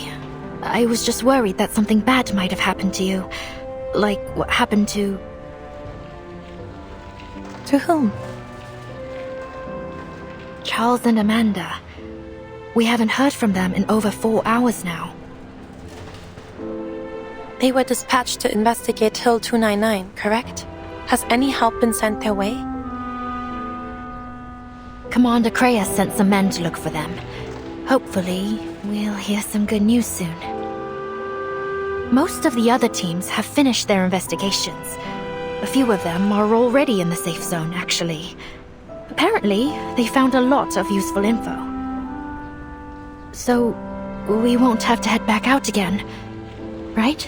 I was just worried that something bad might have happened to you. Like what happened to... To whom? Charles and Amanda. We haven't heard from them in over 4 hours now. They were dispatched to investigate Hill 299, correct? Has any help been sent their way? Commander Kreas sent some men to look for them. Hopefully, we'll hear some good news soon. Most of the other teams have finished their investigations. A few of them are already in the safe zone, actually. Apparently, they found a lot of useful info. So, we won't have to head back out again, right?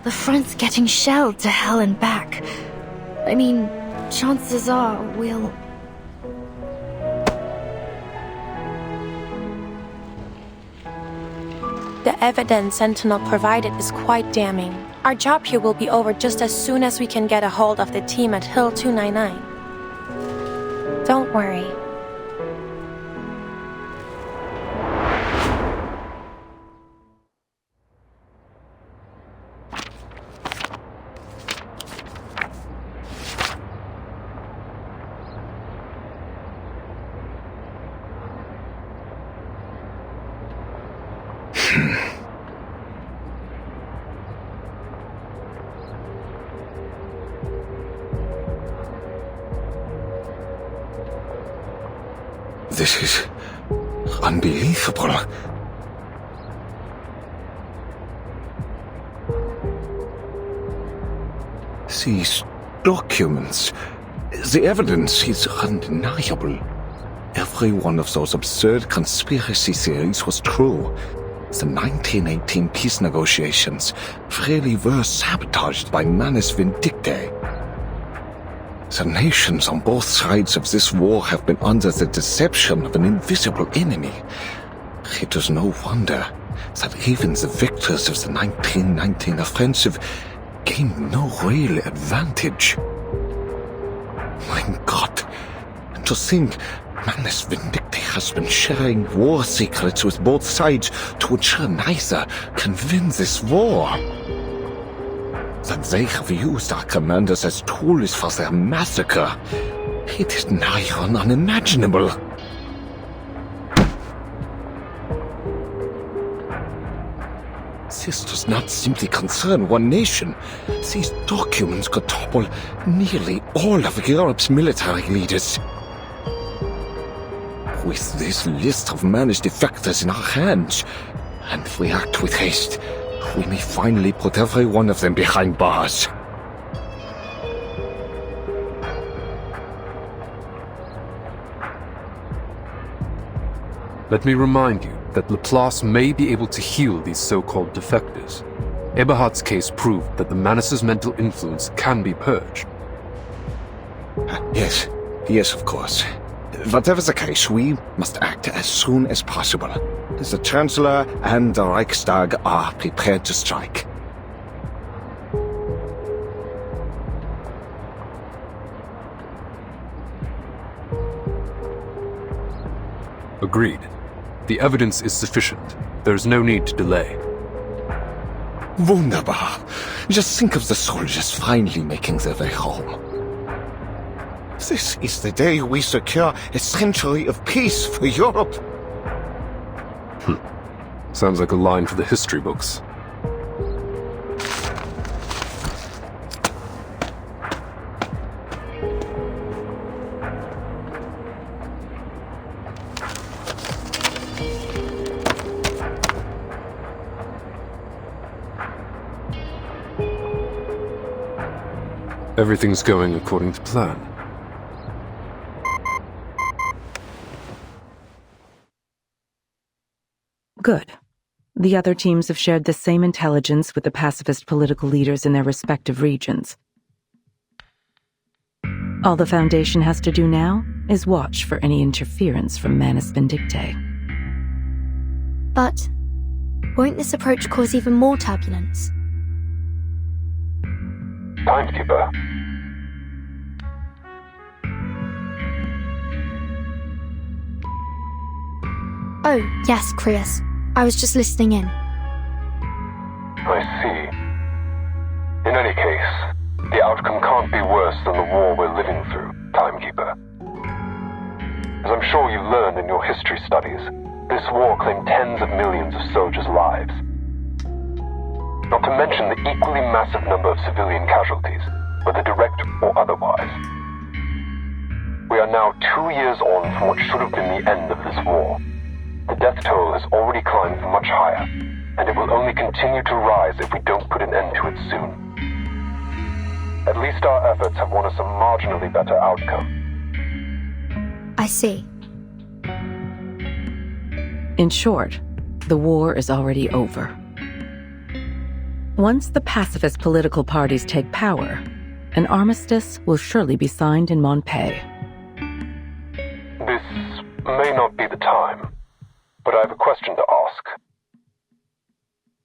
The front's getting shelled to hell and back. I mean, chances are we'll... The evidence Sentinel provided is quite damning. Our job here will be over just as soon as we can get a hold of the team at Hill 299. Don't worry. This is unbelievable. These documents, the evidence is undeniable. Every one of those absurd conspiracy theories was true. The 1918 peace negotiations really were sabotaged by Manus Vindictae. The nations on both sides of this war have been under the deception of an invisible enemy. It is no wonder that even the victors of the 1919 offensive gained no real advantage. My God, to think Manus Vindictae has been sharing war secrets with both sides to ensure neither can win this war. That they have used our commanders as tools for their massacre, it is nigh on unimaginable. This does not simply concern one nation. These documents could topple nearly all of Europe's military leaders. With this list of managed defectors in our hands, and if we act with haste, we may finally put every one of them behind bars. Let me remind you that Laplace may be able to heal these so-called defectors. Eberhard's case proved that the Manus' mental influence can be purged. Yes, of course. Whatever the case, we must act as soon as possible. The Chancellor and the Reichstag are prepared to strike. Agreed. The evidence is sufficient. There's no need to delay. Wunderbar. Just think of the soldiers finally making their way home. This is the day we secure a century of peace for Europe. Sounds like a line for the history books. Everything's going according to plan. Good. The other teams have shared the same intelligence with the pacifist political leaders in their respective regions. All the Foundation has to do now is watch for any interference from Manus Vindictae. But won't this approach cause even more turbulence? Timekeeper. Oh, yes, Crius. I was just listening in. I see. In any case, the outcome can't be worse than the war we're living through, Timekeeper. As I'm sure you learned in your history studies, this war claimed tens of millions of soldiers' lives. Not to mention the equally massive number of civilian casualties, whether direct or otherwise. We are now 2 years on from what should have been the end of this war. The death toll has already climbed much higher, and it will only continue to rise if we don't put an end to it soon. At least our efforts have won us a marginally better outcome. I see. In short, the war is already over. Once the pacifist political parties take power, an armistice will surely be signed in Montpaix. This may not be the time, but I have a question to ask.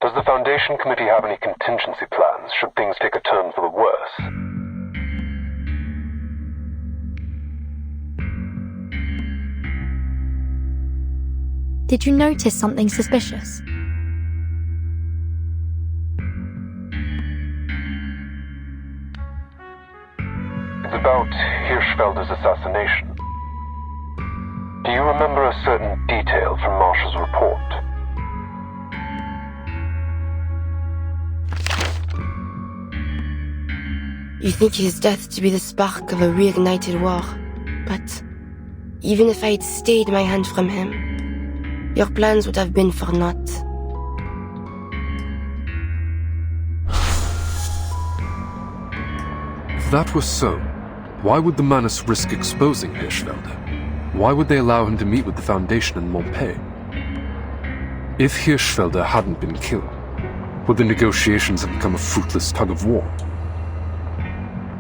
Does the Foundation Committee have any contingency plans should things take a turn for the worse? Did you notice something suspicious? It's about Hirschfelder's assassination. Do you remember a certain detail from Marshall's report? You think his death to be the spark of a reignited war, but even if I had stayed my hand from him, your plans would have been for naught. If that was so, why would the Manus risk exposing Hirschfelder? Why would they allow him to meet with the Foundation in Montpaix? If Hirschfelder hadn't been killed, would the negotiations have become a fruitless tug-of-war?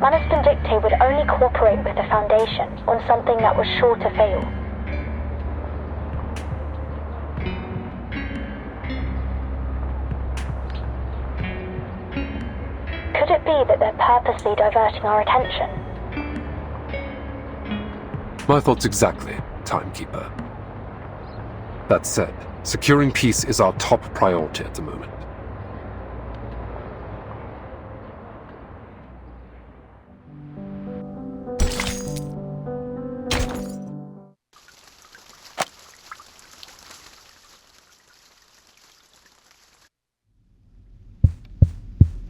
Manus Vindictae would only cooperate with the Foundation on something that was sure to fail. Could it be that they're purposely diverting our attention? My thoughts exactly, Timekeeper. That said, securing peace is our top priority at the moment.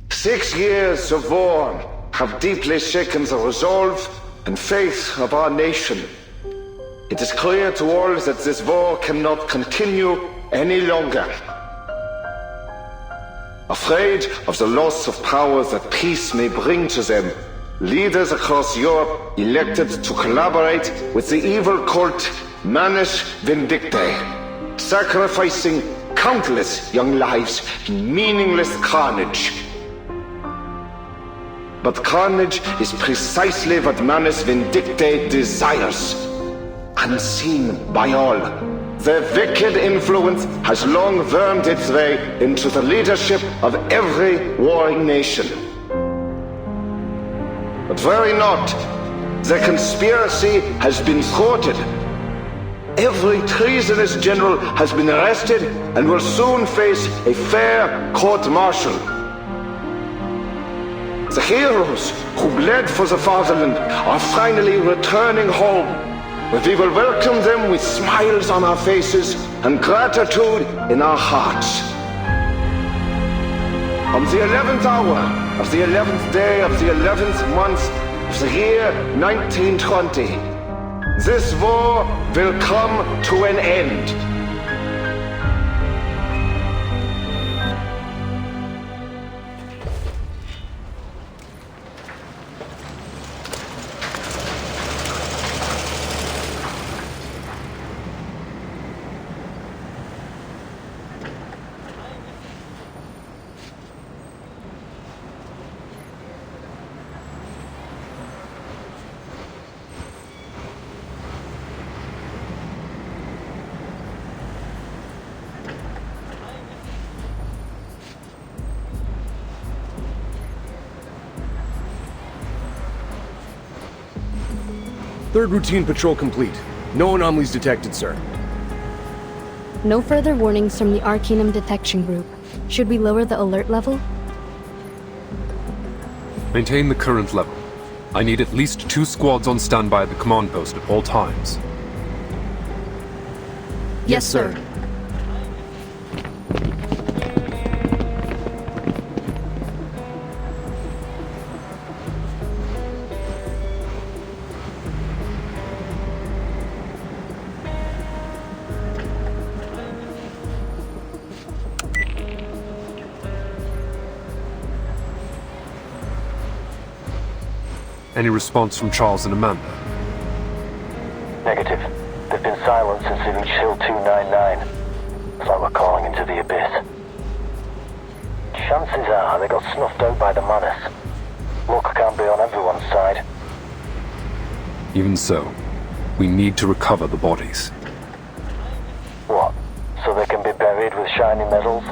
"6 years of war have deeply shaken the resolve and faith of our nation. It is clear to all that this war cannot continue any longer. Afraid of the loss of power that peace may bring to them, leaders across Europe elected to collaborate with the evil cult Manus Vindictae, sacrificing countless young lives in meaningless carnage. But carnage is precisely what Manus Vindictae desires. Unseen by all, their wicked influence has long wormed its way into the leadership of every warring nation. But worry not, the conspiracy has been thwarted. Every treasonous general has been arrested and will soon face a fair court-martial. The heroes who bled for the fatherland are finally returning home. We will welcome them with smiles on our faces and gratitude in our hearts. On the 11th hour of the 11th day of the 11th month of the year 1920, this war will come to an end. Third routine patrol complete. No anomalies detected, sir. No further warnings from the Arcanum detection group. Should we lower the alert level? Maintain the current level. I need at least 2 squads on standby at the command post at all times. Yes, sir. Any response from Charles and Amanda? Negative. They've been silent since they reached Hill 299. It's like we're calling into the abyss. Chances are they got snuffed out by the Manus. Luck can't be on everyone's side. Even so, we need to recover the bodies. What? So they can be buried with shiny medals?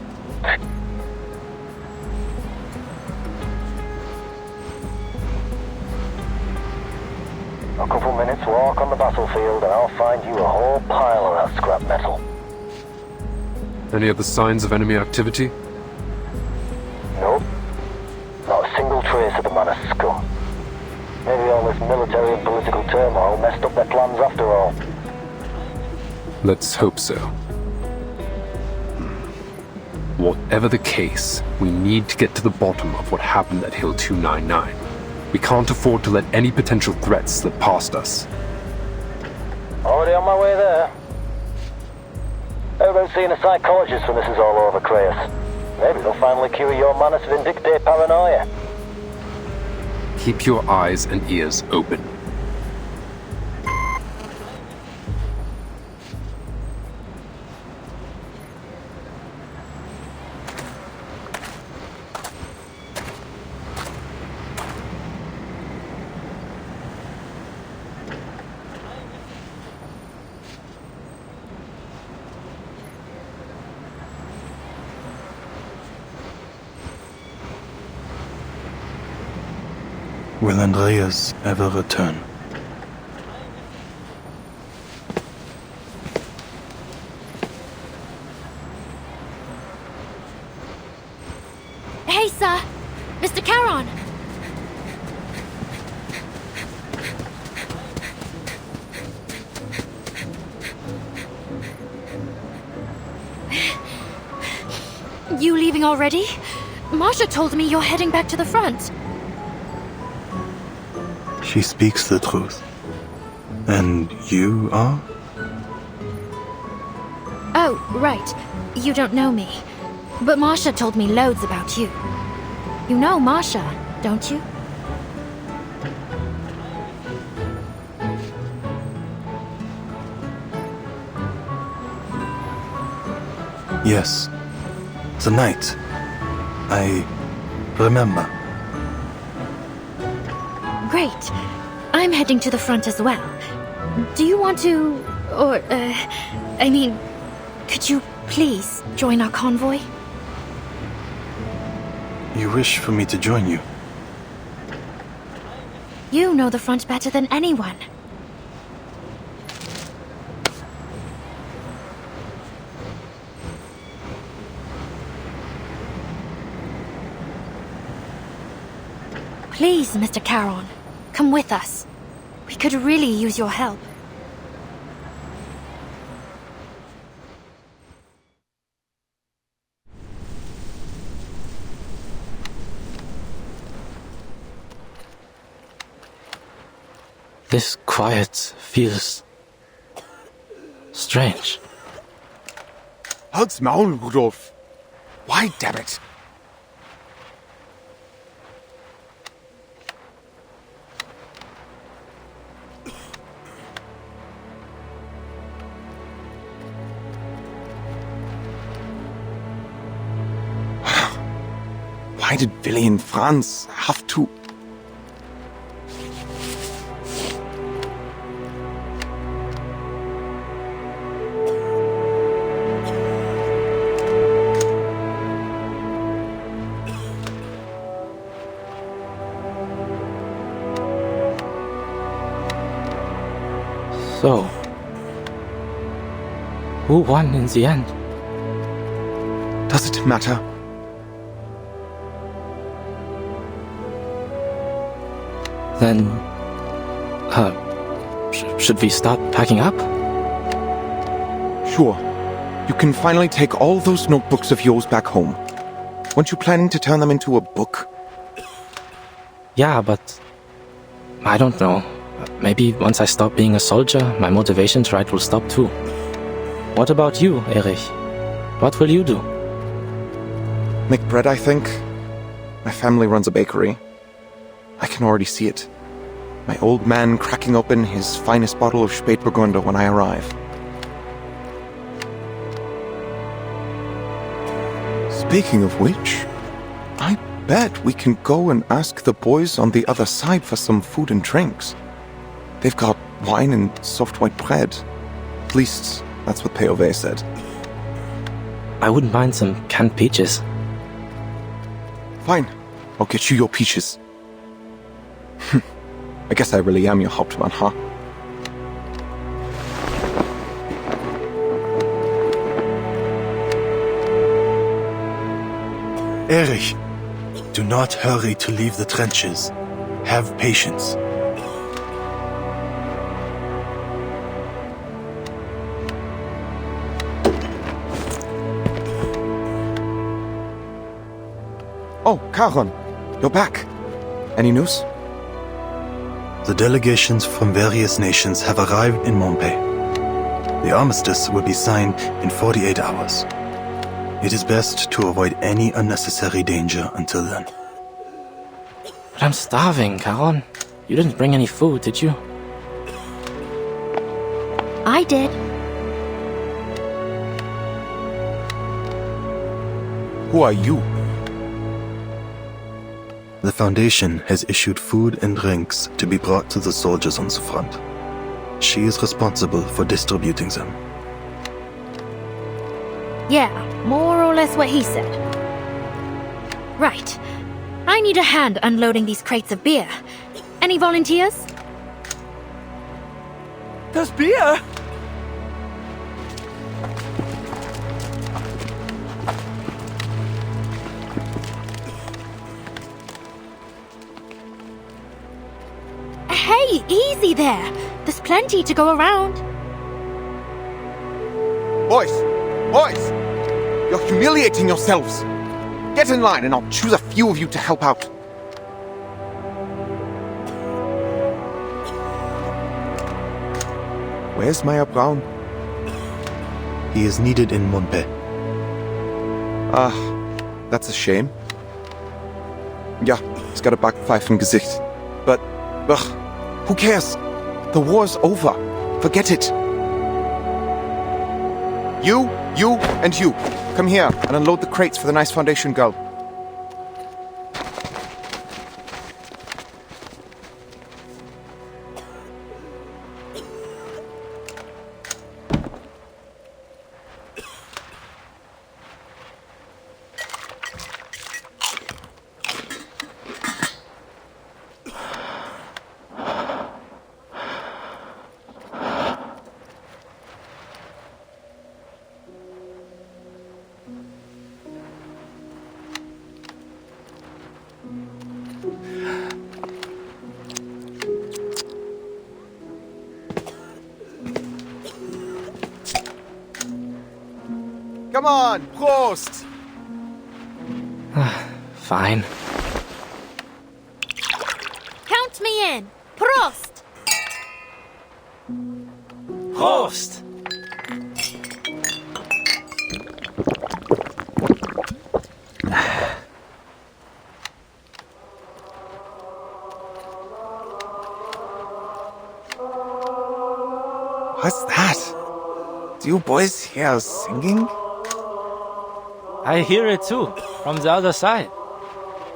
A couple minutes walk on the battlefield and I'll find you a whole pile of that scrap metal. Any other signs of enemy activity? Nope. Not a single trace of the Manus scum. Maybe all this military and political turmoil messed up their plans after all. Let's hope so. Whatever the case, we need to get to the bottom of what happened at Hill 299. We can't afford to let any potential threats slip past us. Already on my way there. How about seeing a psychologist when this is all over, Creius? Maybe they'll finally cure your Manus Vindictae paranoia. Keep your eyes and ears open. Will Andreas ever return? Hey, sir! Mr. Charon! You leaving already? Marsha told me you're heading back to the front. She speaks the truth. And you are? Oh, right. You don't know me. But Marsha told me loads about you. You know Marsha, don't you? Yes. The night. I remember. Great. I'm heading to the front as well. Do you want to... could you please join our convoy? You wish for me to join you? You know the front better than anyone. Please, Mr. Charon, come with us. We could really use your help. This quiet feels strange. Halt's Maul, Rudolf. Why, damn it? Why did Willy and Franz have to... So, who won in the end? Does it matter? Then, should we start packing up? Sure. You can finally take all those notebooks of yours back home. Weren't you planning to turn them into a book? Yeah, but I don't know. Maybe once I stop being a soldier, my motivation to write will stop too. What about you, Erich? What will you do? Make bread, I think. My family runs a bakery. I can already see it. My old man cracking open his finest bottle of Spätburgunder when I arrive. Speaking of which, I bet we can go and ask the boys on the other side for some food and drinks. They've got wine and soft white bread. At least, that's what POV said. I wouldn't mind some canned peaches. Fine. I'll get you your peaches. I guess I really am your Hauptmann, huh? Erich, do not hurry to leave the trenches. Have patience. Oh, Charon, you're back. Any news? The delegations from various nations have arrived in Montpaix. The armistice will be signed in 48 hours. It is best to avoid any unnecessary danger until then. But I'm starving, Charon. You didn't bring any food, did you? I did. Who are you? The Foundation has issued food and drinks to be brought to the soldiers on the front. She is responsible for distributing them. Yeah, more or less what he said. Right. I need a hand unloading these crates of beer. Any volunteers? There's beer? Hey, easy there. There's plenty to go around. Boys! Boys! You're humiliating yourselves! Get in line and I'll choose a few of you to help out. Where's Mayor Brown? He is needed in montpaix. Ah, that's a shame. Ja, he's got a backpfeife im Gesicht. But, ugh, who cares? The war's over. Forget it. You, and you. Come here and unload the crates for the nice Foundation girl. Come on, Prost! Fine. Count me in. Prost! Prost! What's that? Do you boys hear singing? I hear it too, from the other side.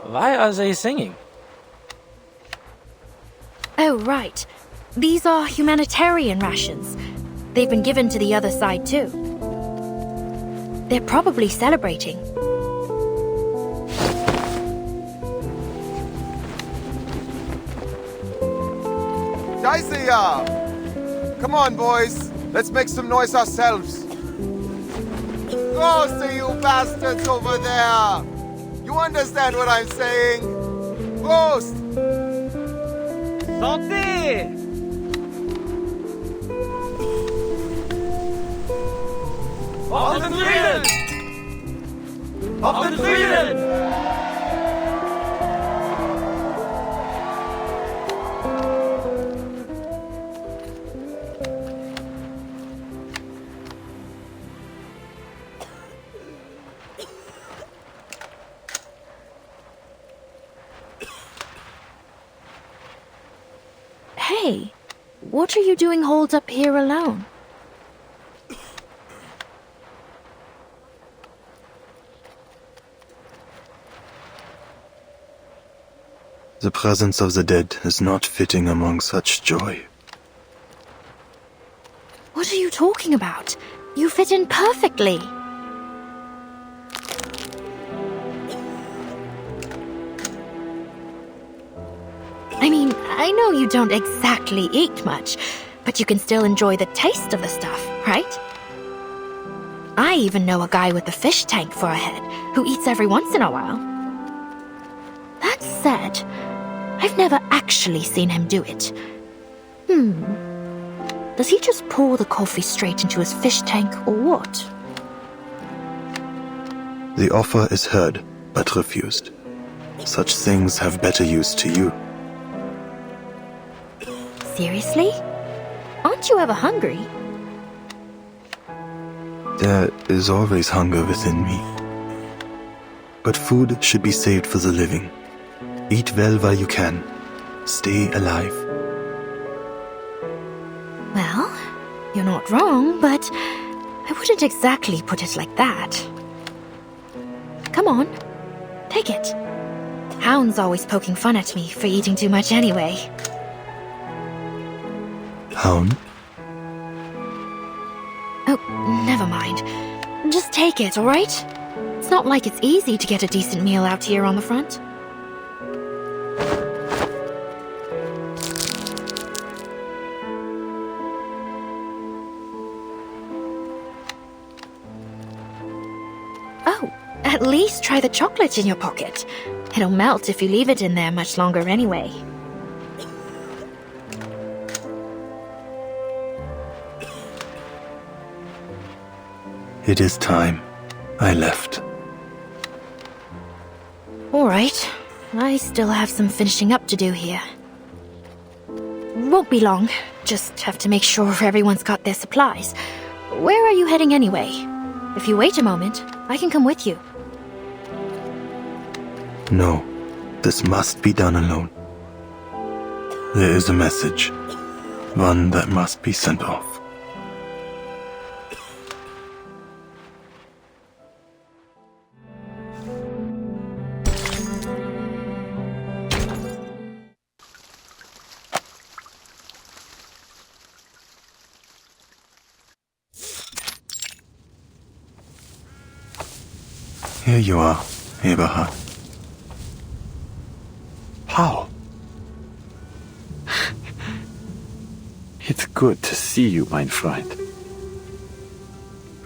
Why are they singing? Oh, right. These are humanitarian rations. They've been given to the other side too. They're probably celebrating. Scheiße! Come on, boys. Let's make some noise ourselves. Prost, you bastards over there! You understand what I'm saying? Prost! Santé! Auf den Frieden! Auf den Frieden! Hey, what are you doing holed up here alone? The presence of the dead is not fitting among such joy. What are you talking about? You fit in perfectly. I mean, I know you don't exactly eat much, but you can still enjoy the taste of the stuff, right? I even know a guy with a fish tank for a head who eats every once in a while. That said, I've never actually seen him do it. Does he just pour the coffee straight into his fish tank or what? The offer is heard, but refused. Such things have better use to you. Seriously? Aren't you ever hungry? There is always hunger within me. But food should be saved for the living. Eat well while you can. Stay alive. Well, you're not wrong, but I wouldn't exactly put it like that. Come on, take it. Hound's always poking fun at me for eating too much anyway. Hound? Oh, never mind. Just take it, alright? It's not like it's easy to get a decent meal out here on the front. Just try the chocolate in your pocket. It'll melt if you leave it in there much longer anyway. It is time I left. Alright. I still have some finishing up to do here. Won't be long. Just have to make sure everyone's got their supplies. Where are you heading anyway? If you wait a moment, I can come with you. No, this must be done alone. There is a message. One that must be sent off. Here you are, Eberhard. Paul. It's good to see you, my friend.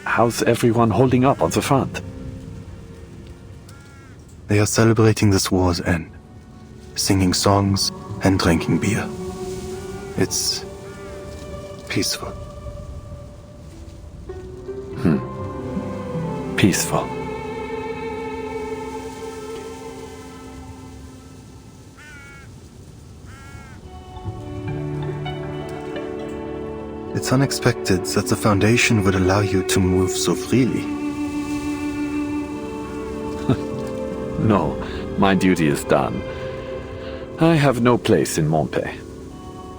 How's everyone holding up on the front? They are celebrating this war's end, singing songs and drinking beer. It's peaceful. Peaceful. It's unexpected that the Foundation would allow you to move so freely. No, my duty is done. I have no place in Montpaix.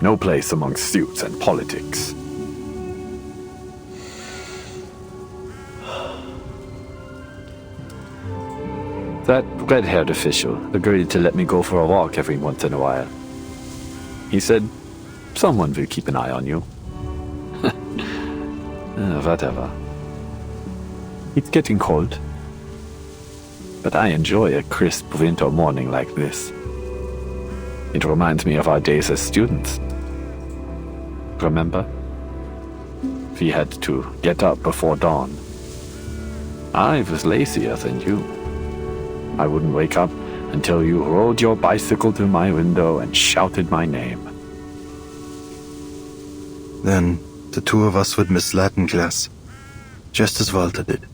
No place among suits and politics. That red-haired official agreed to let me go for a walk every once in a while. He said, someone will keep an eye on you. Whatever. It's getting cold. But I enjoy a crisp winter morning like this. It reminds me of our days as students. Remember? We had to get up before dawn. I was lazier than you. I wouldn't wake up until you rode your bicycle to my window and shouted my name. Then the two of us would miss Latin class, just as Walter did.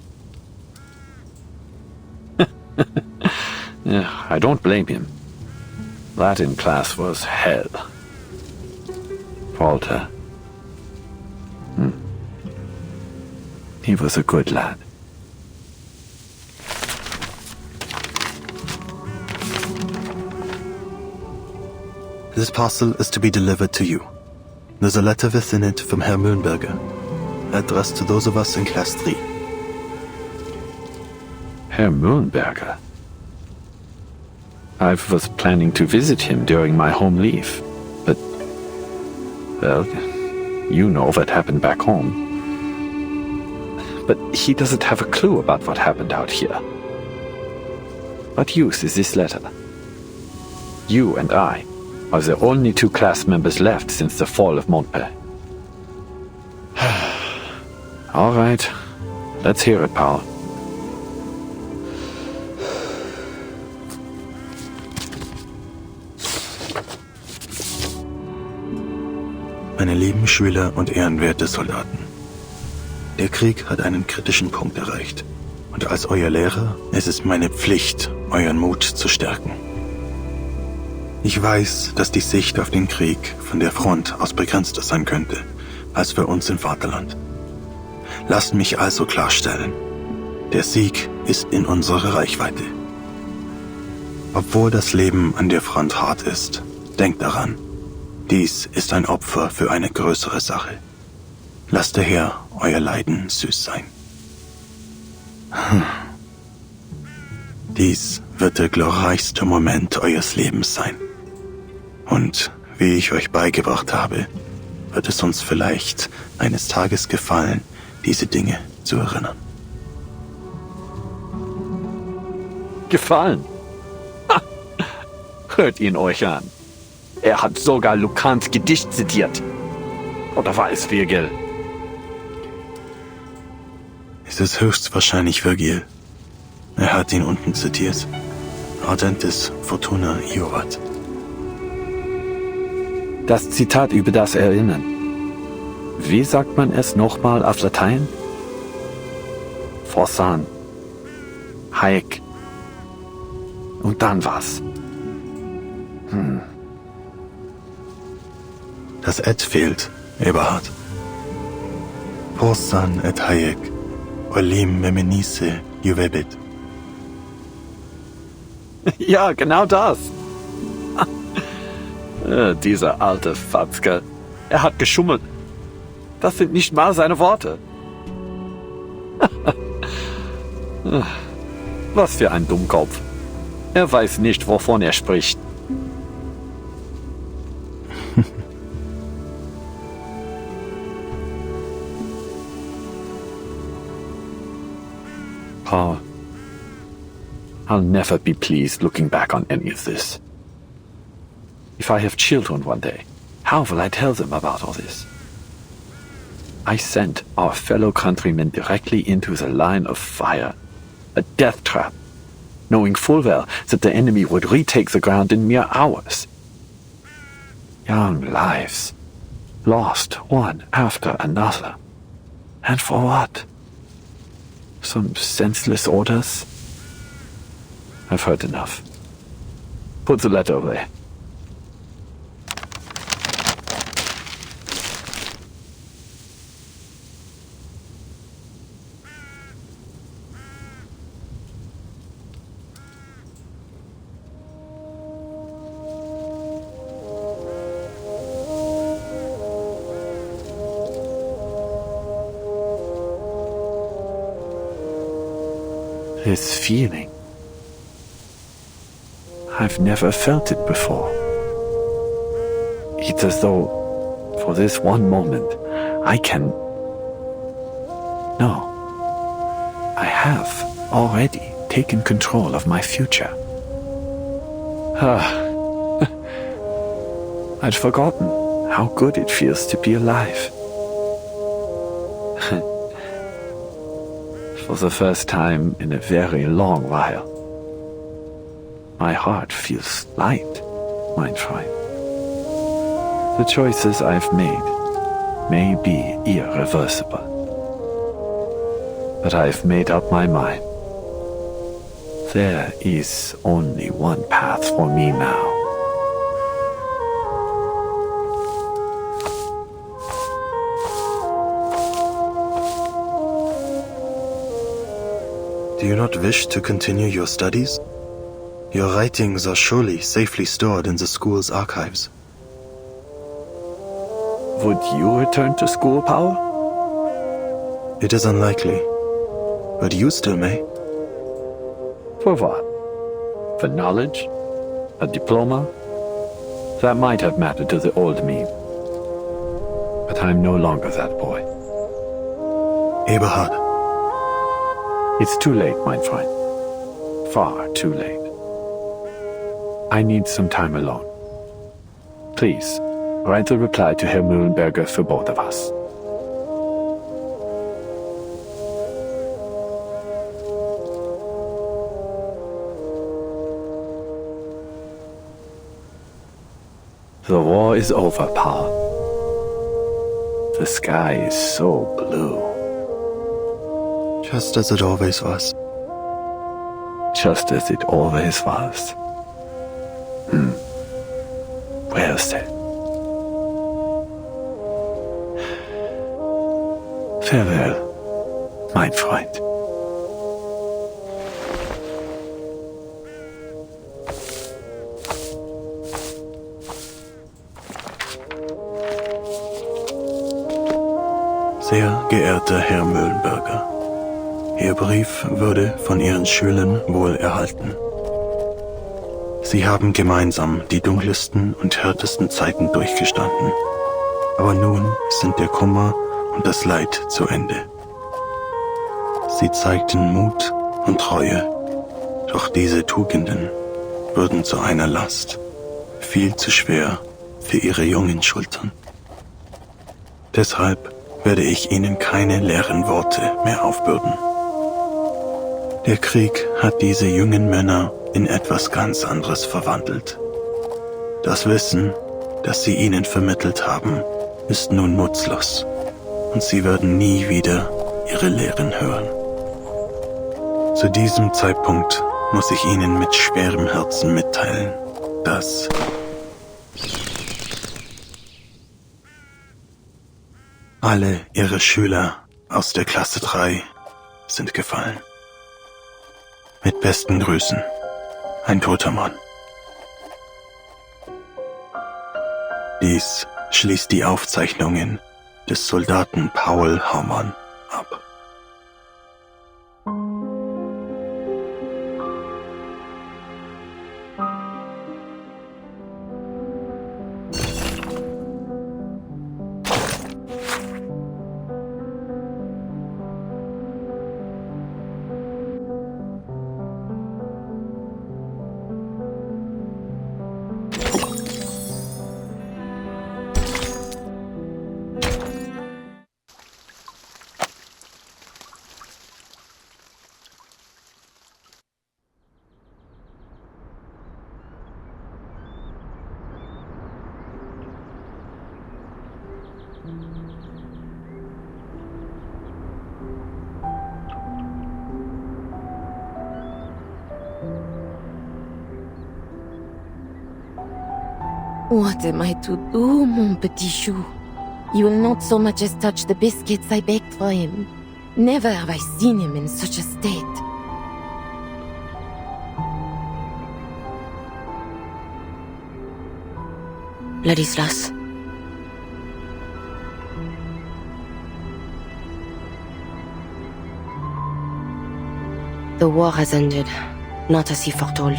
Yeah, I don't blame him. Latin class was hell. Walter. He was a good lad. This parcel is to be delivered to you. There's a letter within it from Herr Mühlenberger, addressed to those of us in Class 3. Herr Mühlenberger? I was planning to visit him during my home leave, but... well, you know what happened back home. But he doesn't have a clue about what happened out here. What use is this letter? You and I are the only two class members left since the fall of Montpaix. All right, let's hear it, Paul. Meine lieben Schüler und ehrenwerte Soldaten. Der Krieg hat einen kritischen Punkt erreicht. Und als euer Lehrer ist es meine Pflicht, euren Mut zu stärken. Ich weiß, dass die Sicht auf den Krieg von der Front aus begrenzter sein könnte, als für uns im Vaterland. Lasst mich also klarstellen, der Sieg ist in unserer Reichweite. Obwohl das Leben an der Front hart ist, denkt daran, dies ist ein Opfer für eine größere Sache. Lasst daher euer Leiden süß sein. Dies wird der glorreichste Moment eures Lebens sein. Und wie ich euch beigebracht habe, wird es uns vielleicht eines Tages gefallen, diese Dinge zu erinnern. Gefallen? Ha! Hört ihn euch an. Er hat sogar Lucans Gedicht zitiert. Oder war es Virgil? Es ist höchstwahrscheinlich Virgil. Er hat ihn unten zitiert. Ardentis Fortuna Iovat. Das Zitat über das Erinnern. Wie sagt man es nochmal auf Latein? Forsan. Hayek. Und dann was? Das Et fehlt, Eberhard. Forsan et Hayek. Olim memenise juvebit. Ja, genau das. Dieser alte Fatzke. Er hat geschummelt. Das sind nicht mal seine Worte. Was für ein Dummkopf. Er weiß nicht, wovon er spricht. Paul, I'll never be pleased looking back on any of this. If I have children one day, how will I tell them about all this? I sent our fellow countrymen directly into the line of fire, a death trap, knowing full well that the enemy would retake the ground in mere hours. Young lives, lost one after another. And for what? Some senseless orders? I've heard enough. Put the letter away. This feeling. I've never felt it before. It's as though, for this one moment, I can... No. I have already taken control of my future. I'd forgotten how good it feels to be alive. For the first time in a very long while. My heart feels light, mein Freund. The choices I've made may be irreversible. But I've made up my mind. There is only one path for me now. Do you not wish to continue your studies? Your writings are surely safely stored in the school's archives. Would you return to school, Paul? It is unlikely, but you still may. For what? For knowledge? A diploma? That might have mattered to the old me. But I'm no longer that boy. Eberhard. It's too late, mein Freund. Far too late. I need some time alone. Please, write the reply to Herr Mühlenberger for both of us. The war is over, Paul. The sky is so blue. Just as it always was. Just as it always was. Well said. Farewell, mein Freund. Sehr geehrter Herr Mühlenberger, Ihr Brief wurde von Ihren Schülern wohl erhalten. Sie haben gemeinsam die dunkelsten und härtesten Zeiten durchgestanden. Aber nun sind der Kummer und das Leid zu Ende. Sie zeigten Mut und Treue, doch diese Tugenden wurden zu einer Last, viel zu schwer für Ihre jungen Schultern. Deshalb werde ich Ihnen keine leeren Worte mehr aufbürden. Der Krieg hat diese jungen Männer in etwas ganz anderes verwandelt. Das Wissen, das sie ihnen vermittelt haben, ist nun nutzlos. Und sie werden nie wieder ihre Lehren hören. Zu diesem Zeitpunkt muss ich Ihnen mit schwerem Herzen mitteilen, dass alle Ihre Schüler aus der Klasse 3 sind gefallen. Mit besten Grüßen, ein toter Mann. Dies schließt die Aufzeichnungen des Soldaten Paul Haumann ab. What am I to do, mon petit chou? You will not so much as touch the biscuits I baked for him. Never have I seen him in such a state. Ladislas. The war has ended, not as he foretold.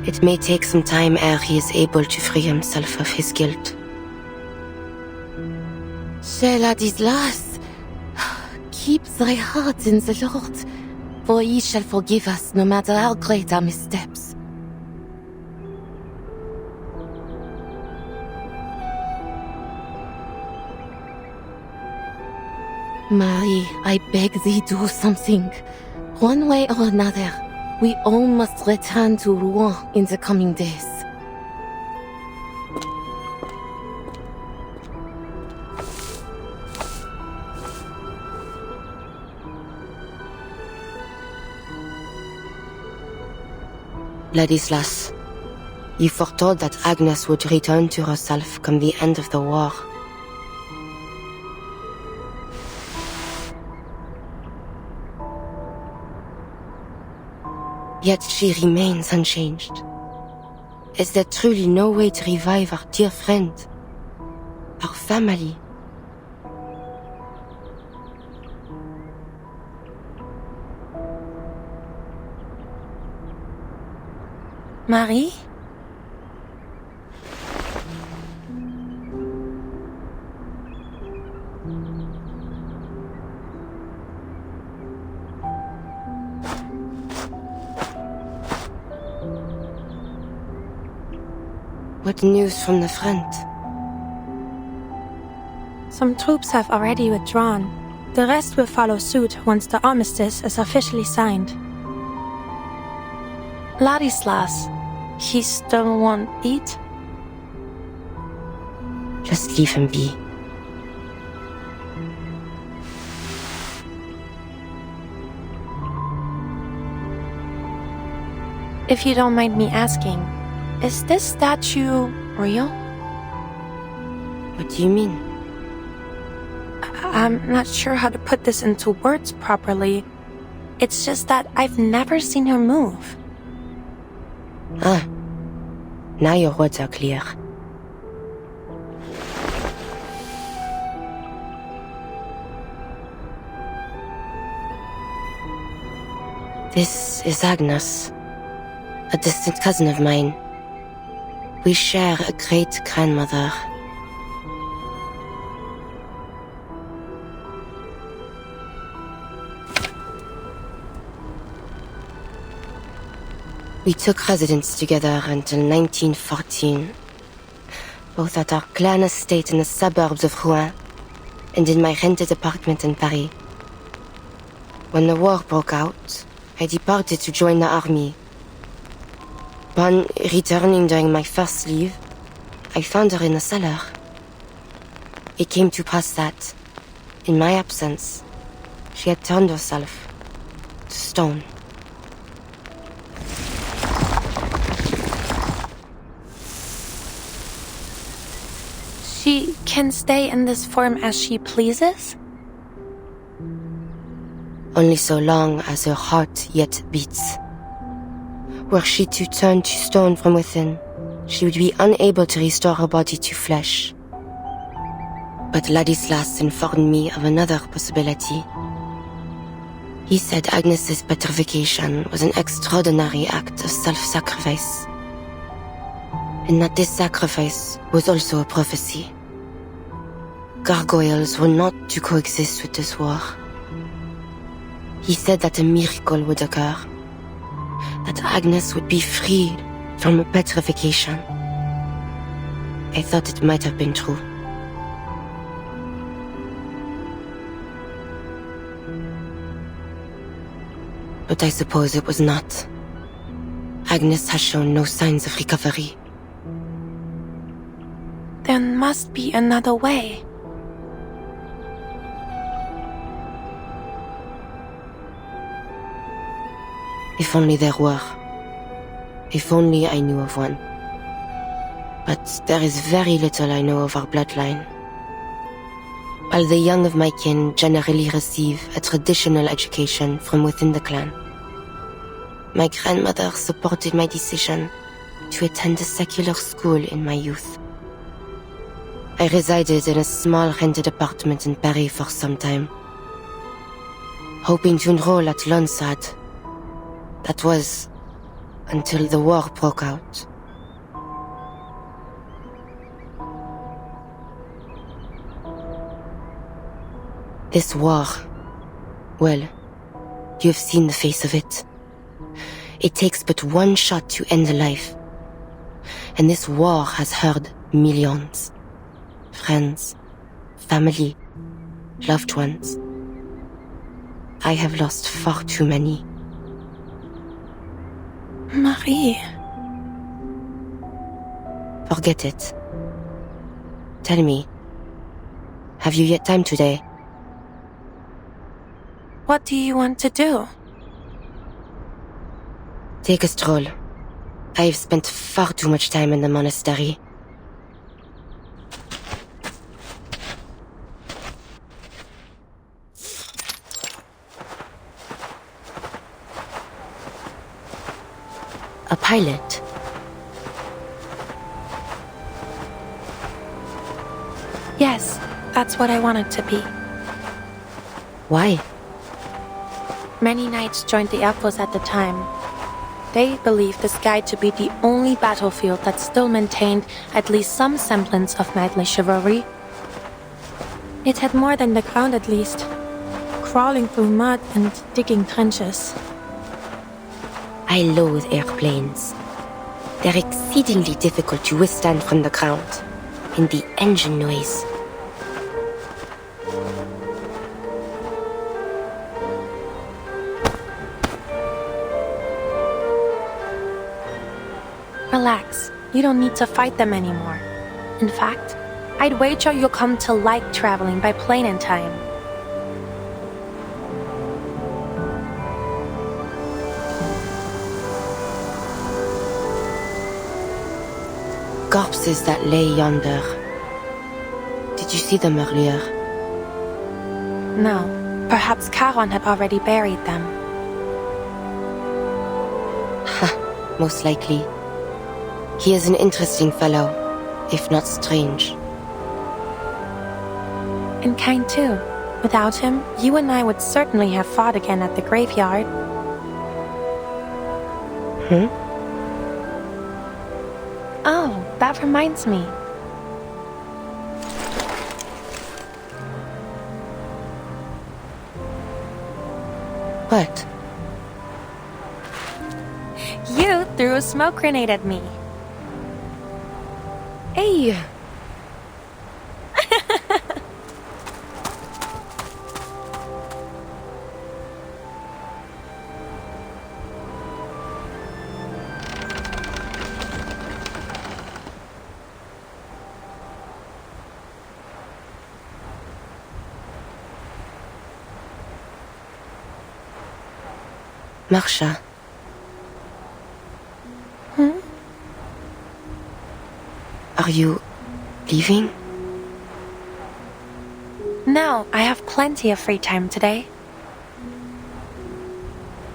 It may take some time ere he is able to free himself of his guilt. Cher Ladislas, keep thy heart in the Lord, for he shall forgive us no matter how great our missteps. Marie, I beg thee, do something. One way or another, we all must return to Rouen in the coming days. Ladislas, you foretold that Agnes would return to herself come the end of the war. Yet she remains unchanged. Is there truly no way to revive our dear friend? Our family? Marie? What news from the front? Some troops have already withdrawn. The rest will follow suit once the armistice is officially signed. Ladislas, he still won't eat? Just leave him be. If you don't mind me asking, is this statue real? What do you mean? I'm not sure how to put this into words properly. It's just that I've never seen her move. Ah. Now your words are clear. This is Agnes, a distant cousin of mine. We share a great-grandmother. We took residence together until 1914, both at our clan estate in the suburbs of Rouen and in my rented apartment in Paris. When the war broke out, I departed to join the army. Upon returning during my first leave, I found her in the cellar. It came to pass that, in my absence, she had turned herself to stone. She can stay in this form as she pleases? Only so long as her heart yet beats. Were she to turn to stone from within, she would be unable to restore her body to flesh. But Ladislas informed me of another possibility. He said Agnes's petrification was an extraordinary act of self-sacrifice, and that this sacrifice was also a prophecy. Gargoyles were not to coexist with this war. He said that a miracle would occur, that Agnes would be freed from her petrification. I thought it might have been true. But I suppose it was not. Agnes has shown no signs of recovery. There must be another way. If only there were. If only I knew of one. But there is very little I know of our bloodline. While the young of my kin generally receive a traditional education from within the clan, my grandmother supported my decision to attend a secular school in my youth. I resided in a small rented apartment in Paris for some time, hoping to enroll at Lonsad. That was until the war broke out. This war, well, you've seen the face of it. It takes but one shot to end a life. And this war has hurt millions. Friends, family, loved ones. I have lost far too many. Marie. Forget it. Tell me, have you yet time today? What do you want to do? Take a stroll. I have spent far too much time in the monastery. A pilot? Yes, that's what I wanted to be. Why? Many knights joined the Air Force at the time. They believed the sky to be the only battlefield that still maintained at least some semblance of knightly chivalry. It had more than the ground at least. Crawling through mud and digging trenches. I loathe airplanes. They're exceedingly difficult to withstand from the ground. And the engine noise. Relax. You don't need to fight them anymore. In fact, I'd wager you'll come to like traveling by plane in time. Corpses that lay yonder. Did you see them earlier? No. Perhaps Charon had already buried them. Ha, most likely. He is an interesting fellow, if not strange. And kind too. Without him, you and I would certainly have fought again at the graveyard. Oh, that reminds me. What? You threw a smoke grenade at me. Hey! Marsha. Are you leaving? No, I have plenty of free time today.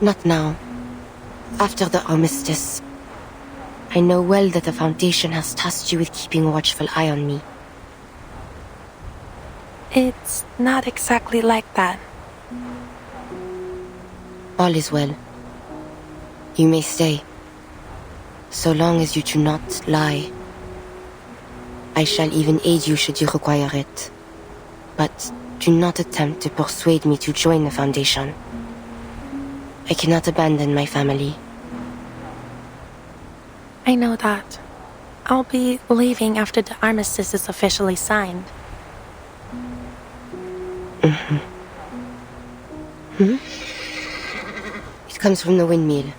Not now. After the armistice. I know well that the Foundation has tasked you with keeping a watchful eye on me. It's not exactly like that. All is well. You may stay. So long as you do not lie. I shall even aid you should you require it. But do not attempt to persuade me to join the Foundation. I cannot abandon my family. I know that. I'll be leaving after the armistice is officially signed. It comes from the windmill.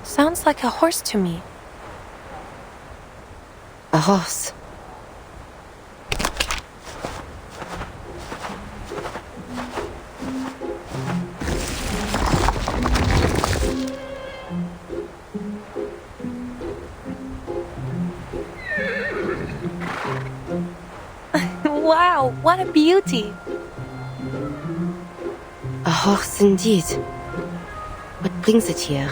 Sounds like a horse to me. A horse. Wow, what a beauty! A horse indeed. What brings it here?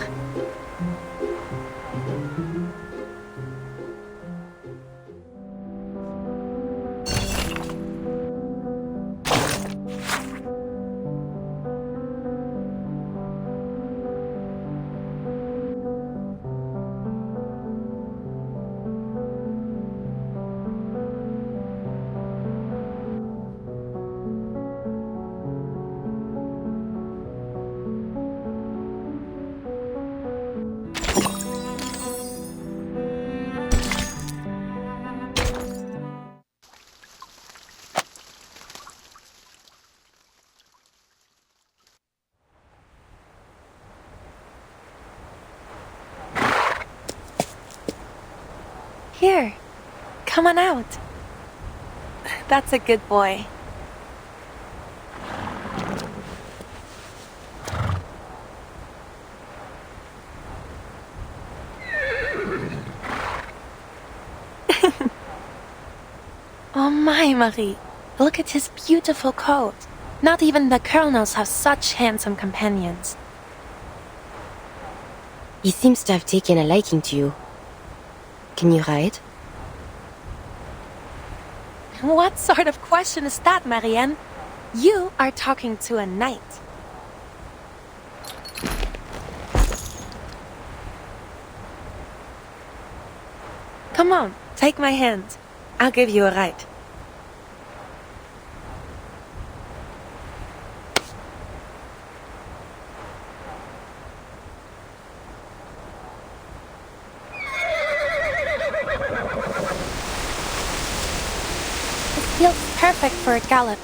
Here, come on out. That's a good boy. Oh my, Marie. Look at his beautiful coat. Not even the colonels have such handsome companions. He seems to have taken a liking to you. Can you ride? What sort of question is that, Marianne? You are talking to a knight. Come on, take my hand. I'll give you a ride. Feels perfect for a gallop,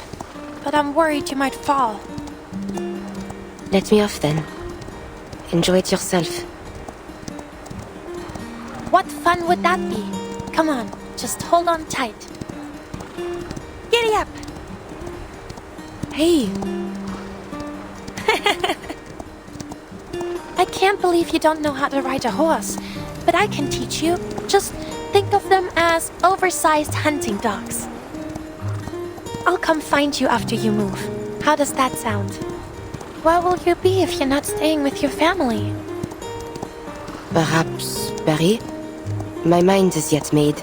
but I'm worried you might fall. Let me off then. Enjoy it yourself. What fun would that be? Come on, just hold on tight. Giddy up! Hey! I can't believe you don't know how to ride a horse, but I can teach you. Just think of them as oversized hunting dogs. I'll come find you after you move. How does that sound? Where will you be if you're not staying with your family? Perhaps Paris? My mind is yet made.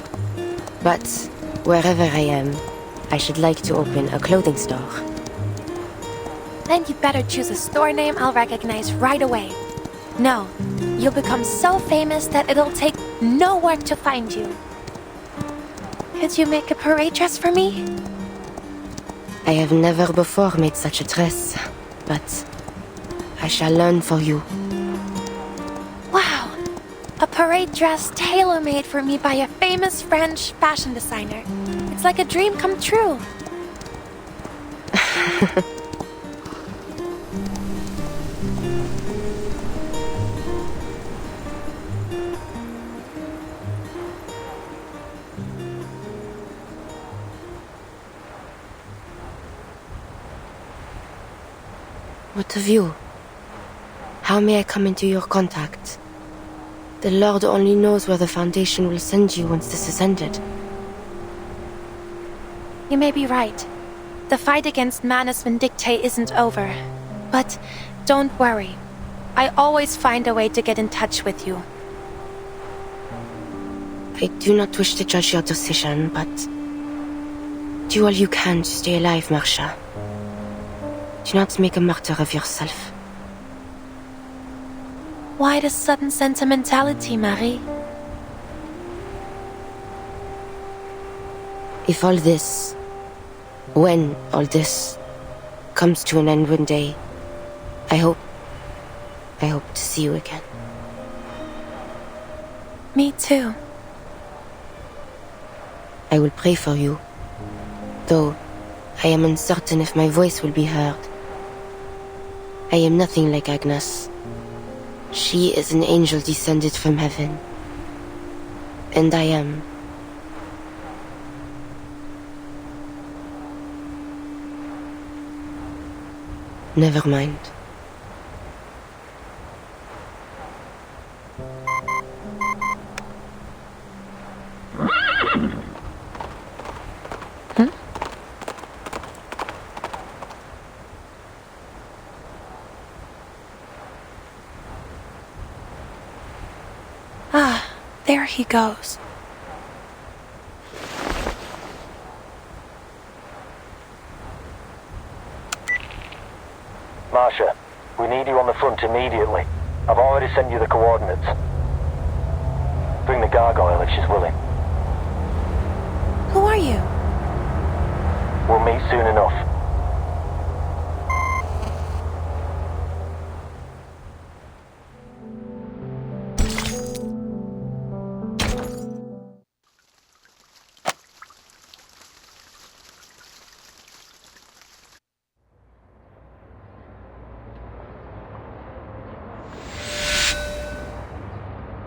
But wherever I am, I should like to open a clothing store. Then you'd better choose a store name I'll recognize right away. No, you'll become so famous that it'll take no work to find you. Could you make a parade dress for me? I have never before made such a dress, but I shall learn for you. Wow! A parade dress tailor-made for me by a famous French fashion designer. It's like a dream come true. What of you? How may I come into your contact? The Lord only knows where the Foundation will send you once this is ended. You may be right. The fight against Manus Vindictae isn't over. But don't worry. I always find a way to get in touch with you. I do not wish to judge your decision, but do all you can to stay alive, Marcia. Do not make a martyr of yourself. Why the sudden sentimentality, Marie? If all this, when all this comes to an end one day, I hope to see you again. Me too. I will pray for you, though I am uncertain if my voice will be heard. I am nothing like Agnes. She is an angel descended from heaven. And I am. Never mind. There he goes. Marcia, we need you on the front immediately. I've already sent you the coordinates. Bring the gargoyle if she's willing. Who are you? We'll meet soon enough.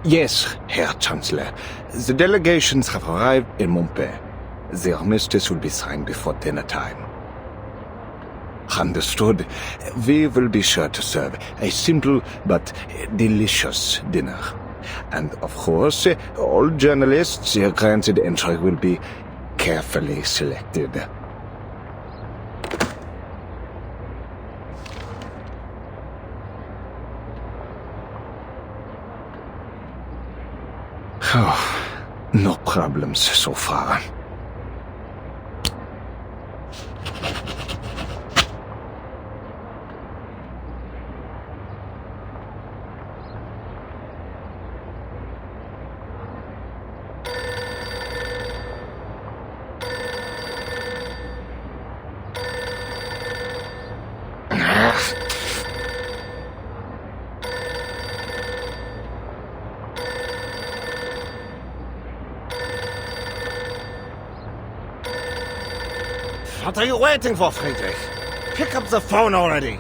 Yes, Herr Chancellor. The delegations have arrived in montpaix. The armistice will be signed before dinner time. Understood. We will be sure to serve a simple but delicious dinner. And of course, all journalists granted entry will be carefully selected. Oh, no problems so far. What are you waiting for, Friedrich? Pick up the phone already.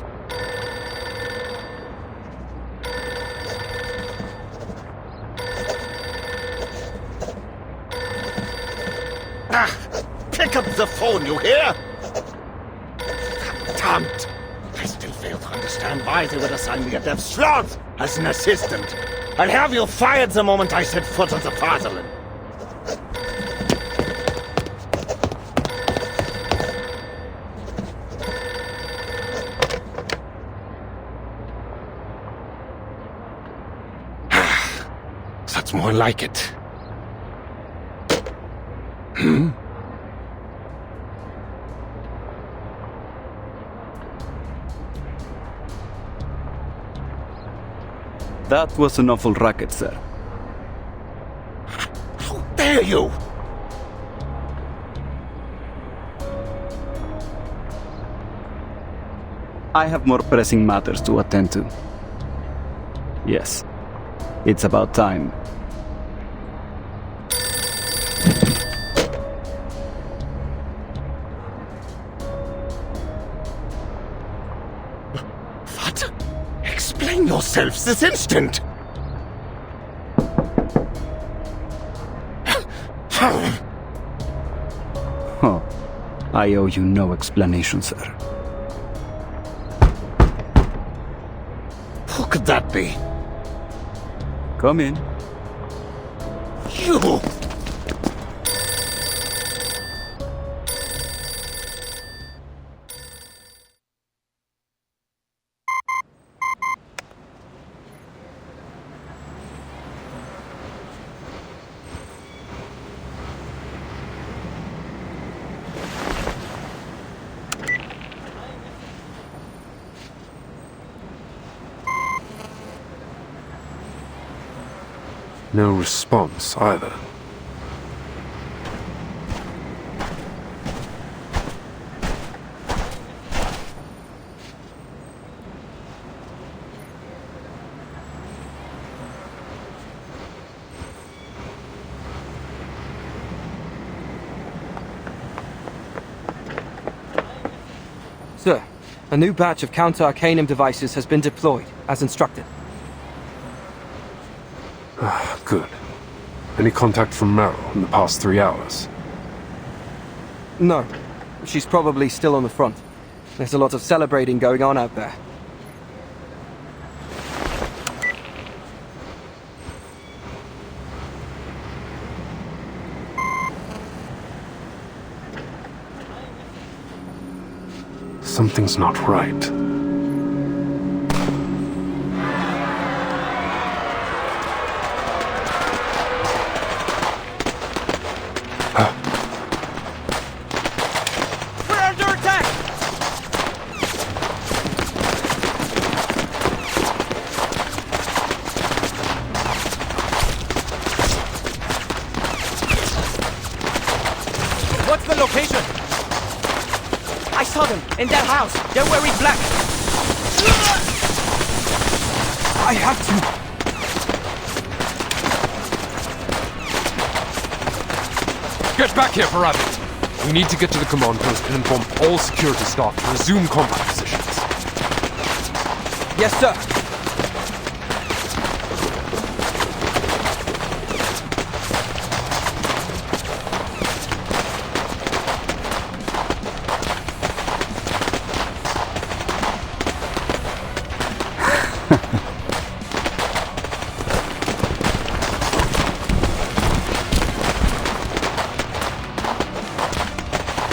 Pick up the phone, you hear? Damned! I still fail to understand why they would assign me a dev slot as an assistant. I'll have you fired the moment I set foot on the fatherland. That's more like it. Hmm? That was an awful racket, sir. How dare you! I have more pressing matters to attend to. Yes, it's about time. What? Explain yourself this instant! Oh, I owe you no explanation, sir. Who could that be? Come in. You! No response either. Sir, a new batch of counter-arcanum devices has been deployed, as instructed. Good. Any contact from Meryl in the past 3 hours? No. She's probably still on the front. There's a lot of celebrating going on out there. Something's not right. What's the location? I saw them in that house. They're wearing black. I have to. Get back here, Parabi! We need to get to the command post and inform all security staff to resume combat positions. Yes, sir.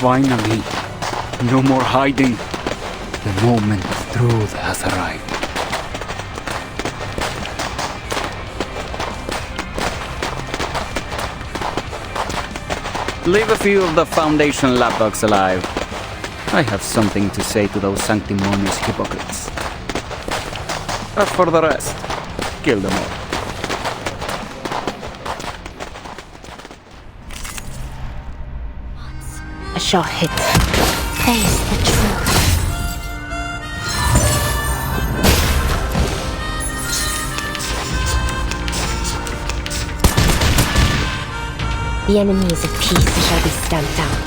Finally, no more hiding. The moment of truth has arrived. Leave a few of the Foundation lapdogs alive. I have something to say to those sanctimonious hypocrites. As for the rest, kill them all. A shot hit. Face the truth. The enemies of peace shall be stamped out.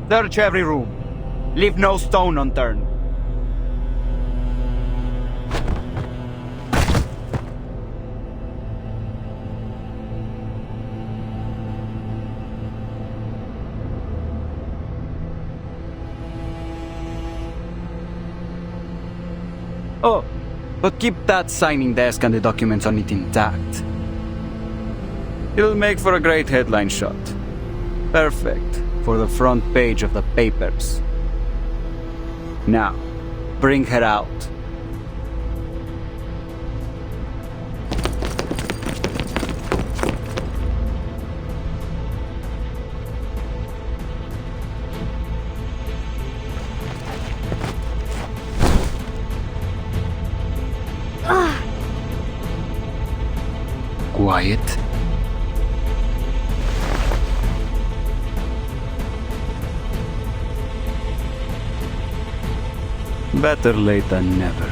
Search every room. Leave no stone unturned. Oh, but keep that signing desk and the documents on it intact. It'll make for a great headline shot. Perfect for the front page of the papers. Now, bring her out. Quiet. Better late than never.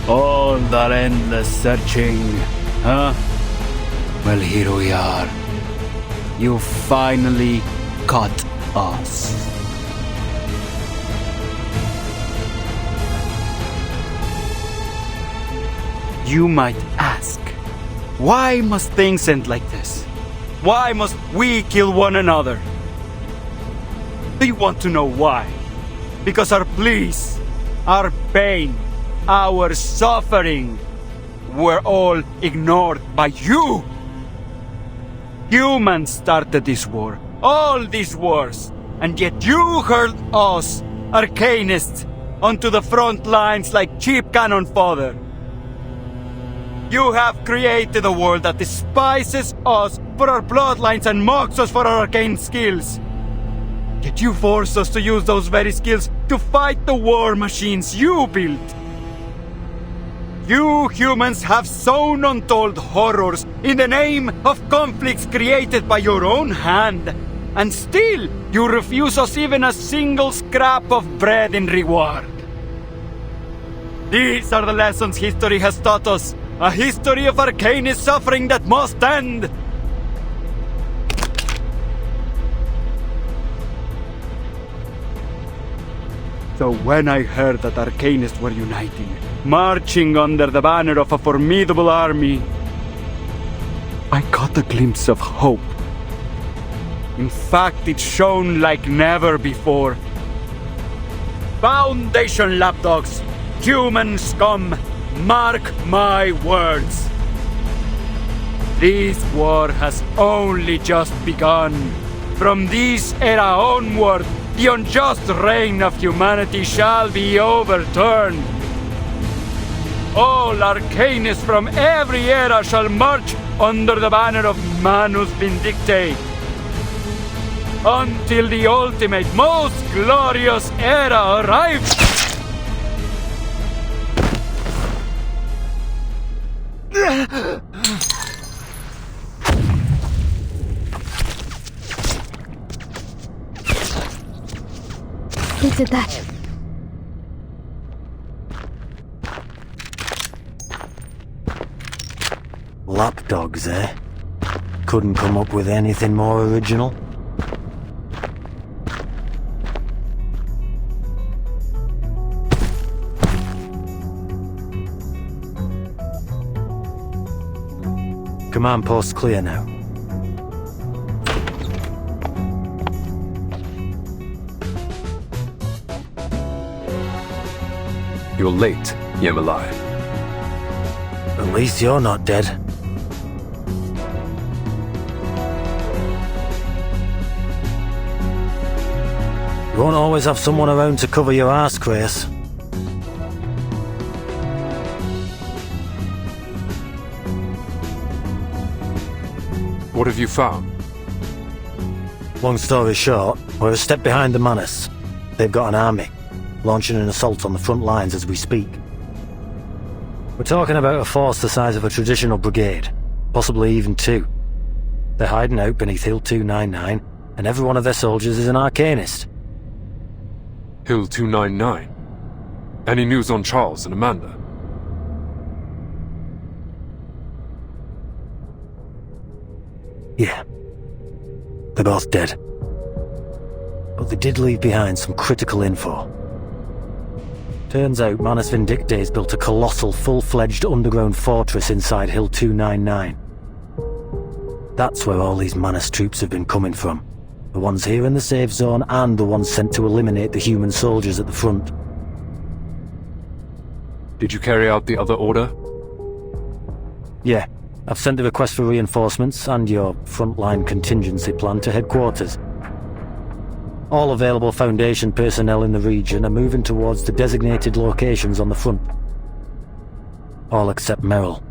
All that endless searching, huh? Well, here we are. You finally cut us. You might ask, why must things end like this? Why must we kill one another? Do you want to know why? Because our pleas, our pain, our suffering were all ignored by you. Humans started this war, all these wars, and yet you hurled us, arcanists, onto the front lines like cheap cannon fodder. You have created a world that despises us for our bloodlines and mocks us for our arcane skills. Yet you force us to use those very skills to fight the war machines you built. You humans have sown untold horrors in the name of conflicts created by your own hand, and still you refuse us even a single scrap of bread in reward. These are the lessons history has taught us, a history of arcanist suffering that must end. So when I heard that arcanists were uniting, marching under the banner of a formidable army, I caught a glimpse of hope. In fact, it shone like never before. Foundation lapdogs, human scum, mark my words. This war has only just begun. From this era onward, the unjust reign of humanity shall be overturned. All arcanists from every era shall march under the banner of Manus Vindicte, until the ultimate, most glorious era arrives. Who did that? Lapdogs, eh? Couldn't come up with anything more original? Command post clear now. You're late, Yemalai. At least you're not dead. You won't always have someone around to cover your arse, Chris. What have you found? Long story short, we're a step behind the Manus. They've got an army, launching an assault on the front lines as we speak. We're talking about a force the size of a traditional brigade, possibly even two. They're hiding out beneath Hill 299, and every one of their soldiers is an arcanist. Hill 299? Any news on Charles and Amanda? Yeah. They're both dead. But they did leave behind some critical info. Turns out Manus Vindicte's built a colossal, full-fledged underground fortress inside Hill 299. That's where all these Manus troops have been coming from. The ones here in the safe zone and the ones sent to eliminate the human soldiers at the front. Did you carry out the other order? Yeah. I've sent the request for reinforcements and your frontline contingency plan to headquarters. All available Foundation personnel in the region are moving towards the designated locations on the front. All except Meryl.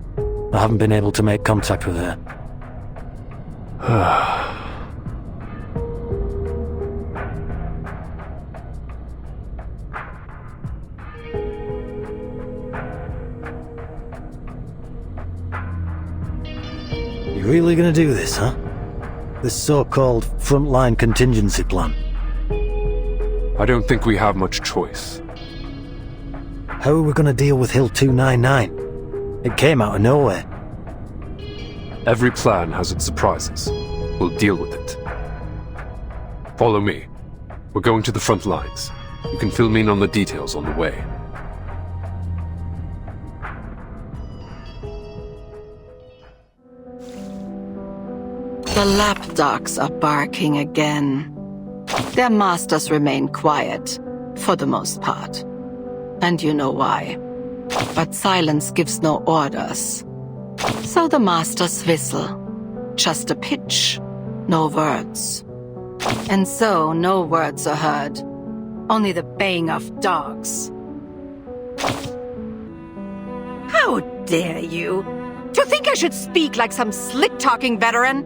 I haven't been able to make contact with her. You really gonna do this, huh? This so-called frontline contingency plan? I don't think we have much choice. How are we gonna deal with Hill 299? It came out of nowhere. Every plan has its surprises. We'll deal with it. Follow me. We're going to the front lines. You can fill me in on the details on the way. The lapdogs are barking again. Their masters remain quiet, for the most part. And you know why. But silence gives no orders. So the masters whistle. Just a pitch, no words. And so no words are heard. Only the baying of dogs. How dare you? Do you think I should speak like some slick-talking veteran?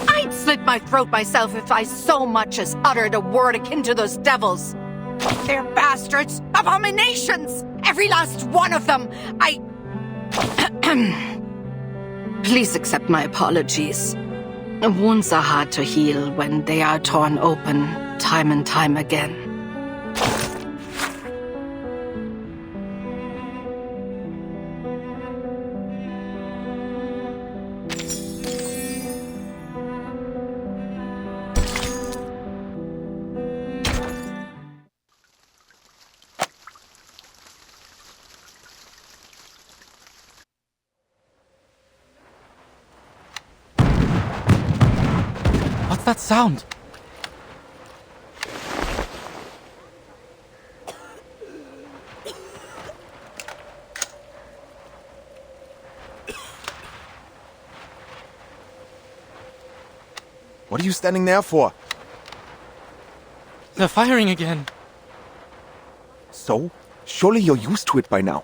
I'd slit my throat myself if I so much as uttered a word akin to those devils. They're bastards, abominations, every last one of them. Please accept my apologies. Wounds are hard to heal when they are torn open time and time again. What's that sound? What are you standing there for? They're firing again. So? Surely you're used to it by now.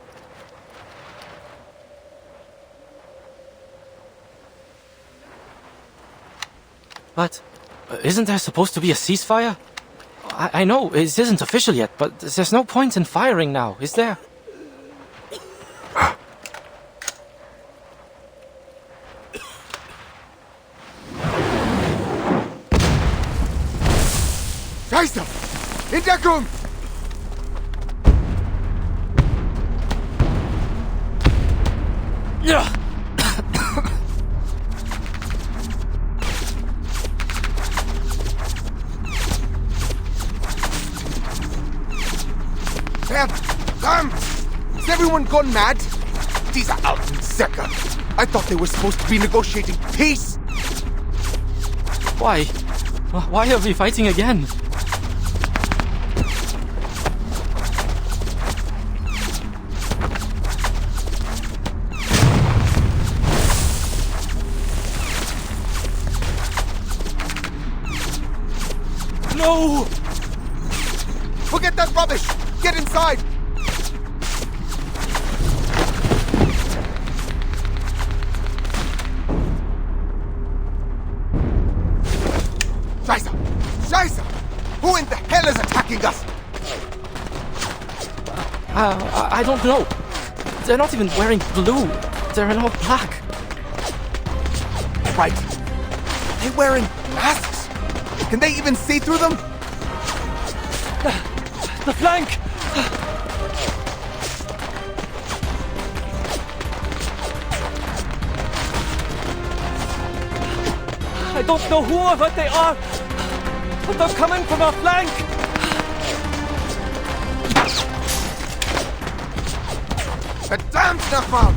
But isn't there supposed to be a ceasefire? I know it isn't official yet, but there's no point in firing now, is there? Scheiße! In Deckung! Ja! Verdammt! Is everyone gone mad? Diese alten Säcke! I thought they were supposed to be negotiating peace! Why? Why are we fighting again? No! Forget that rubbish! Get inside! Scheiße! Scheiße! Who in the hell is attacking us? I don't know. They're not even wearing blue. They're in all black. Right. Are they wearing masks? Can they even see through them? The flank! I don't know who or what they are, but they're coming from our flank! Verdammt nochmal!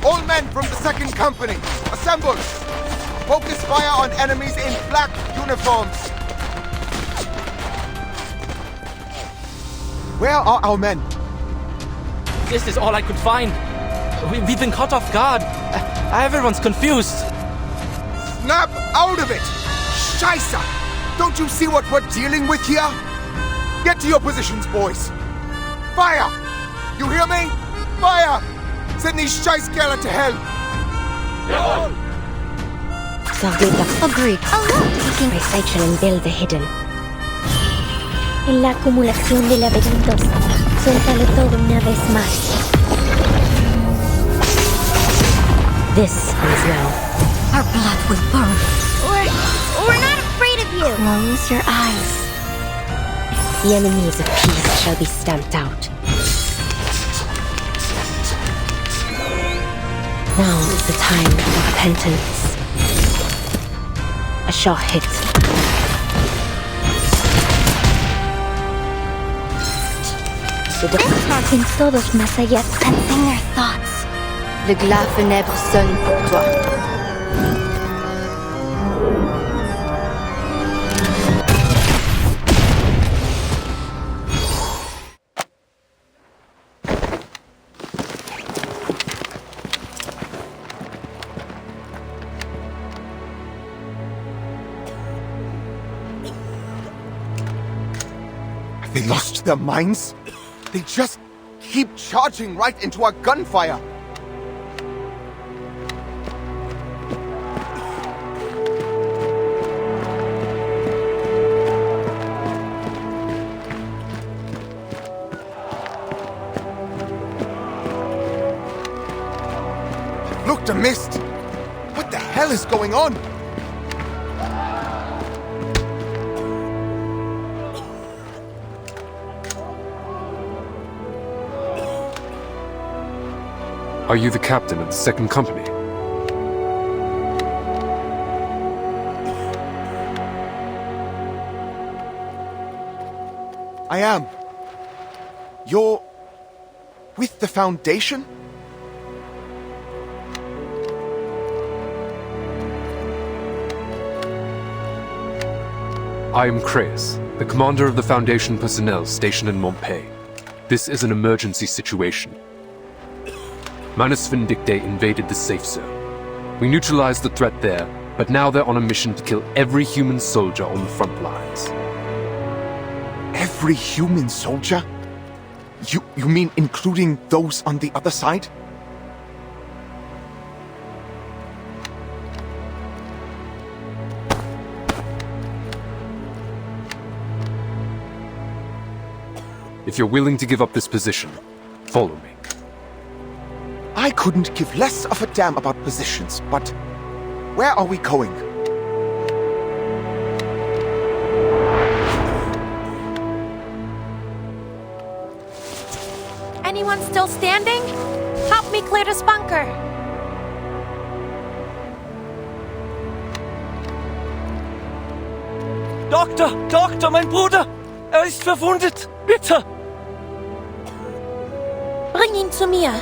All men from the second company, assemble! Focus fire on enemies in black uniforms! Where are our men? This is all I could find. We've been caught off guard. Everyone's confused. Snap out of it! Scheiße! Don't you see what we're dealing with here? Get to your positions, boys! Fire! You hear me? Fire! Send these Scheißkerle to hell! Jawohl! Agreed. Recycle and build the hidden. En la acumulación de laberintos, suéltalo todo una vez más. This is now. Our blood will burn. We're not afraid of you. Close your eyes. The enemies of peace shall be stamped out. Now is the time of repentance. A sure hit. Sin todos más allá, sensing their thoughts. Le glas funèbre sonne pour toi. Have they lost their minds? They just keep charging right into our gunfire. Look, the mist! What the hell is going on? Are you the captain of the second company? I am. You're with the Foundation? I am Creus, the commander of the Foundation personnel stationed in Montpaix. This is an emergency situation. Manus Vindicte invaded the safe zone. We neutralized the threat there, but now they're on a mission to kill every human soldier on the front lines. Every human soldier? You mean including those on the other side? If you're willing to give up this position, follow me. I couldn't give less of a damn about positions, but where are we going? Anyone still standing? Help me clear this bunker. Doktor, mein Bruder! Er ist verwundet! Bitte! Bring ihn zu mir.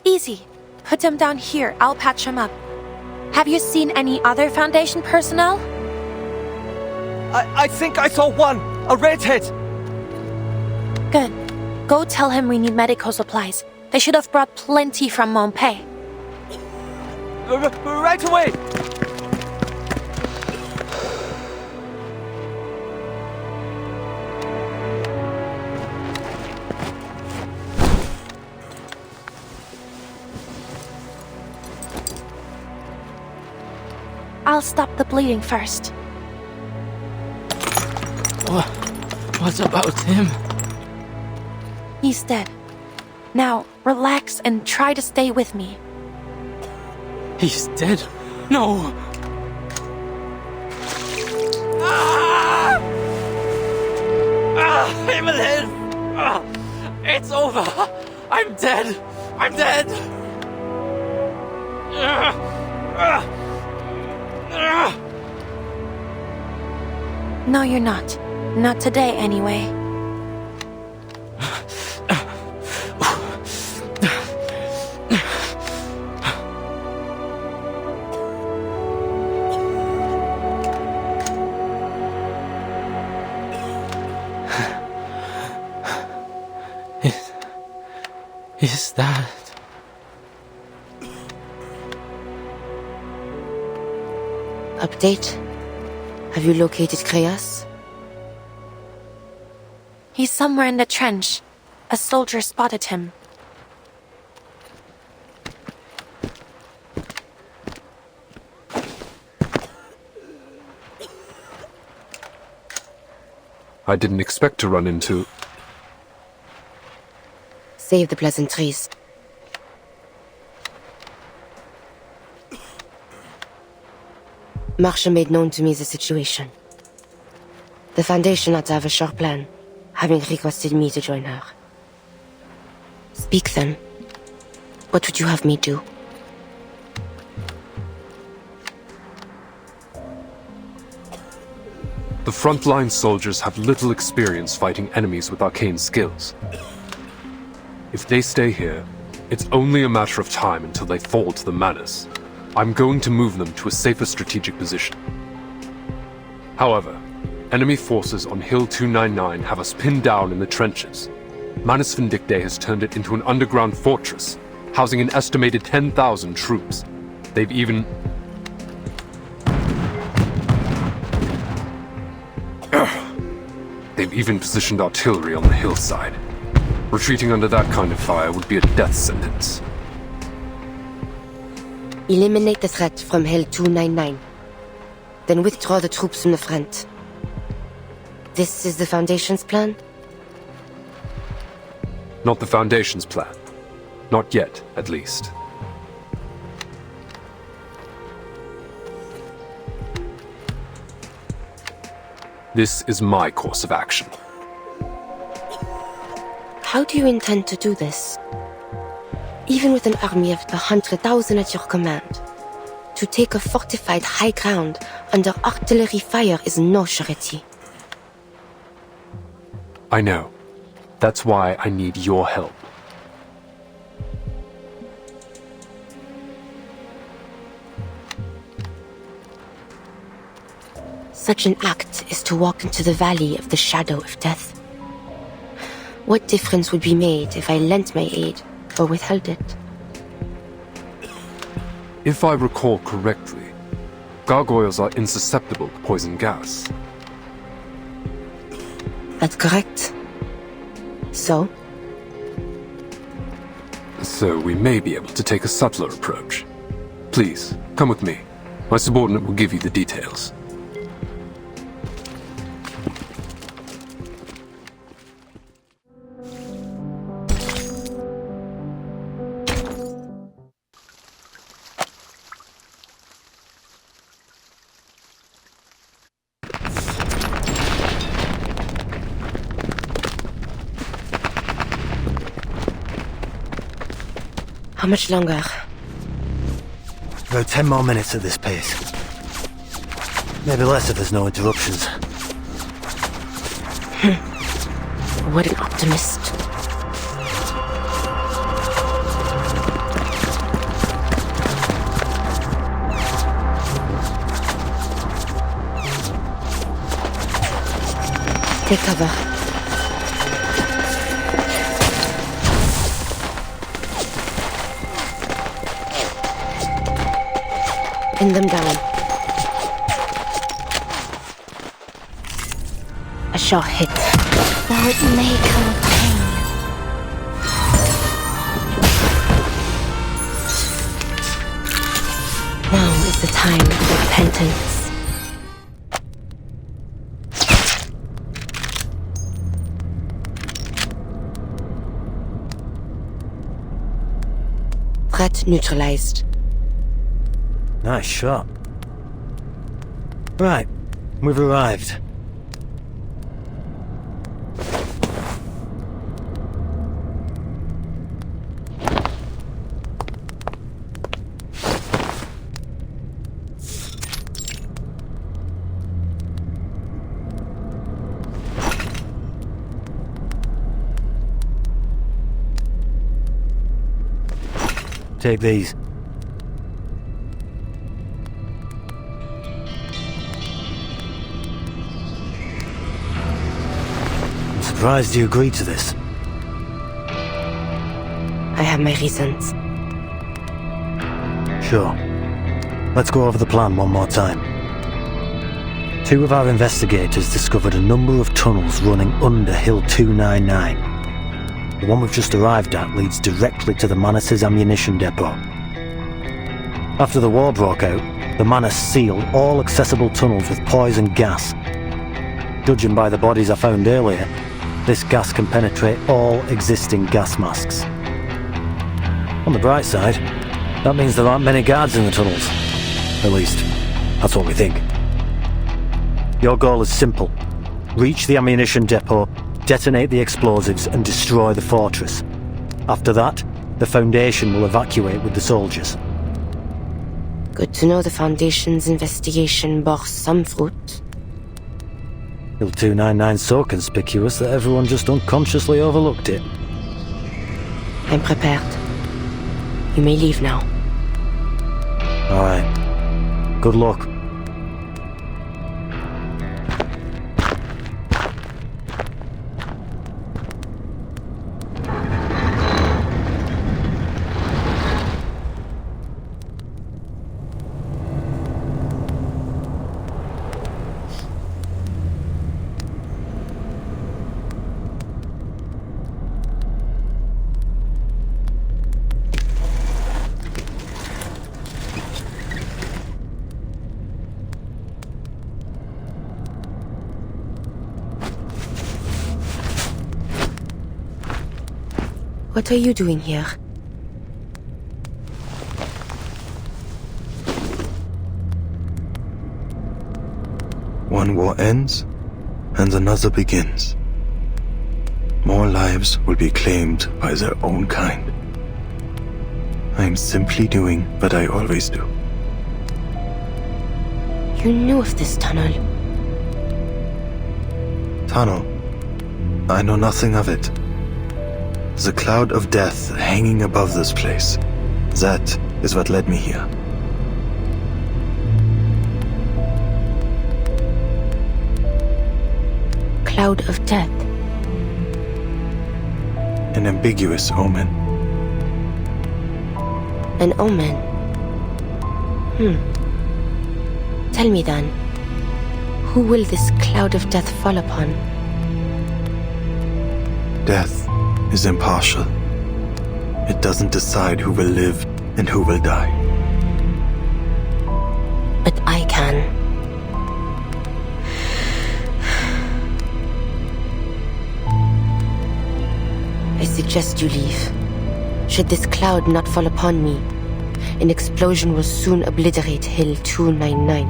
Easy. Put him down here. I'll patch him up. Have you seen any other Foundation personnel? I think I saw one. A redhead. Good. Go tell him we need medical supplies. They should have brought plenty from Montpaix. Right away! I'll stop the bleeding first. What about him? He's dead. Now, relax and try to stay with me. He's dead? No! Himmelhilf! It's over! I'm dead! I'm dead! No, you're not. Not today, anyway. Is that... Update? Have you located Creus? He's somewhere in the trench. A soldier spotted him. I didn't expect to run into... Save the pleasantries. Marsha made known to me the situation. The Foundation ought to have a sure plan, having requested me to join her. Speak then. What would you have me do? The frontline soldiers have little experience fighting enemies with arcane skills. If they stay here, it's only a matter of time until they fall to the Manus. I'm going to move them to a safer strategic position. However, enemy forces on Hill 299 have us pinned down in the trenches. Manus Vindictae has turned it into an underground fortress, housing an estimated 10,000 troops. They've even positioned artillery on the hillside. Retreating under that kind of fire would be a death sentence. Eliminate the threat from Hill 299. Then withdraw the troops from the front. This is the Foundation's plan? Not the Foundation's plan. Not yet, at least. This is my course of action. How do you intend to do this? Even with an army of 100,000 at your command, to take a fortified high ground under artillery fire is no surety. I know. That's why I need your help. Such an act is to walk into the valley of the shadow of death. What difference would be made if I lent my aid or withheld it? If I recall correctly, gargoyles are insusceptible to poison gas. That's correct. So? So we may be able to take a subtler approach. Please, come with me. My subordinate will give you the details. How much longer? About 10 more minutes at this pace. Maybe less if there's no interruptions. What an optimist. Take cover. Pin them down. A shot hit. Though it may come with pain. Now is the time of repentance. Threat neutralized. Nice shot. Right, we've arrived. Take these. Surprised you agreed to this. I have my reasons. Sure. Let's go over the plan one more time. 2 of our investigators discovered a number of tunnels running under Hill 299. The one we've just arrived at leads directly to the Manus' ammunition depot. After the war broke out, the Manus sealed all accessible tunnels with poison gas. Judging by the bodies I found earlier, this gas can penetrate all existing gas masks. On the bright side, that means there aren't many guards in the tunnels. At least, That's what we think. Your goal is simple. Reach the ammunition depot, detonate the explosives, and destroy the fortress. After that, the Foundation will evacuate with the soldiers. Good to know the Foundation's investigation bore some fruit. Il 299's so conspicuous that everyone just unconsciously overlooked it. I'm prepared. You may leave now. Alright. Good luck. What are you doing here? One war ends, and another begins. More lives will be claimed by their own kind. I'm simply doing what I always do. You knew of this tunnel. Tunnel? I know nothing of it. The cloud of death hanging above this place. That is what led me here. Cloud of death? An ambiguous omen. An omen? Tell me then, who will this cloud of death fall upon? Death is impartial. It doesn't decide who will live and who will die. But I can. I suggest you leave. Should this cloud not fall upon me, an explosion will soon obliterate Hill 299.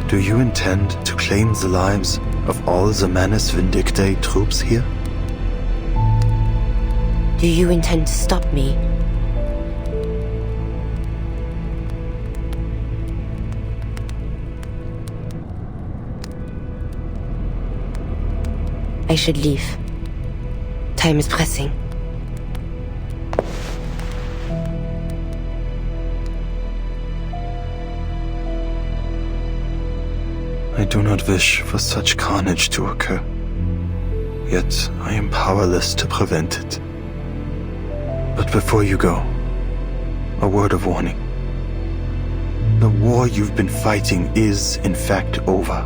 Do you intend to claim the lives of all the Manus Vindictae troops here? Do you intend to stop me? I should leave. Time is pressing. I do not wish for such carnage to occur. Yet I am powerless to prevent it. But before you go, a word of warning. The war you've been fighting is, in fact, over.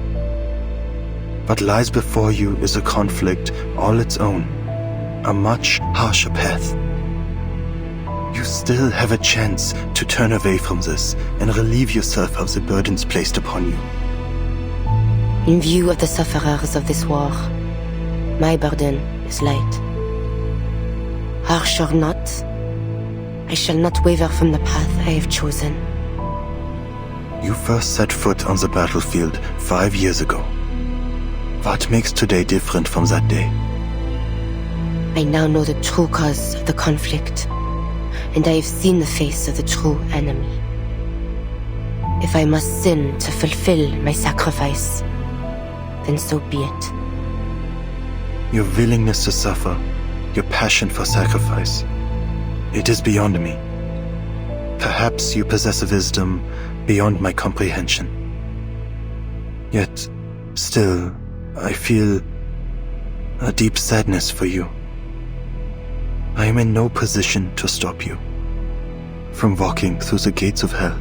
What lies before you is a conflict all its own, a much harsher path. You still have a chance to turn away from this and relieve yourself of the burdens placed upon you. In view of the sufferers of this war, my burden is light. Harsh or not, I shall not waver from the path I have chosen. You first set foot on the battlefield 5 years ago. What makes today different from that day? I now know the true cause of the conflict, and I have seen the face of the true enemy. If I must sin to fulfill my sacrifice, then so be it. Your willingness to suffer, your passion for sacrifice, it is beyond me. Perhaps you possess a wisdom beyond my comprehension. Yet, still, I feel a deep sadness for you. I am in no position to stop you from walking through the gates of hell.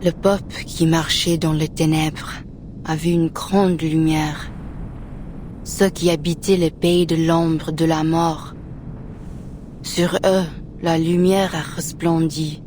Le peuple qui marchait dans les ténèbres a vu une grande lumière. Ceux qui habitaient le pays de l'ombre de la mort. Sur eux, la lumière a resplendi.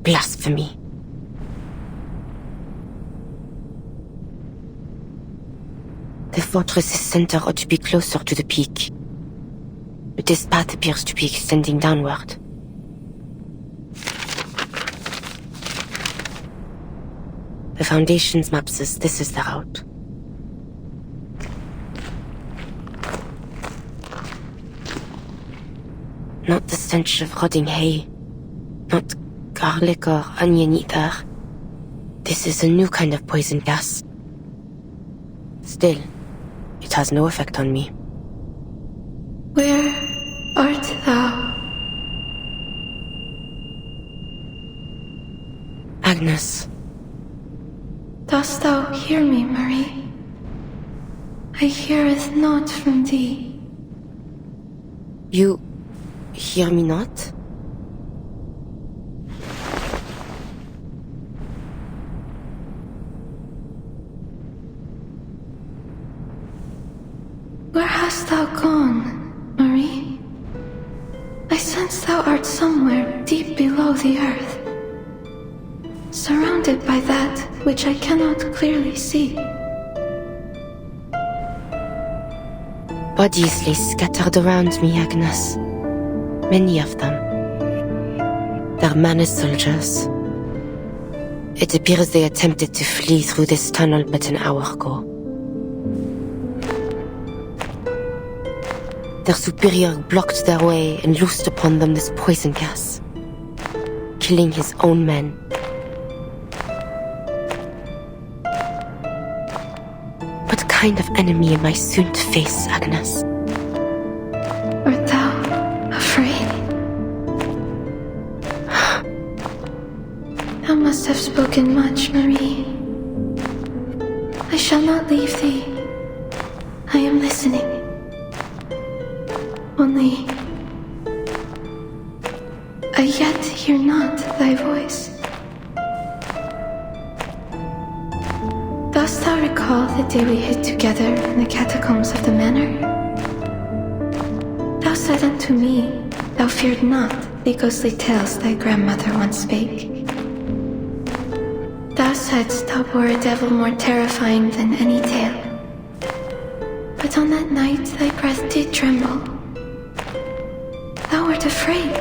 Blasphemy. The fortress's center ought to be closer to the peak. But this path appears to be extending downward. The Foundation's map says this is the route. Not the stench of rotting hay. Not garlic or onion either. This is a new kind of poison gas. Still, it has no effect on me. Where art thou? Agnes. Dost thou hear me, Marie? I heareth not from thee. You hear me not? Where hast thou gone, Marie? I sense thou art somewhere deep below the earth, surrounded by that which I cannot clearly see. Bodies lay scattered around me, Agnes. Many of them. They're Manus soldiers. It appears they attempted to flee through this tunnel but an hour ago. Their superior blocked their way and loosed upon them this poison gas, killing his own men. What kind of enemy am I soon to face, Agnes? Art thou afraid? Thou must have spoken much, Marie. I shall not leave thee. I am listening. Only, I yet hear not thy voice. Dost thou recall the day we hid together in the catacombs of the manor? Thou said unto me, thou feared not the ghostly tales thy grandmother once spake. Thou saidst thou bore a devil more terrifying than any tale. But on that night thy breath did tremble. Thou art afraid.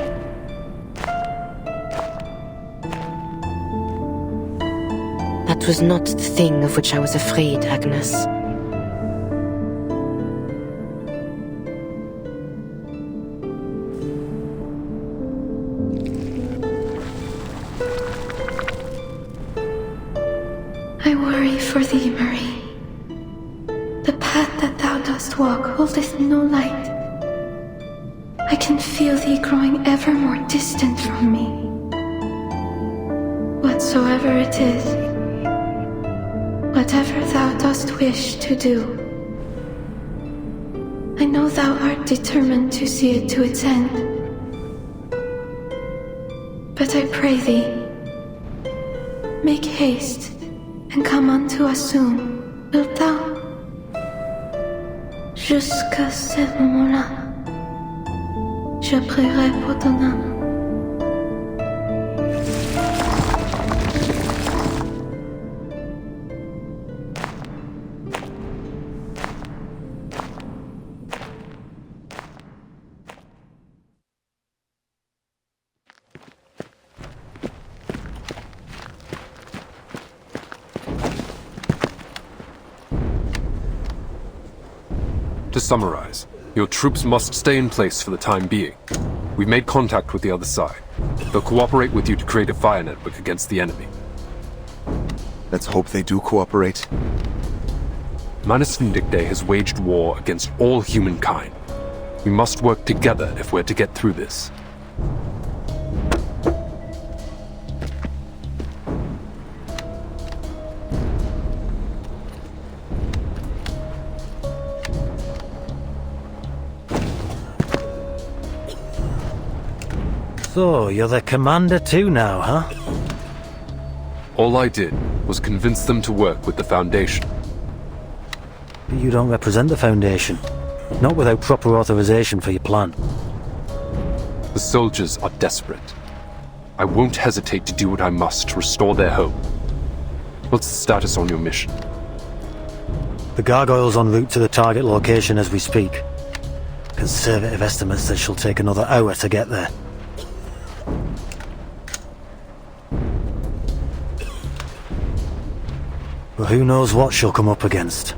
That was not the thing of which I was afraid, Agnes. I worry for thee, Marie. The path that thou dost walk holdeth no light. I can feel thee growing ever more distant from me. Whatsoever it is, whatever thou dost wish to do, I know thou art determined to see it to its end. But I pray thee, make haste and come unto us soon, wilt thou? Jusqu'à ce moment-là, je prierai pour ton âme. To summarize, your troops must stay in place for the time being. We've made contact with the other side. They'll cooperate with you to create a fire network against the enemy. Let's hope they do cooperate. Manus Vindictae has waged war against all humankind. We must work together if we're to get through this. So, you're the commander too now, huh? All I did was convince them to work with the Foundation. But you don't represent the Foundation. Not without proper authorization for your plan. The soldiers are desperate. I won't hesitate to do what I must to restore their home. What's the status on your mission? The gargoyle's en route to the target location as we speak. Conservative estimates that she'll take another hour to get there. But who knows what she'll come up against.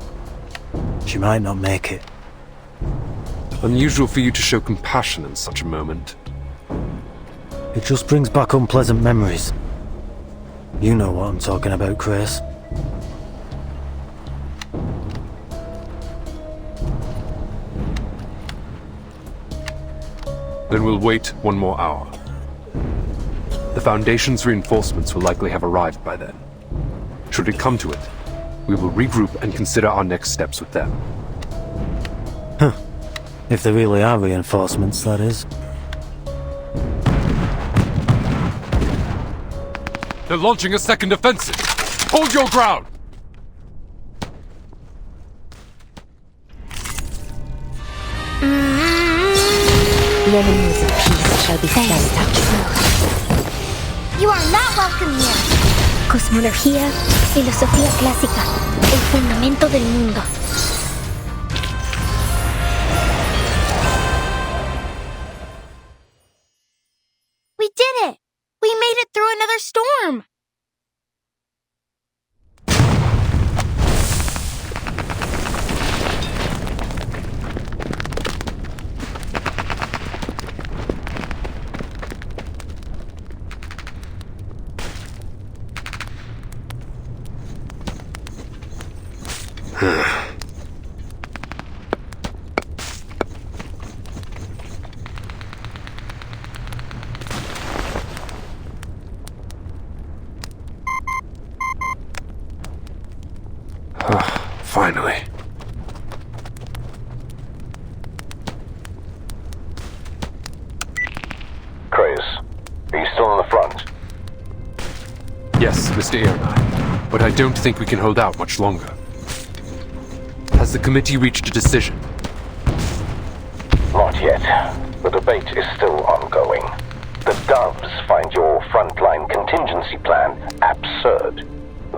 She might not make it. Unusual for you to show compassion in such a moment. It just brings back unpleasant memories. You know what I'm talking about, Chris. Then we'll wait one more hour. The Foundation's reinforcements will likely have arrived by then. Should it come to it, we will regroup and consider our next steps with them. Huh. If there really are reinforcements, that is. They're launching a second offensive! Hold your ground! The enemies of peace shall be slain. You are not welcome here. Cosmología, filosofía clásica, el fundamento del mundo. We did it! We made it through another storm! Finally. Chris, are you still on the front? Yes, Mr. Ironeye, but I don't think we can hold out much longer. Has the committee reached a decision? Not yet. The debate is still ongoing. The Doves find your frontline contingency plan absurd.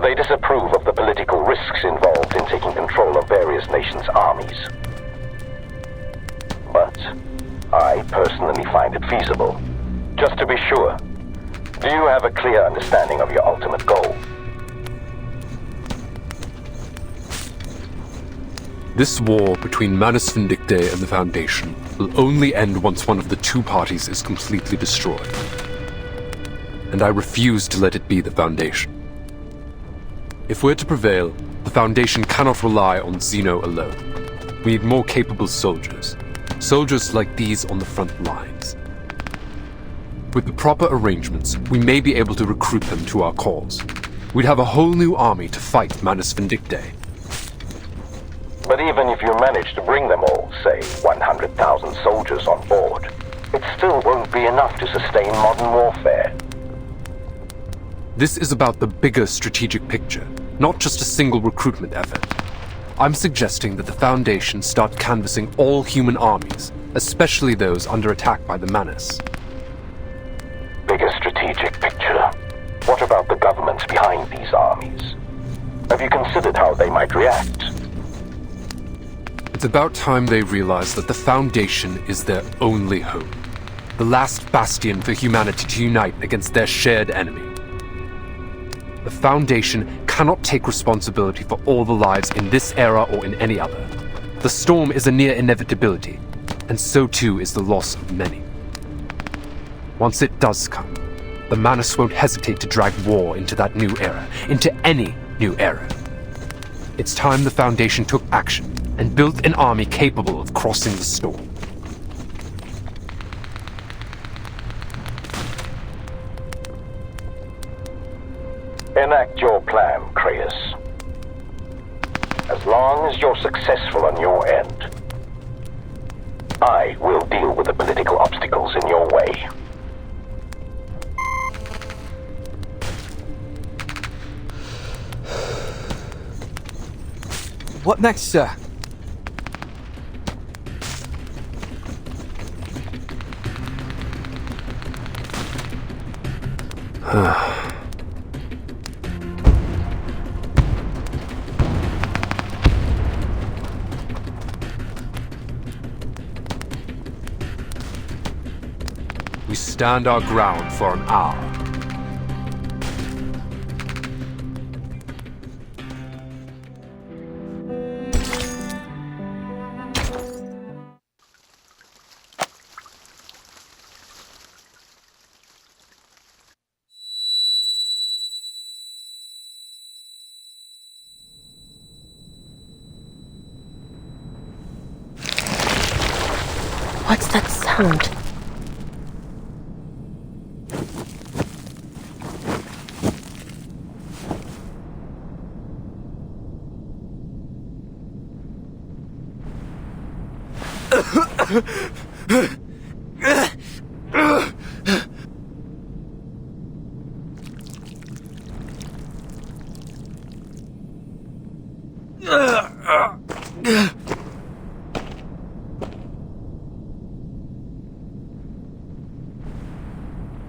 They disapprove of the political risks involved in taking control of various nations' armies. But I personally find it feasible. Just to be sure, do you have a clear understanding of your ultimate goal? This war between Manus Vindictae and the Foundation will only end once one of the two parties is completely destroyed. And I refuse to let it be the Foundation. If we're to prevail, the Foundation cannot rely on Xeno alone. We need more capable soldiers. Soldiers like these on the front lines. With the proper arrangements, we may be able to recruit them to our cause. We'd have a whole new army to fight Manus Vindictae. But even if you manage to bring them all, say 100,000 soldiers on board, it still won't be enough to sustain modern warfare. This is about the bigger strategic picture, not just a single recruitment effort. I'm suggesting that the Foundation start canvassing all human armies, especially those under attack by the Manus. Bigger strategic picture. What about the governments behind these armies? Have you considered how they might react? It's about time they realize that the Foundation is their only hope. The last bastion for humanity to unite against their shared enemy. The Foundation cannot take responsibility for all the lives in this era or in any other. The storm is a near inevitability, and so too is the loss of many. Once it does come, the Manus won't hesitate to drag war into that new era, into any new era. It's time the Foundation took action and built an army capable of crossing the storm. Enact your plan, Kratos. As long as you're successful on your end, I will deal with the political obstacles in your way. What next, sir? We stand our ground for an hour. What's that sound?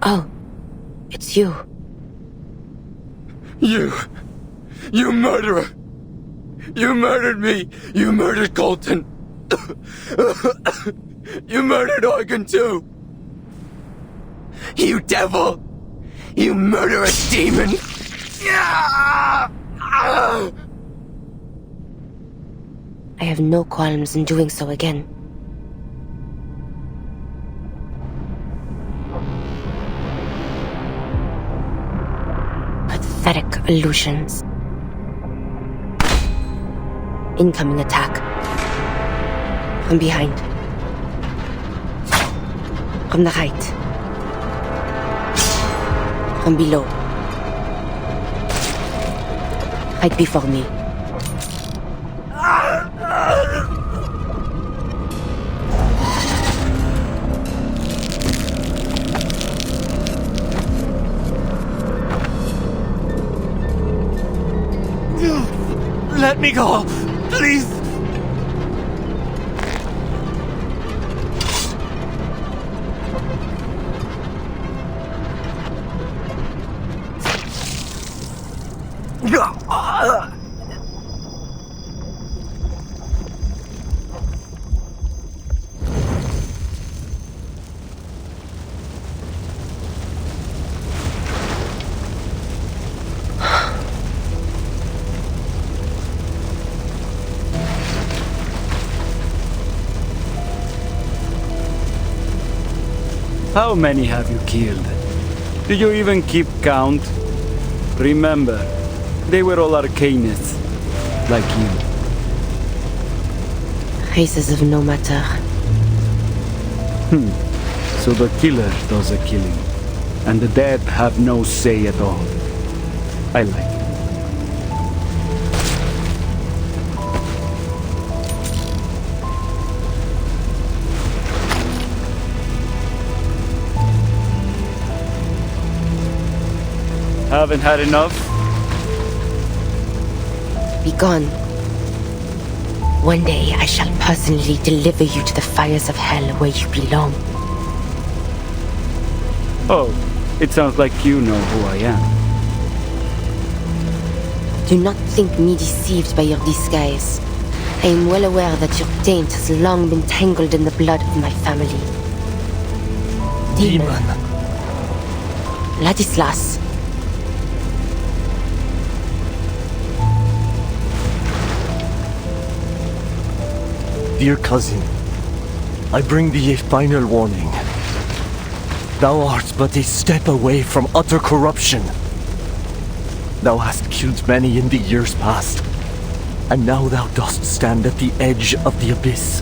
Oh, it's you. You murderer! You murdered me! You murdered Colton! You murdered Eugen too! You devil! You murderous demon! I have no qualms in doing so again. Pathetic illusions. Incoming attack. From behind. From the right. From below. Right before me. Let me go! Please! How many have you killed? Do you even keep count? Remember, they were all arcanists, like you. Races of no matter. So the killer does the killing, and the dead have no say at all. I like it. Haven't had enough? Be gone. One day I shall personally deliver you to the fires of hell where you belong. Oh, it sounds like you know who I am. Do not think me deceived by your disguise. I am well aware that your taint has long been tangled in the blood of my family. Demon. Ladislas. Dear cousin, I bring thee a final warning. Thou art but a step away from utter corruption. Thou hast killed many in the years past, and now thou dost stand at the edge of the abyss.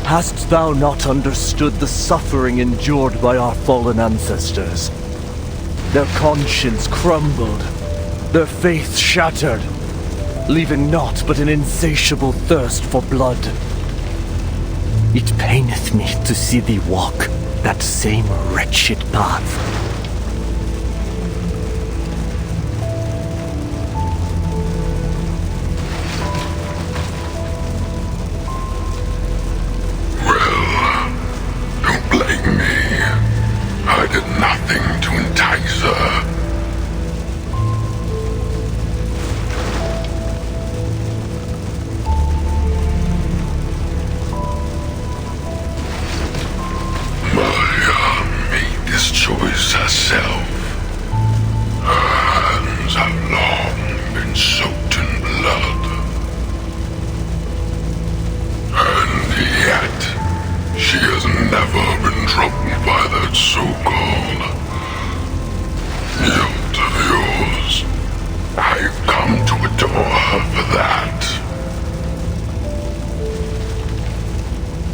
Hast thou not understood the suffering endured by our fallen ancestors? Their conscience crumbled, their faith shattered, leaving naught but an insatiable thirst for blood. It paineth me to see thee walk that same wretched path.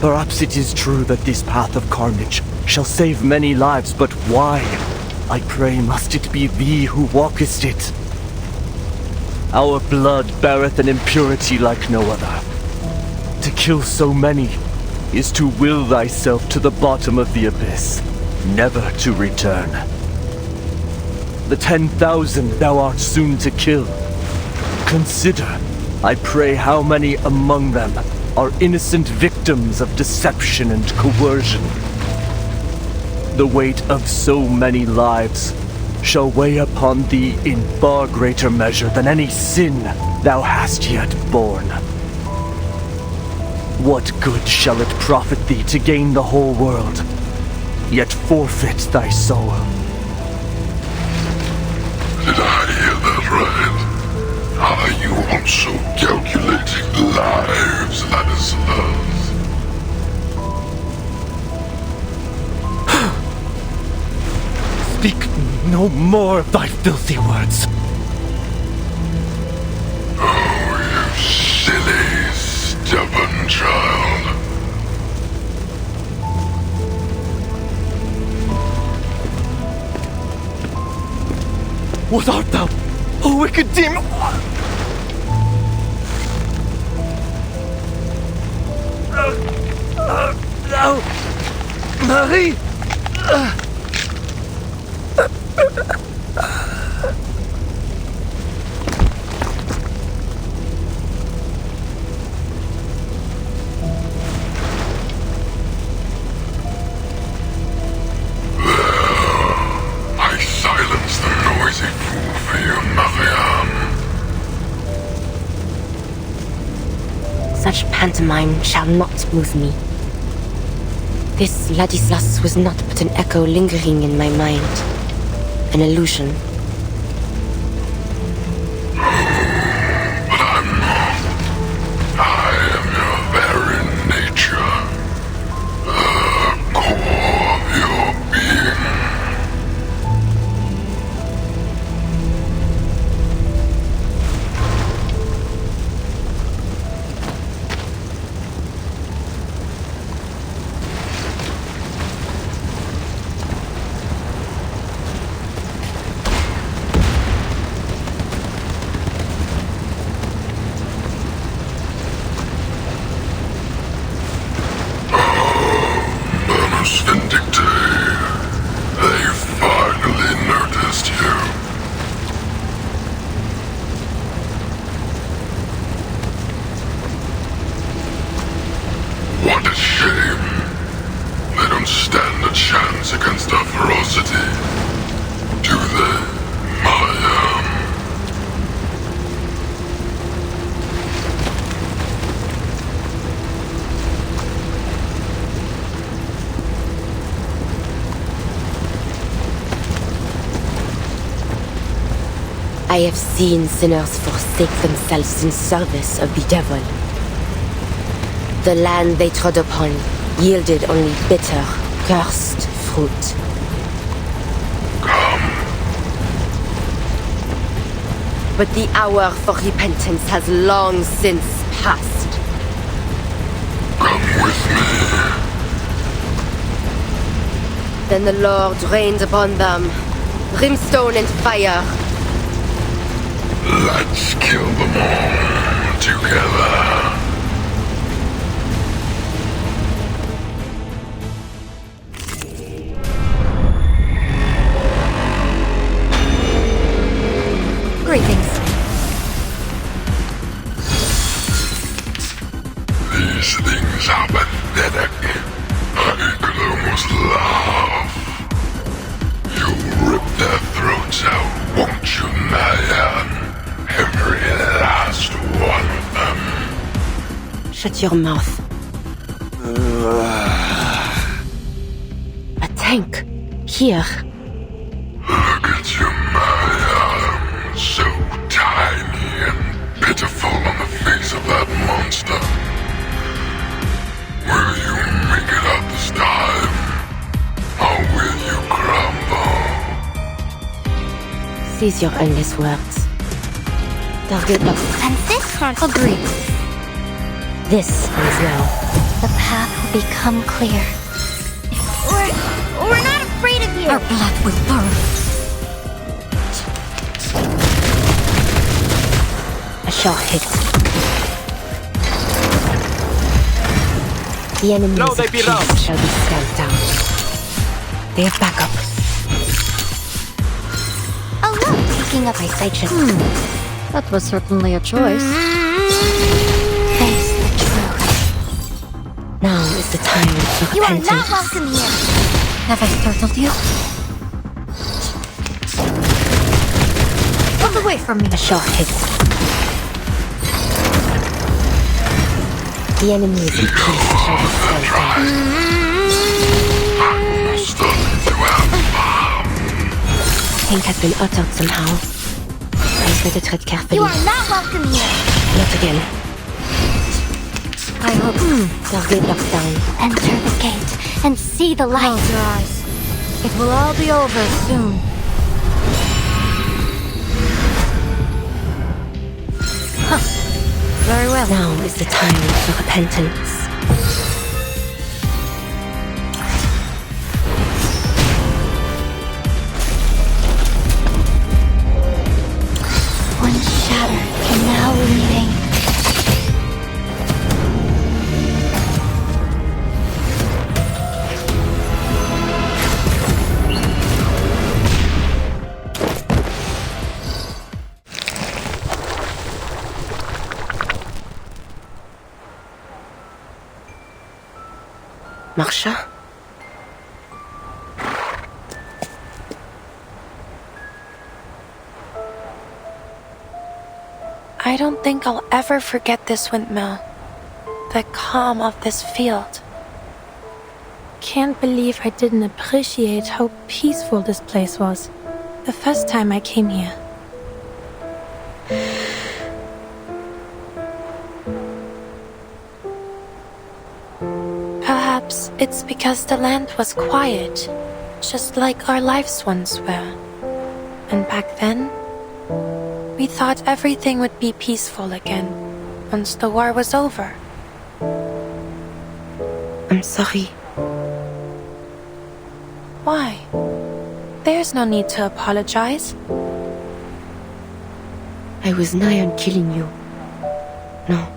Perhaps it is true that this path of carnage shall save many lives, but why, I pray, must it be thee who walkest it? Our blood beareth an impurity like no other. To kill so many is to will thyself to the bottom of the abyss, never to return. The 10,000 thou art soon to kill. Consider, I pray, how many among them are innocent victims of deception and coercion. The weight of so many lives shall weigh upon thee in far greater measure than any sin thou hast yet borne. What good shall it profit thee to gain the whole world, yet forfeit thy soul? Did I hear that right? Are you also calculating lives, Ladislas? Speak no more of thy filthy words. Oh, you silly, stubborn child. What art thou? A wicked demon! No! Marie! I silenced the noisy fool for you, Marianne. Such pantomime shall not move me. This Ladislas was not but an echo lingering in my mind. An illusion. But I'm not. I am your very nature. The core of your being. What a shame. They don't stand a chance against our ferocity. Do they, Mariam? I have seen sinners forsake themselves in service of the devil. The land they trod upon yielded only bitter, cursed fruit. Come. But the hour for repentance has long since passed. Come with me. Then the Lord rained upon them, brimstone and fire. Let's kill them all together. Greetings. These things are pathetic. I could almost laugh. You'll rip their throats out, won't you, Marianne? Every last one of them. Shut your mouth. A tank. Here. Look at you, Marianne. So tiny and pitiful on the face of that monster. Will you make it out this time? Or will you crumble? Cease your endless words. Target locked. And this can't agree. This is now. The path will become clear. We're not afraid of you. Our blood will burn. A shot hit. The enemies of peace shall be stamped down. They have backup. Oh look, picking up my sighted. That was certainly a choice. Face the truth. Now is the time for You are repentance. not welcome here. Have I startled you? Look away from me. A shot hit. The enemies of peace shall be stamped down. Tank has been uttered somehow. I better tread carefully. You are not welcome here. Not again. I hope. Target locked down. Enter the gate and see the light. Close your eyes. It will all be over soon. Huh. Very well. Now is the time for repentance. One shatter can now remain. Marsha? I don't think I'll ever forget this windmill. The calm of this field. Can't believe I didn't appreciate how peaceful this place was the first time I came here. Perhaps it's because the land was quiet, just like our lives once were. And back then, we thought everything would be peaceful again once the war was over. I'm sorry. Why? There's no need to apologize. I was nigh on killing you. No.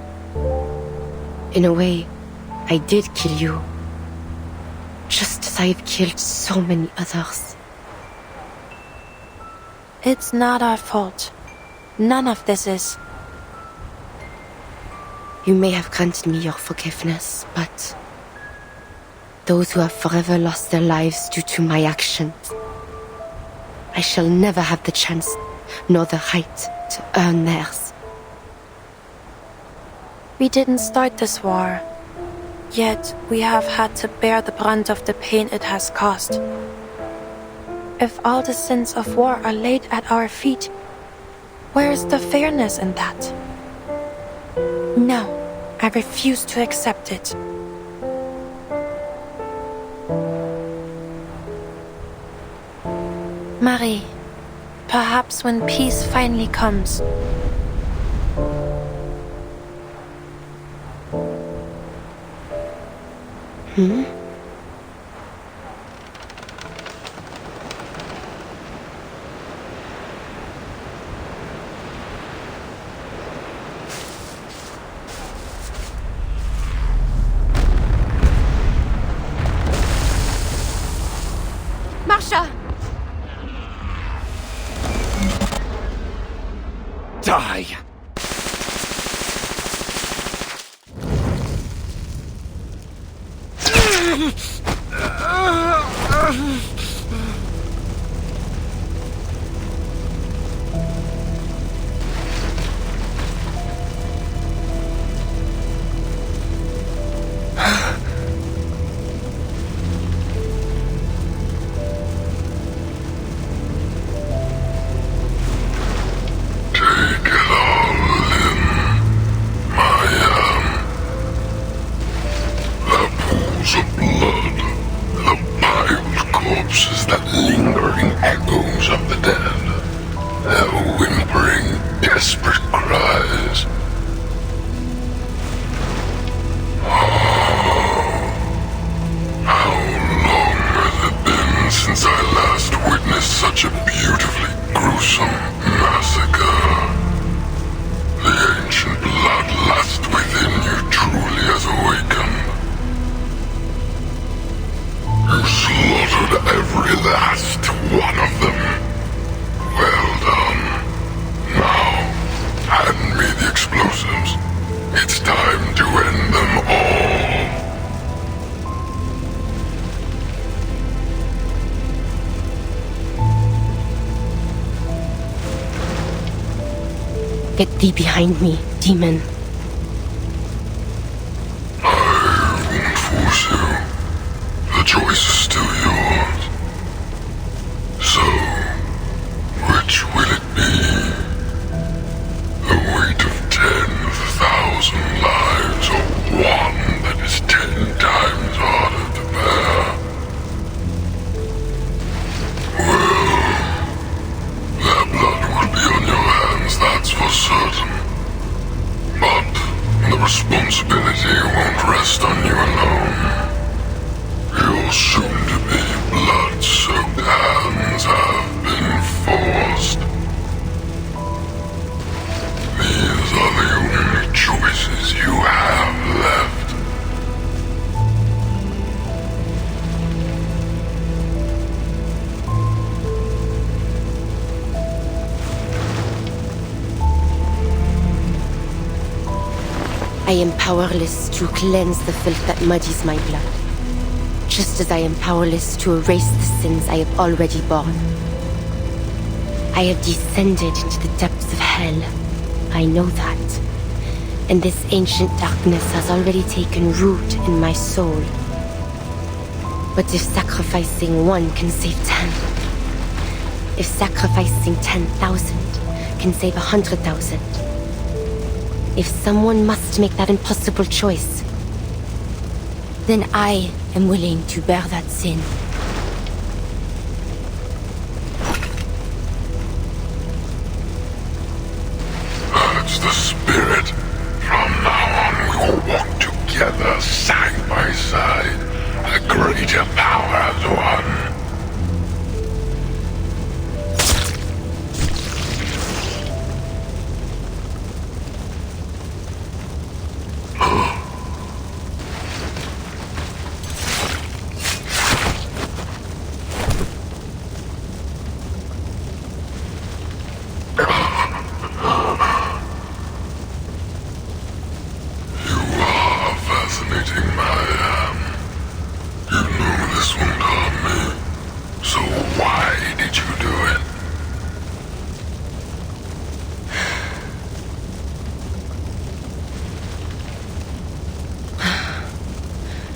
In a way, I did kill you. Just as I've killed so many others. It's not our fault. None of this is. You may have granted me your forgiveness, but those who have forever lost their lives due to my actions, I shall never have the chance nor the right to earn theirs. We didn't start this war, yet we have had to bear the brunt of the pain it has caused. If all the sins of war are laid at our feet, where is the fairness in that? No, I refuse to accept it. Marie, Perhaps when peace finally comes. Masha! Die! Get thee behind me, demon. I won't force you. The choice is still yours. So, which will it be? The weight of 10,000 lives, or one that is 10 times harder to bear? Well, their blood will be on your hands, that's for certain. But the responsibility won't rest on you alone. Your soon-to-be blood-soaked hands have been forced. These are the only choices you have left. I am powerless to cleanse the filth that muddies my blood, just as I am powerless to erase the sins I have already borne. I have descended into the depths of hell. I know that. And this ancient darkness has already taken root in my soul. But if sacrificing one can save 10, if sacrificing 10,000 can save 100,000, if someone must make that impossible choice, then I am willing to bear that sin. That's the spirit. From now on, we will walk together, side by side. A greater power as one.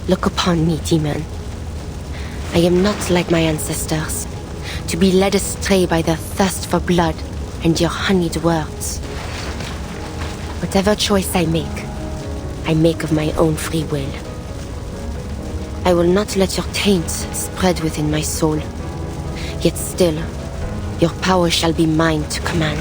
Look upon me, demon. I am not like my ancestors, to be led astray by their thirst for blood and your honeyed words. Whatever choice I make of my own free will. I will not let your taint spread within my soul. Yet still, Your power shall be mine to command.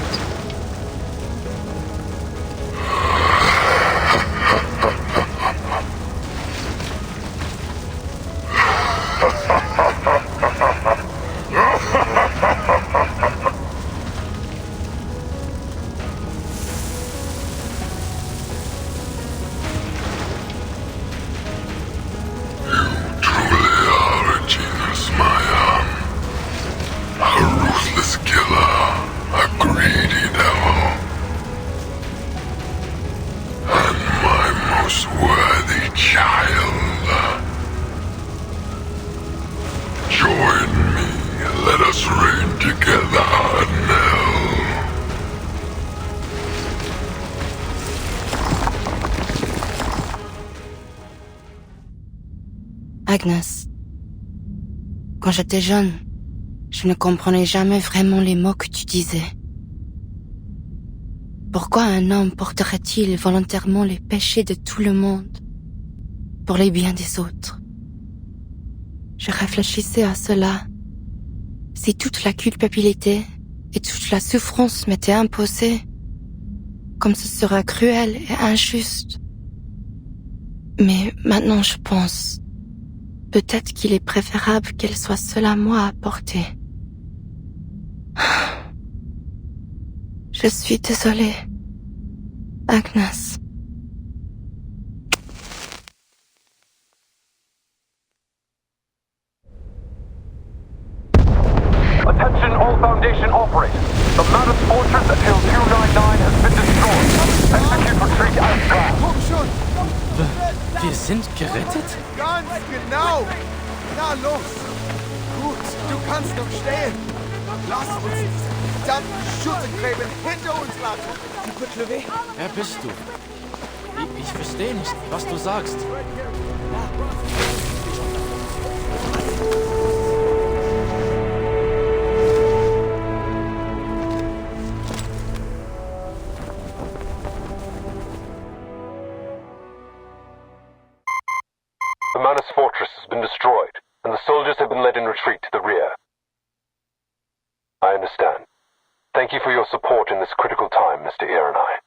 Agnes, quand j'étais jeune, je ne comprenais jamais vraiment les mots que tu disais. Pourquoi un homme porterait-il volontairement les péchés de tout le monde pour les biens des autres? Je réfléchissais à cela. Si toute la culpabilité et toute la souffrance m'étaient imposées, comme ce serait cruel et injuste. Mais maintenant je pense, peut-être qu'il est préférable qu'elle soit seule à moi à porter. Je suis désolée, Agnes. Attention all Foundation operators. The Mammoth Fortress at Hill 299 has been destroyed. Execute retreat as planned. Komm schon! Wir sind gerettet? Ganz genau! Na los! Gut, du kannst noch stehen. Lass uns diese verdammten Schüttegräben hinter uns lassen. Tu peux te lever? Wer bist du? Ich verstehe nicht, was du sagst. The Manus Fortress has been destroyed, and the soldiers have been led in retreat to the rear. I understand. Thank you for your support in this critical time, Mr. Ironeye.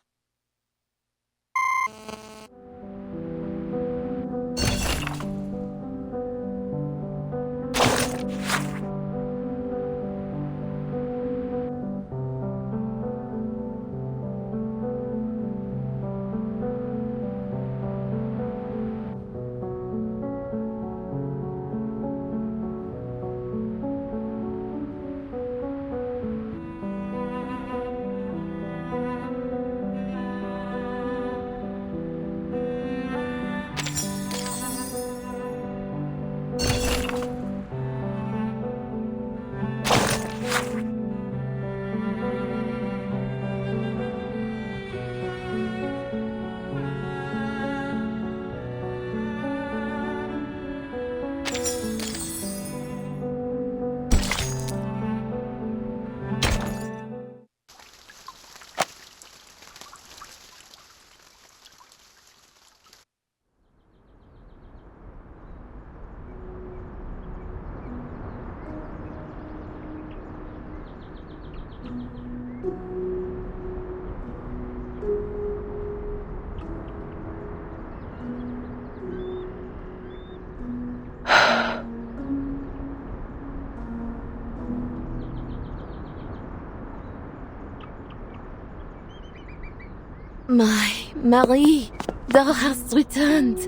My Marie, thou hast returned.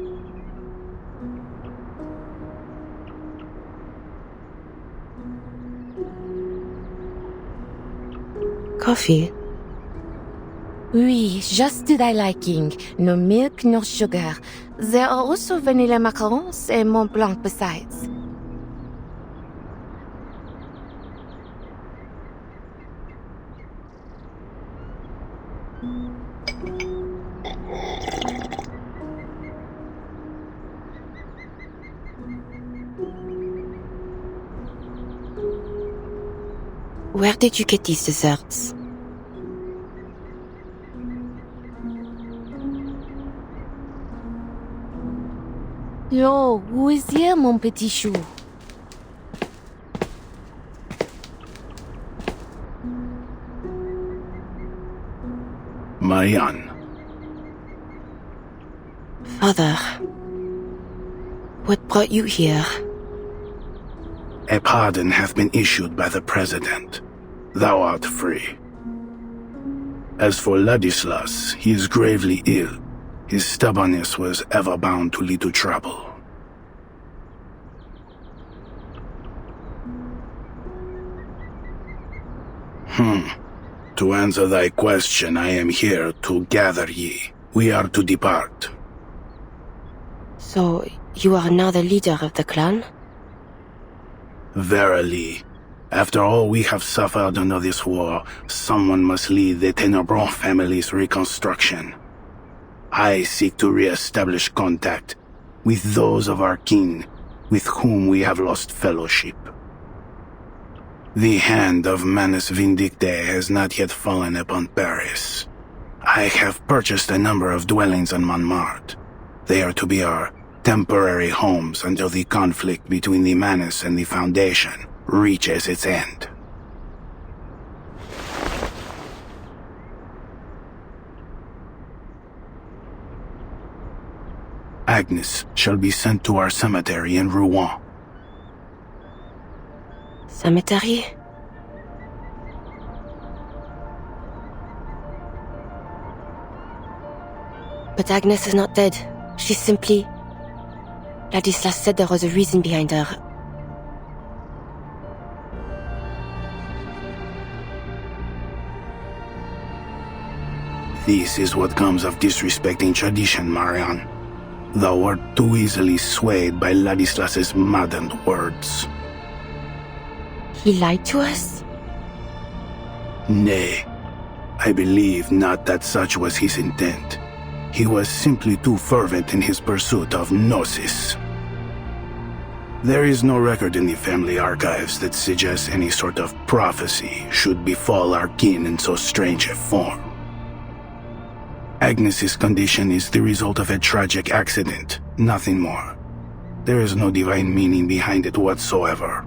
Coffee? Oui, just to thy liking. No milk, no sugar. There are also vanilla macarons and Mont Blanc besides. Where did you get these desserts? Yo, who is here, mon petit chou? Marianne. Father, what brought you here? A pardon hath been issued by the President. Thou art free. As for Ladislas, he is gravely ill. His stubbornness was ever bound to lead to trouble. To answer thy question, I am here to gather ye. We are to depart. So, you are now the leader of the clan? Verily. After all we have suffered under this war, someone must lead the Tenebron family's reconstruction. I seek to re-establish contact with those of our kin with whom we have lost fellowship. The hand of Manus Vindicte has not yet fallen upon Paris. I have purchased a number of dwellings on Montmartre. They are to be our temporary homes until the conflict between the Manus and the Foundation reaches its end. Agnes shall be sent to our cemetery in Rouen. Cemetery? But Agnes is not dead. She's simply... Ladislas said there was a reason behind her. This is what comes of disrespecting tradition, Marianne. Thou wert too easily swayed by Ladislas's maddened words. He lied to us? Nay, I believe not that such was his intent. He was simply too fervent in his pursuit of Gnosis. There is no record in the family archives that suggests any sort of prophecy should befall our kin in so strange a form. Agnes's condition is the result of a tragic accident, nothing more. There is no divine meaning behind it whatsoever.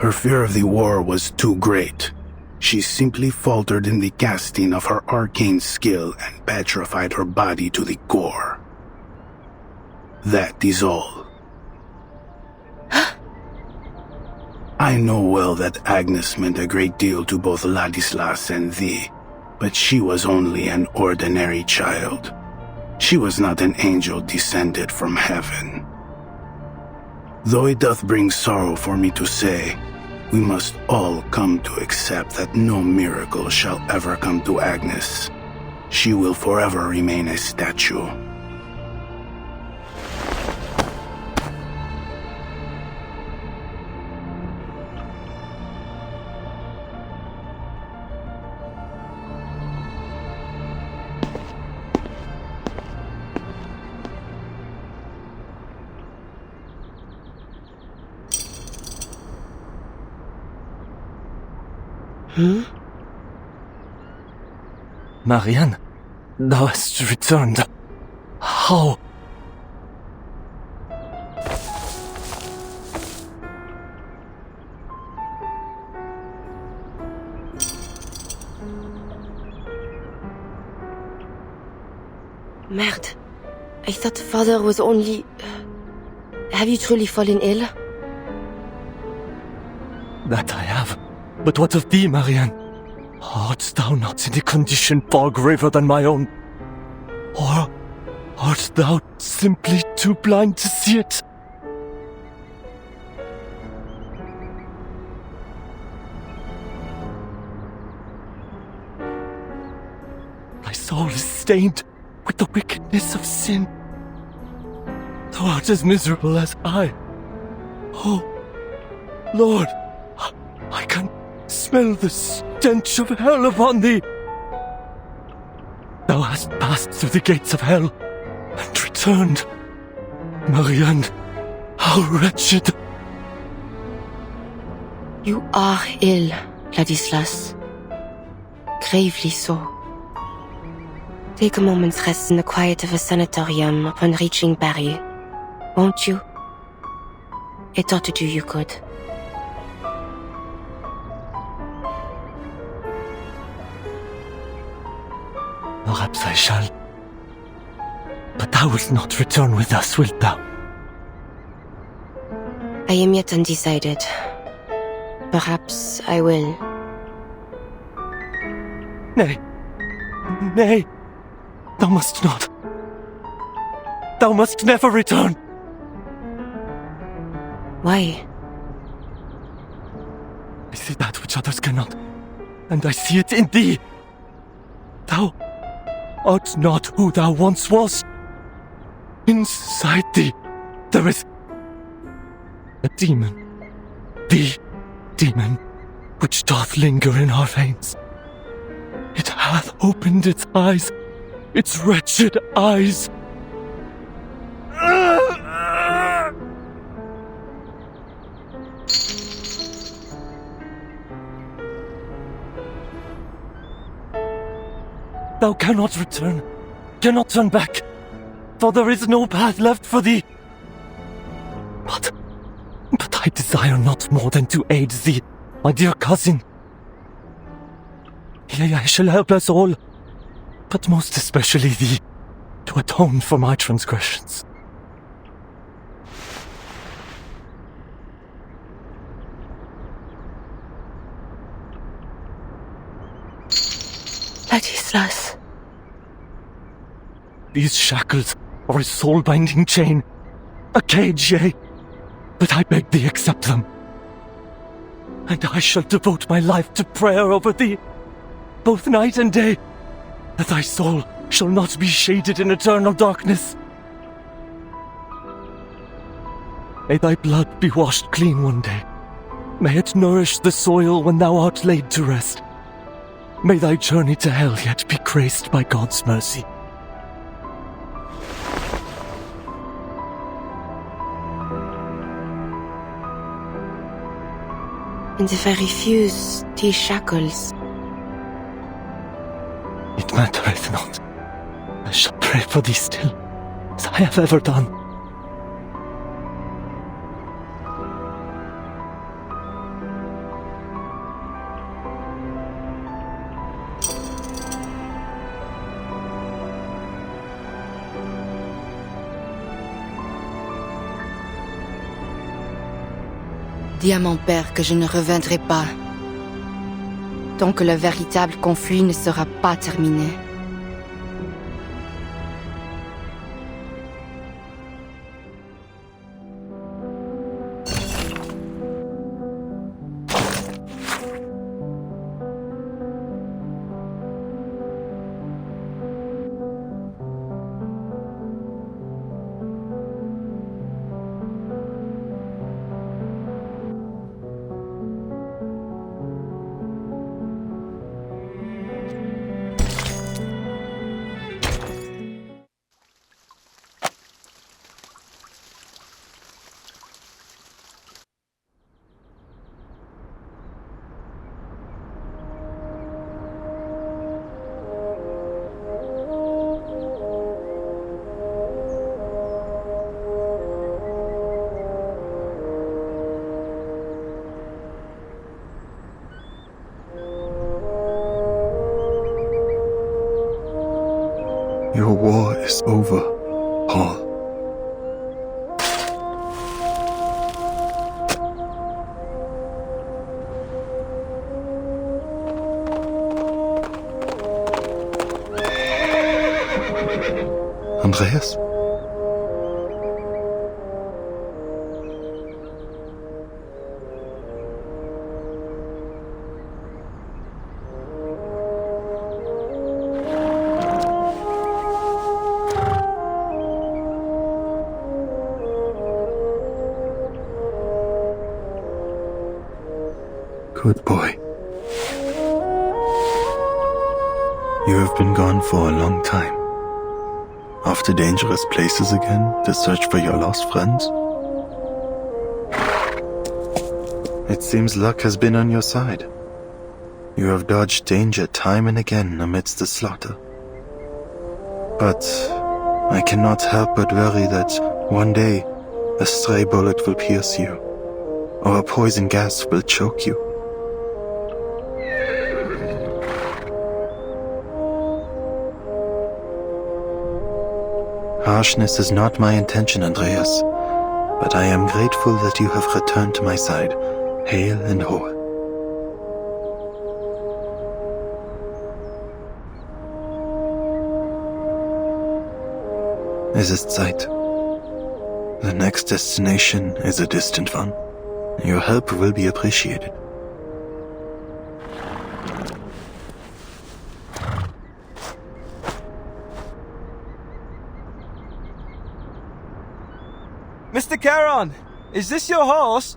Her fear of the war was too great. She simply faltered in the casting of her arcane skill and petrified her body to the core. That is all. I know well that Agnes meant a great deal to both Ladislas and thee, but she was only an ordinary child. She was not an angel descended from heaven. Though it doth bring sorrow for me to say, we must all come to accept that no miracle shall ever come to Agnes. She will forever remain a statue. Marianne, thou hast returned. How? Merde. I thought father was only... Have you truly fallen ill? That I have. But what of thee, Marianne? Art thou not in a condition far graver than my own? Or art thou simply too blind to see it? Thy soul is stained with the wickedness of sin. Thou art as miserable as I. Oh, Lord, I can smell the stench of hell upon thee. Thou hast passed through the gates of hell and returned. Marianne, how wretched. You are ill, Ladislas. Gravely so. Take a moment's rest in the quiet of a sanatorium upon reaching Paris, won't you? It ought to do you good. Perhaps I shall. But thou wilt not return with us, wilt thou? I am yet undecided. Perhaps I will. Nay. Nay. Thou must not. Thou must never return. Why? I see that which others cannot, and I see it in thee. Thou art not who thou once wast. Inside thee, there is a demon. The demon which doth linger in our veins. It hath opened its eyes, its wretched eyes. Thou cannot return, cannot turn back, for there is no path left for thee. But I desire not more than to aid thee, my dear cousin. Yea, I shall help us all, but most especially thee, to atone for my transgressions. Ladislas. These shackles are a soul-binding chain, a cage, yea, but I beg thee accept them. And I shall devote my life to prayer over thee, both night and day, that thy soul shall not be shaded in eternal darkness. May thy blood be washed clean one day. May it nourish the soil when thou art laid to rest. May thy journey to hell yet be graced by God's mercy. And if I refuse these shackles? It mattereth not. I shall pray for thee still, as I have ever done. Dis à mon père que je ne reviendrai pas, tant que le véritable conflit ne sera pas terminé. Your war is over, Paul. Andreas? Good boy. You have been gone for a long time. Off to dangerous places again to search for your lost friends? It seems luck has been on your side. You have dodged danger time and again amidst the slaughter. But I cannot help but worry that one day a stray bullet will pierce you, or a poison gas will choke you. Harshness is not my intention, Andreas, but I am grateful that you have returned to my side, hale and whole. Es ist Zeit. The next destination is a distant one. Your help will be appreciated. Mr. Charon, is this your horse?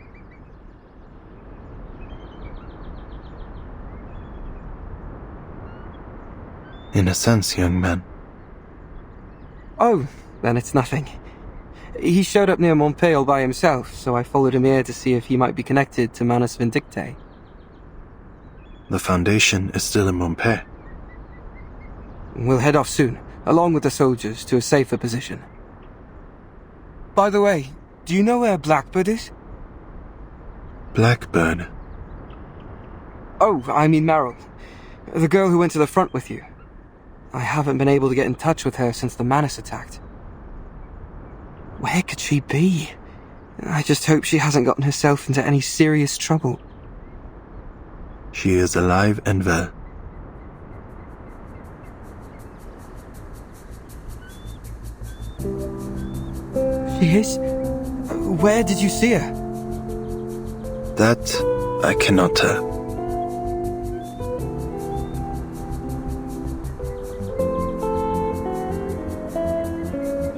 In a sense, young man. Oh, then it's nothing. He showed up near Montpaix all by himself, so I followed him here to see if he might be connected to Manus Vindictae. The Foundation is still in Montpaix. We'll head off soon, along with the soldiers, to a safer position. By the way, do you know where Blackbird is? Blackbird? Oh, I mean Meryl. The girl who went to the front with you. I haven't been able to get in touch with her since the Manus attacked. Where could she be? I just hope she hasn't gotten herself into any serious trouble. She is alive and well. She is? Where did you see her? That I cannot tell.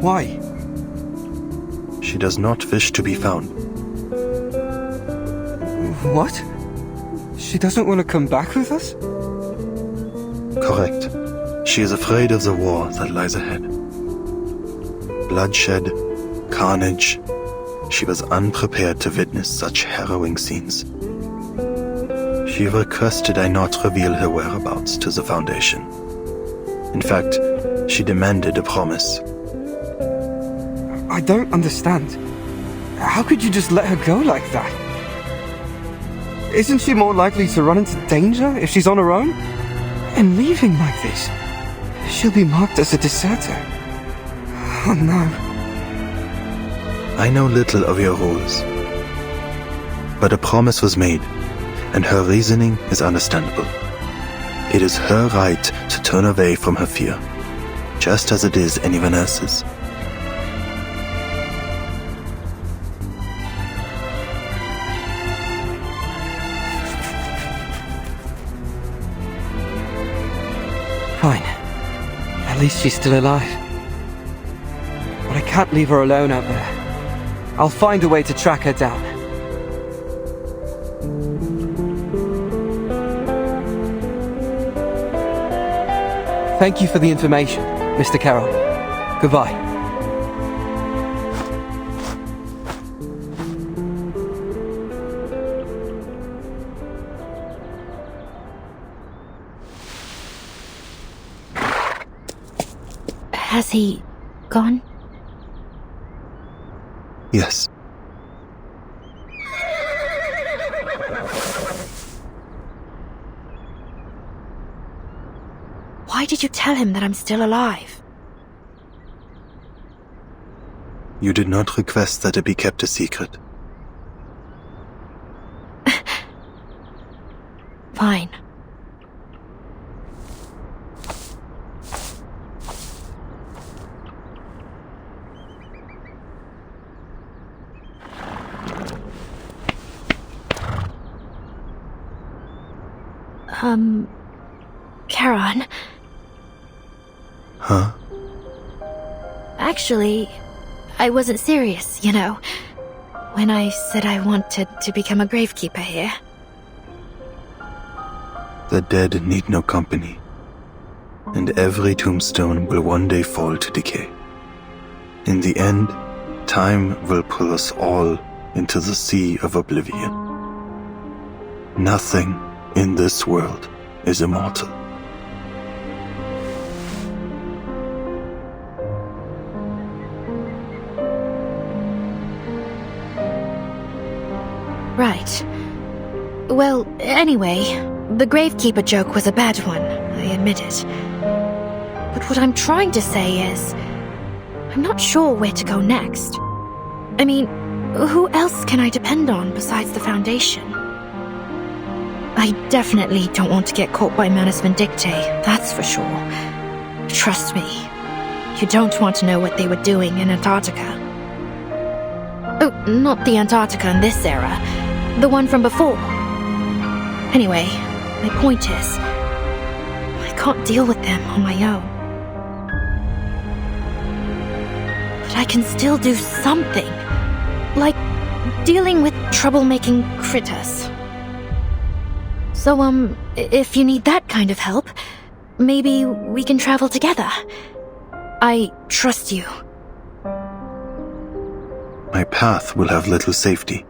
Why? She does not wish to be found. What? She doesn't want to come back with us? Correct. She is afraid of the war that lies ahead. Bloodshed, carnage. She was unprepared to witness such harrowing scenes. She requested I not reveal her whereabouts to the Foundation. In fact, she demanded a promise. I don't understand. How could you just let her go like that? Isn't she more likely to run into danger if she's on her own? And leaving like this, she'll be marked as a deserter. Oh no. I know little of your rules. But a promise was made, and her reasoning is understandable. It is her right to turn away from her fear, just as it is anyone else's. Fine. At least she's still alive. But I can't leave her alone out there. I'll find a way to track her down. Thank you for the information, Mr. Carroll. Goodbye. Has he gone? Yes. Why did you tell him that I'm still alive? You did not request that it be kept a secret. Fine. Charon? Huh? Actually, I wasn't serious, you know, when I said I wanted to become a gravekeeper here. The dead need no company, and every tombstone will one day fall to decay. In the end, time will pull us all into the sea of oblivion. Nothing in this world is immortal. Right. Well, anyway, the gravekeeper joke was a bad one, I admit it. But what I'm trying to say is, I I'm not sure where to go next. I mean, who else can I depend on besides the Foundation? I definitely don't want to get caught by Manus Vindictae, that's for sure. Trust me, you don't want to know what they were doing in Antarctica. Oh, not the Antarctica in this era, the one from before. Anyway, my point is, I can't deal with them on my own. But I can still do something, like dealing with troublemaking critters. So, if you need that kind of help, maybe we can travel together. I trust you. My path will have little safety.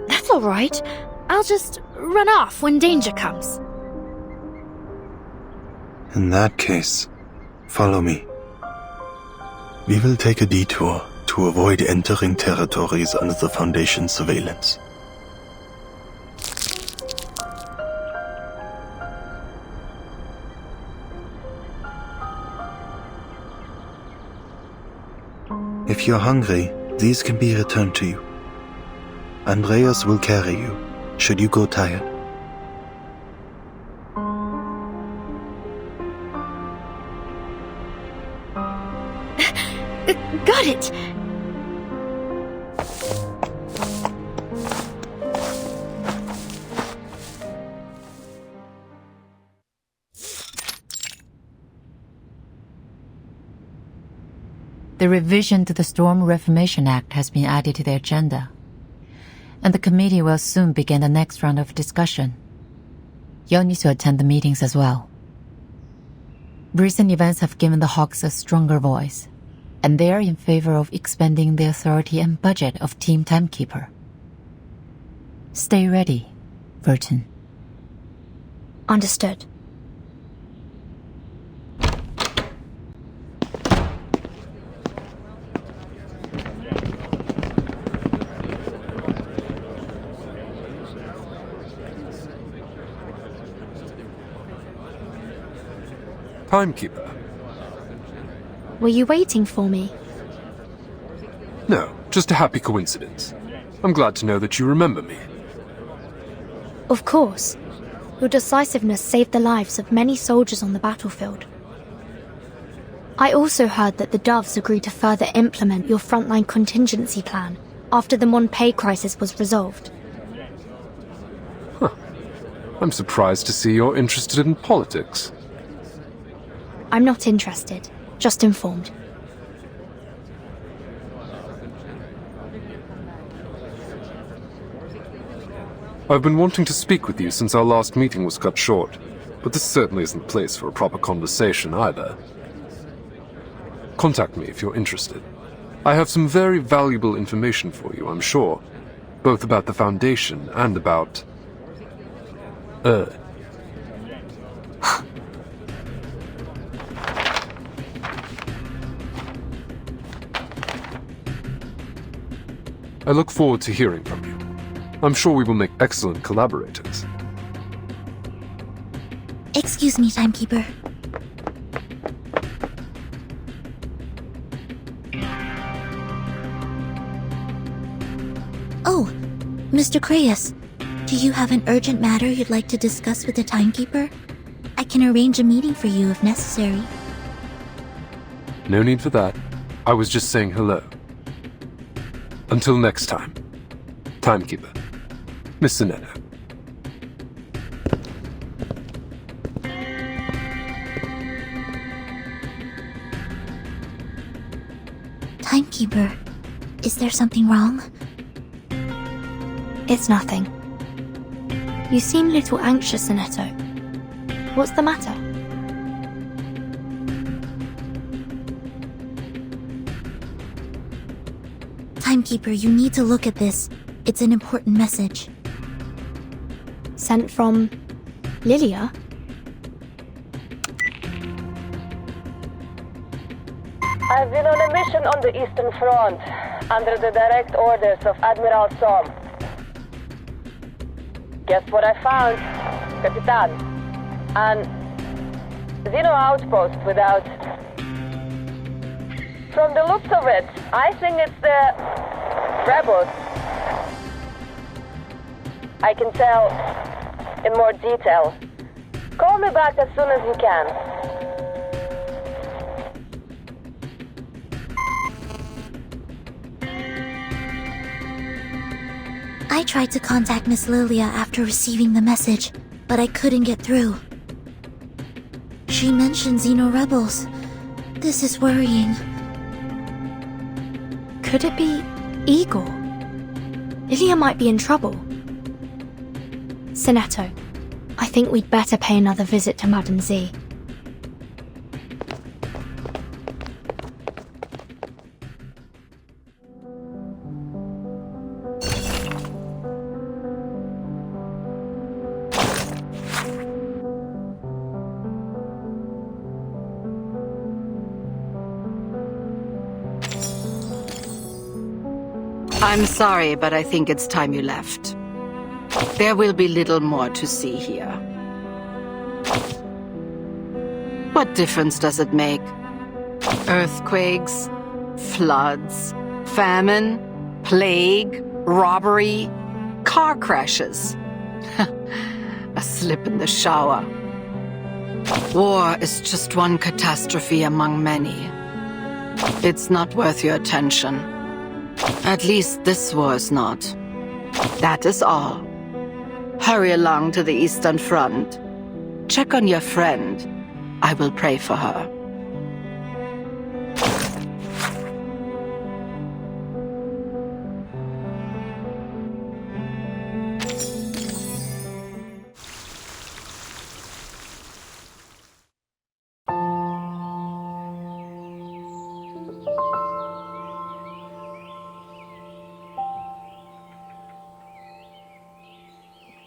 That's all right. I'll just run off when danger comes. In that case, follow me. We will take a detour to avoid entering territories under the Foundation's surveillance. If you're hungry, these can be returned to you. Andreas will carry you, should you go tired. Got it! The revision to the Storm Reformation Act has been added to the agenda, and the committee will soon begin the next round of discussion. You'll need to attend the meetings as well. Recent events have given the Hawks a stronger voice, and they are in favor of expanding the authority and budget of Team Timekeeper. Stay ready, Burton. Understood. Timekeeper? Were you waiting for me? No, just a happy coincidence. I'm glad to know that you remember me. Of course. Your decisiveness saved the lives of many soldiers on the battlefield. I also heard that the Doves agreed to further implement your frontline contingency plan after the montpaix crisis was resolved. Huh. I'm surprised to see you're interested in politics. I'm not interested, just informed. I've been wanting to speak with you since our last meeting was cut short, but this certainly isn't the place for a proper conversation either. Contact me if you're interested. I have some very valuable information for you, I'm sure, both about the Foundation and about... I look forward to hearing from you. I'm sure we will make excellent collaborators. Excuse me, Timekeeper. Oh, Mr. Creyas, do you have an urgent matter you'd like to discuss with the Timekeeper? I can arrange a meeting for you if necessary. No need for that. I was just saying hello. Until next time. Timekeeper. Miss Sinetto. Timekeeper, is there something wrong? It's nothing. You seem a little anxious, Sinetto. What's the matter? Timekeeper, you need to look at this. It's an important message. Sent from... Lilia? I've been on a mission on the Eastern Front, under the direct orders of Admiral Som. Guess what I found, Capitan? An Xeno outpost without From the looks of it, I think it's the rebels. I can tell in more detail. Call me back as soon as you can. I tried to contact Miss Lilia after receiving the message, but I couldn't get through. She mentioned Xeno rebels. This is worrying. Could it be Igor? Lilia might be in trouble. Senato, I think we'd better pay another visit to Madame Z. I'm sorry, but I think it's time you left. There will be little more to see here. What difference does it make? Earthquakes, floods, famine, plague, robbery, car crashes. A slip in the shower. War is just one catastrophe among many. It's not worth your attention. At least this war is not. That is all. Hurry along to the Eastern Front. Check on your friend. I will pray for her.